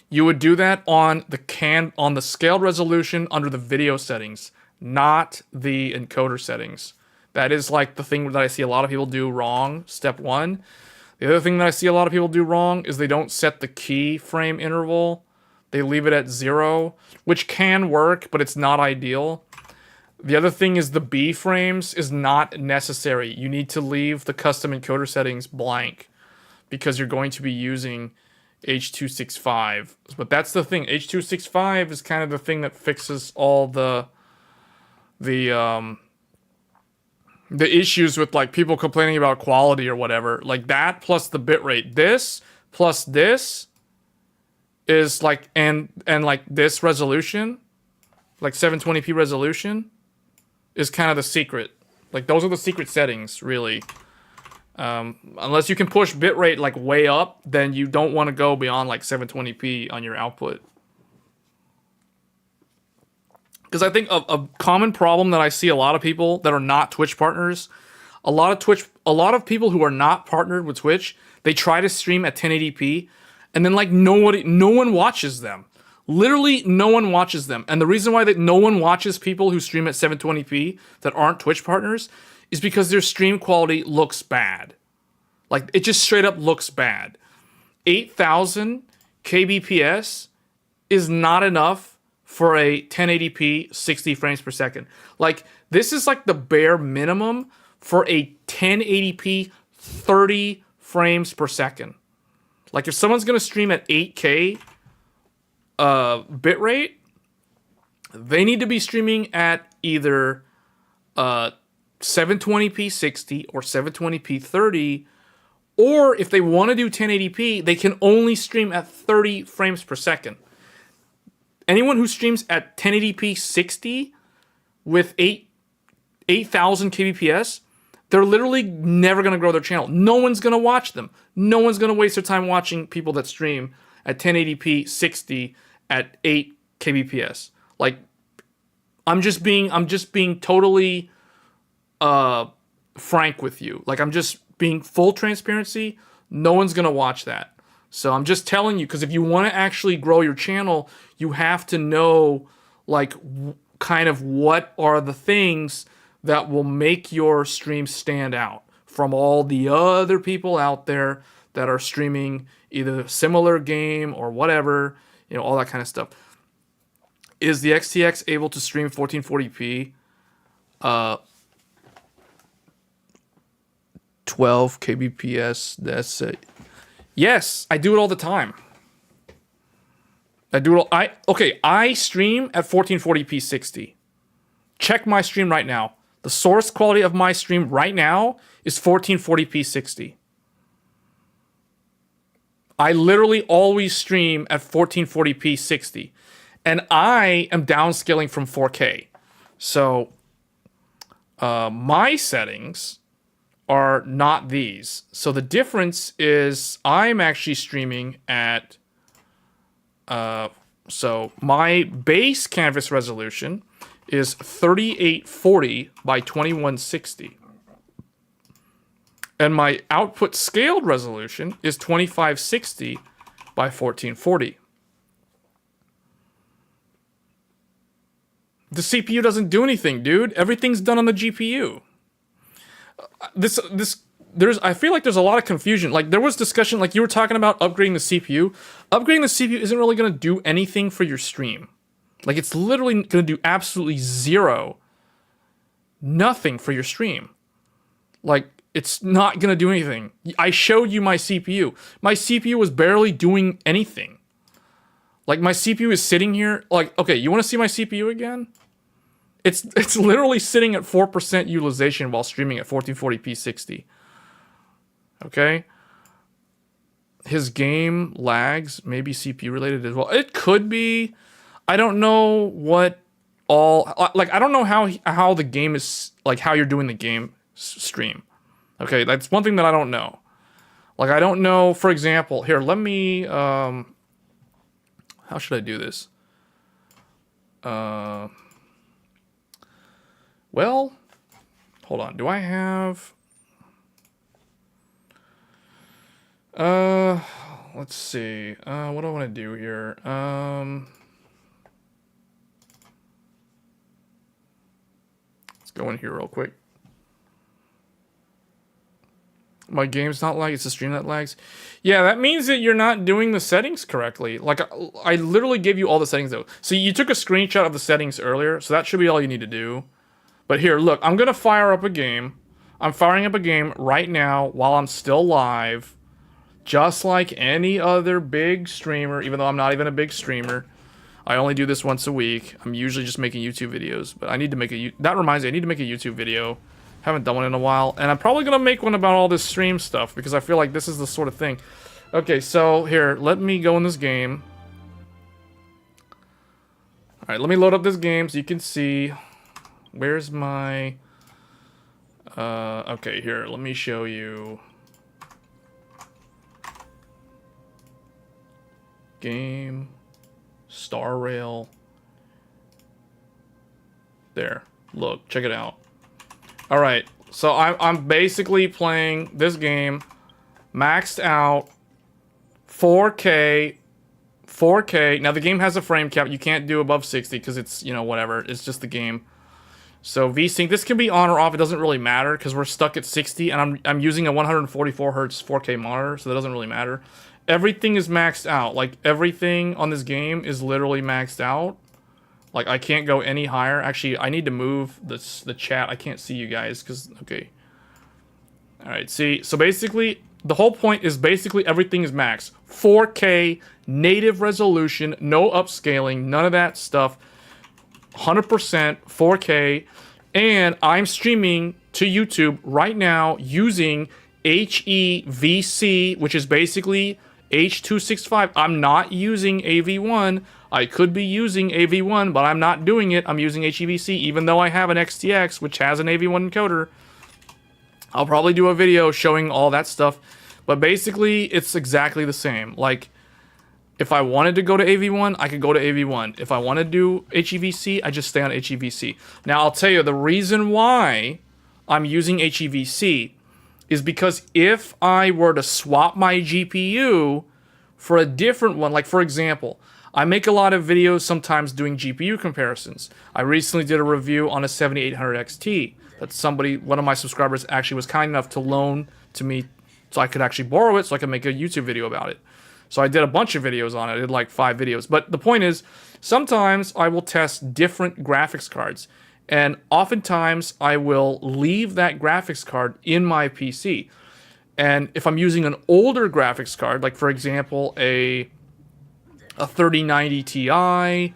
you would do that on the scaled resolution under the video settings, not the encoder settings. That is like the thing that I see a lot of people do wrong, step 1. The other thing that I see a lot of people do wrong is they don't set the keyframe interval. They leave it at 0, which can work, but it's not ideal. The other thing is the B frames is not necessary. You need to leave the custom encoder settings blank because you're going to be using H.265. But that's the thing. H.265 is kind of the thing that fixes all the issues with like people complaining about quality or whatever. Like that plus the bitrate. This plus this is like and like this resolution, like 720p resolution, is kind of the secret. Like those are the secret settings, really. Unless you can push bitrate like way up, then you don't want to go beyond like 720p on your output. Because I think a common problem that I see a lot of people that are not Twitch partners, a lot of people who are not partnered with Twitch, they try to stream at 1080p, and then like no one watches them. Literally, no one watches them. And the reason why that no one watches people who stream at 720p that aren't Twitch partners is because their stream quality looks bad. Like, it just straight up looks bad. 8,000 kbps is not enough for a 1080p 60 frames per second. Like, this is like the bare minimum for a 1080p 30 frames per second. Like, if someone's going to stream at 8K bitrate, they need to be streaming at either 720p 60 or 720p 30, or if they want to do 1080p, they can only stream at 30 frames per second. Anyone who streams at 1080p 60 with 8,000 kbps, they're literally never going to grow their channel. No one's going to watch them. No one's going to waste their time watching people that stream at 1080p 60 at 8 kbps. Like, I'm just being totally frank with you. Like, I'm just being full transparency. No one's going to watch that. So I'm just telling you, because if you want to actually grow your channel, you have to know, like, kind of what are the things that will make your stream stand out from all the other people out there that are streaming either a similar game or whatever, you know, all that kind of stuff. Is the XTX able to stream 1440p? 12 kbps. That's it. Yes, I do it all the time. I stream at 1440p 60. Check my stream right now. The source quality of my stream right now is 1440p 60. I literally always stream at 1440p 60. And I am downscaling from 4K. So my settings are not these. So the difference is I'm actually streaming at... so my base canvas resolution is 3840 by 2160. And my output scaled resolution is 2560 by 1440. The CPU doesn't do anything, dude. Everything's done on the GPU. I feel like there's a lot of confusion. Like, there was discussion, like you were talking about upgrading the CPU. Upgrading the CPU isn't really going to do anything for your stream. Like, it's literally going to do absolutely nothing for your stream. Like, it's not going to do anything. I showed you my CPU. My CPU was barely doing anything. Like, my CPU is sitting here. Like, okay, you want to see my CPU again? It's literally sitting at 4% utilization while streaming at 1440p 60. Okay? His game lags, maybe CPU related as well. It could be. I don't know what all... Like, I don't know how the game is... Like, how you're doing the game stream. Okay, that's one thing that I don't know. Like, I don't know, for example... Here, let me... how should I do this? Well, hold on. Do I have... let's see. What do I want to do here? Let's go in here real quick. My game's not lag, it's the stream that lags. Yeah, that means that you're not doing the settings correctly. Like, I literally gave you all the settings, though. So you took a screenshot of the settings earlier, so that should be all you need to do. But here, look, I'm going to fire up a game. I'm firing up a game right now while I'm still live. Just like any other big streamer, even though I'm not even a big streamer. I only do this once a week. I'm usually just making YouTube videos. But I need to make that reminds me, I need to make a YouTube video. Haven't done one in a while. And I'm probably going to make one about all this stream stuff, because I feel like this is the sort of thing. Okay, so here, let me go in this game. Alright, let me load up this game so you can see. Where's my... okay, here, let me show you. Game. Star Rail. There. Look, check it out. All right. So I'm basically playing this game maxed out 4K. 4K. Now the game has a frame cap. You can't do above 60 because it's, you know, whatever. It's just the game. So VSync, this can be on or off. It doesn't really matter because we're stuck at 60 and I'm using a 144 hertz 4K monitor, so that doesn't really matter. Everything is maxed out. Like everything on this game is literally maxed out. Like I can't go any higher. Actually, I need to move the chat. I can't see you guys because okay. All right, see. So basically, the whole point is basically everything is max. 4K, native resolution, no upscaling, none of that stuff. 100% 4K. And I'm streaming to YouTube right now using HEVC, which is basically H.265. I'm not using AV1. I could be using AV1, but I'm not doing it. I'm using HEVC, even though I have an XTX, which has an AV1 encoder. I'll probably do a video showing all that stuff. But basically, it's exactly the same. Like, if I wanted to go to AV1, I could go to AV1. If I want to do HEVC, I just stay on HEVC. Now, I'll tell you, the reason why I'm using HEVC is because if I were to swap my GPU for a different one, like for example, I make a lot of videos sometimes doing GPU comparisons. I recently did a review on a 7800 XT that somebody, one of my subscribers actually was kind enough to loan to me so I could actually borrow it so I could make a YouTube video about it. So I did a bunch of videos on it. I did like 5 videos. But the point is, sometimes I will test different graphics cards. And oftentimes I will leave that graphics card in my PC. And if I'm using an older graphics card, like for example, a 3090 Ti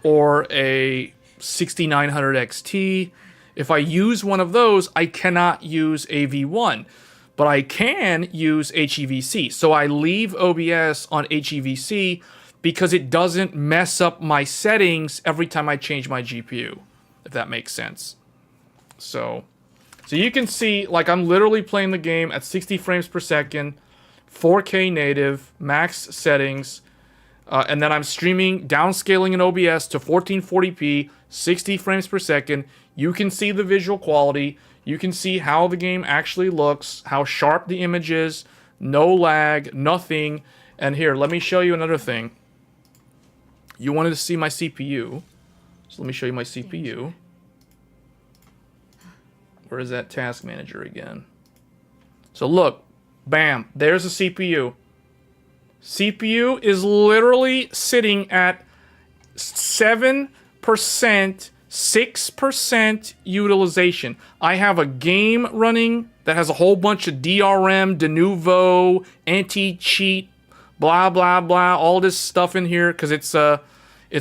or a 6900 XT, if I use one of those, I cannot use AV1. But I can use HEVC. So I leave OBS on HEVC because it doesn't mess up my settings every time I change my GPU, if that makes sense. So you can see, like, I'm literally playing the game at 60 frames per second, 4K native, max settings, and then I'm streaming, downscaling in OBS to 1440p, 60 frames per second. You can see the visual quality. You can see how the game actually looks, how sharp the image is, no lag, nothing. And here, let me show you another thing. You wanted to see my CPU. So let me show you my CPU. Where is that task manager again? So look, bam, there's a CPU. CPU is literally sitting at 7%, 6% utilization. I have a game running that has a whole bunch of DRM, de novo, anti-cheat, blah, blah, blah, all this stuff in here because it's a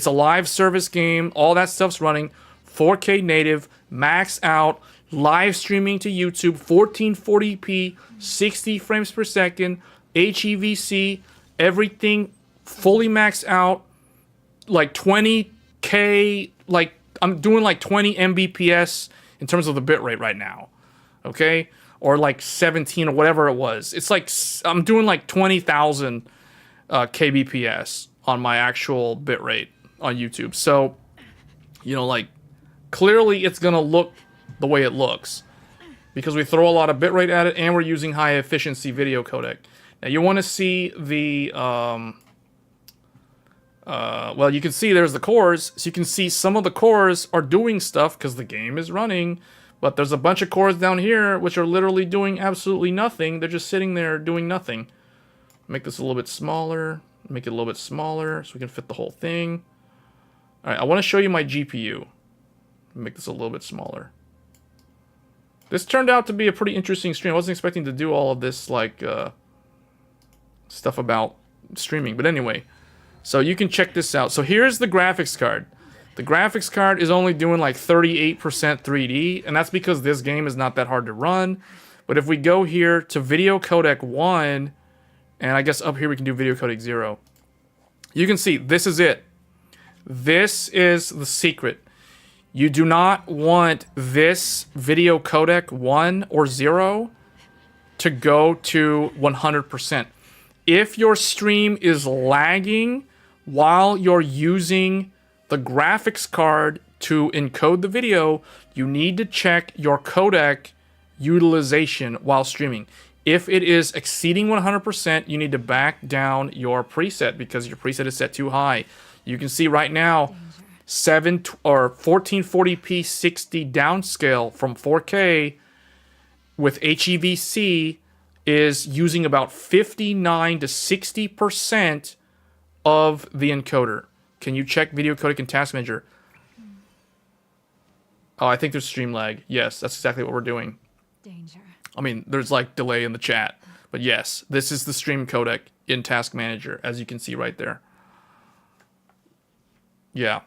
live service game. All that stuff's running. 4K native, max out, live streaming to YouTube, 1440p, 60 frames per second, HEVC, everything fully maxed out, like 20K, like I'm doing like 20 Mbps in terms of the bitrate right now, okay? Or like 17 or whatever it was. It's like, I'm doing like 20,000 kbps on my actual bitrate on YouTube. So, you know, like, clearly it's gonna look the way it looks because we throw a lot of bitrate at it and we're using high efficiency video codec. Now you wanna see the, well, you can see there's the cores, so you can see some of the cores are doing stuff because the game is running, but there's a bunch of cores down here which are literally doing absolutely nothing. They're just sitting there doing nothing. Make this a little bit smaller, make it a little bit smaller so we can fit the whole thing. Alright, I want to show you my GPU. Make this a little bit smaller. This turned out to be a pretty interesting stream. I wasn't expecting to do all of this, like, stuff about streaming, but anyway. So you can check this out. So here's the graphics card. The graphics card is only doing like 38% 3D, and that's because this game is not that hard to run. But if we go here to video codec 1, and I guess up here we can do video codec 0, you can see this is it. This is the secret. You do not want this video codec 1 or 0 to go to 100%. If your stream is lagging while you're using the graphics card to encode the video, you need to check your codec utilization while streaming. If it is exceeding 100%, you need to back down your preset because your preset is set too high. You can see right now, 1440p 60 downscale from 4K with HEVC is using about 59 to 60% of the encoder. Can you check video codec and task manager? Oh, I think there's stream lag. Yes, that's exactly what we're doing. Danger. I mean, there's like delay in the chat. But yes, this is the stream codec in task manager, as you can see right there. Yeah.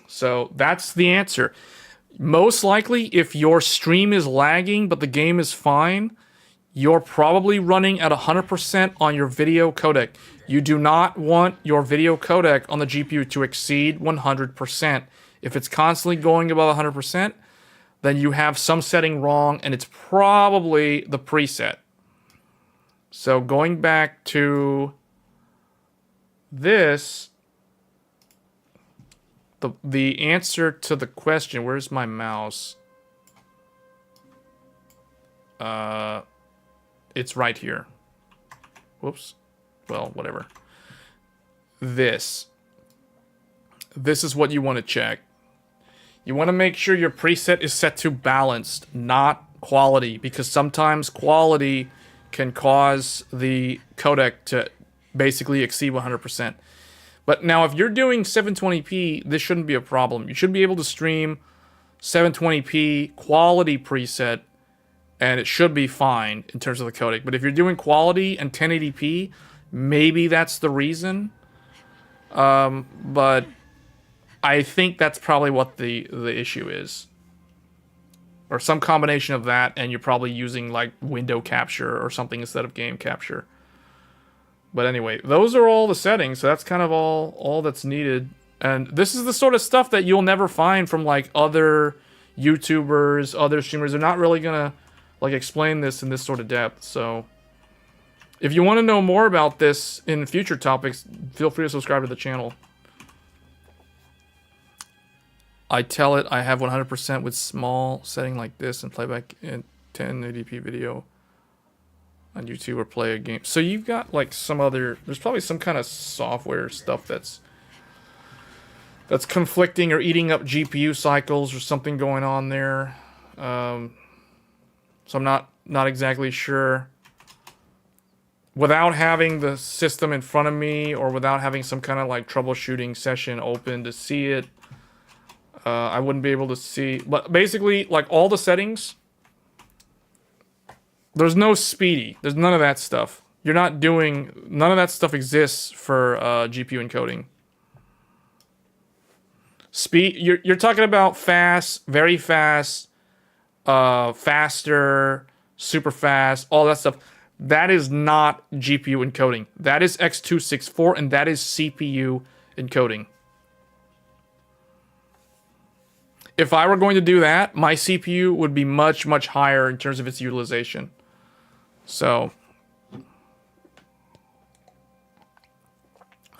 So that's the answer. Most likely, if your stream is lagging, but the game is fine, you're probably running at 100% on your video codec. You do not want your video codec on the GPU to exceed 100%. If it's constantly going above 100%, then you have some setting wrong, and it's probably the preset. So going back to this, the answer to the question, where's my mouse? It's right here. Whoops. Well, whatever. This is what you want to check. You want to make sure your preset is set to balanced, not quality, because sometimes quality can cause the codec to basically exceed 100%. But now if you're doing 720p, this shouldn't be a problem. You should be able to stream 720p quality preset, and it should be fine in terms of the codec. But if you're doing quality and 1080p, maybe that's the reason. But I think that's probably what the issue is. Or some combination of that, and you're probably using like window capture or something instead of game capture. But anyway, those are all the settings, so that's kind of all that's needed. And this is the sort of stuff that you'll never find from like other YouTubers, other streamers. They're not really gonna like explain this in this sort of depth. So if you want to know more about this in future topics, feel free to subscribe to the channel. I tell it I have 100% with small setting like this and playback in 1080p video on YouTube or play a game. So you've got like some other, there's probably some kind of software stuff that's conflicting or eating up GPU cycles or something going on there. So I'm not exactly sure. Without having the system in front of me or without having some kind of like troubleshooting session open to see it, I wouldn't be able to see. But basically, like all the settings, there's no speedy. There's none of that stuff. You're not doing, none of that stuff exists for GPU encoding. Speed, you're talking about fast, very fast, faster, super fast, all that stuff. That is not GPU encoding. That is X264, and that is CPU encoding. If I were going to do that, my CPU would be much, much higher in terms of its utilization. So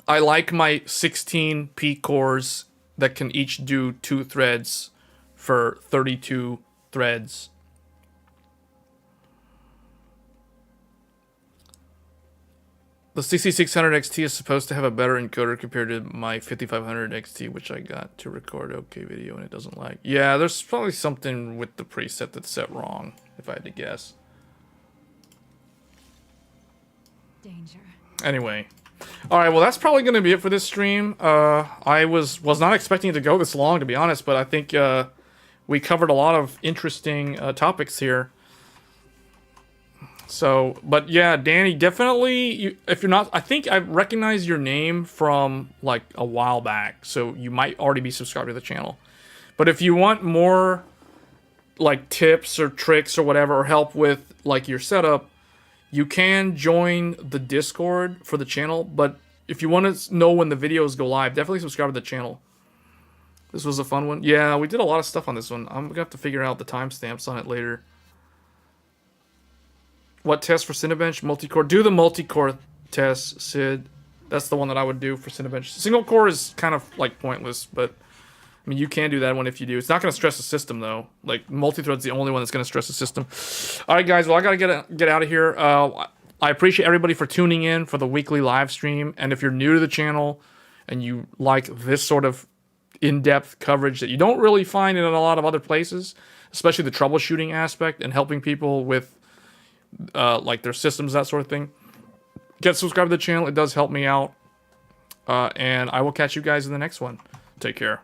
I like my 16P cores that can each do 2 threads for 32 threads. The 6600 XT is supposed to have a better encoder compared to my 5500 XT, which I got to record okay video and it doesn't lag. Yeah, there's probably something with the preset that's set wrong, if I had to guess. Danger. Anyway. Alright, well that's probably going to be it for this stream. I was not expecting it to go this long, to be honest, but I think we covered a lot of interesting topics here. So, but yeah, Danny, definitely, if you're not, I think I recognize your name from like a while back, so you might already be subscribed to the channel. But if you want more like tips or tricks or whatever, or help with like your setup, you can join the Discord for the channel. But if you want to know when the videos go live, definitely subscribe to the channel. This was a fun one. Yeah, we did a lot of stuff on this one. I'm gonna have to figure out the timestamps on it later. What test for Cinebench? Multi-core. Do the multi-core test, Sid. That's the one that I would do for Cinebench. Single core is kind of like pointless, but I mean, you can do that one if you do. It's not going to stress the system, though. Like, multi-thread's the only one that's going to stress the system. All right, guys. Well, I got to get out of here. I appreciate everybody for tuning in for the weekly live stream. And if you're new to the channel and you like this sort of in-depth coverage that you don't really find in a lot of other places, especially the troubleshooting aspect and helping people with like their systems, that sort of thing, get subscribed to the channel. It does help me out. And I will catch you guys in the next one. Take care.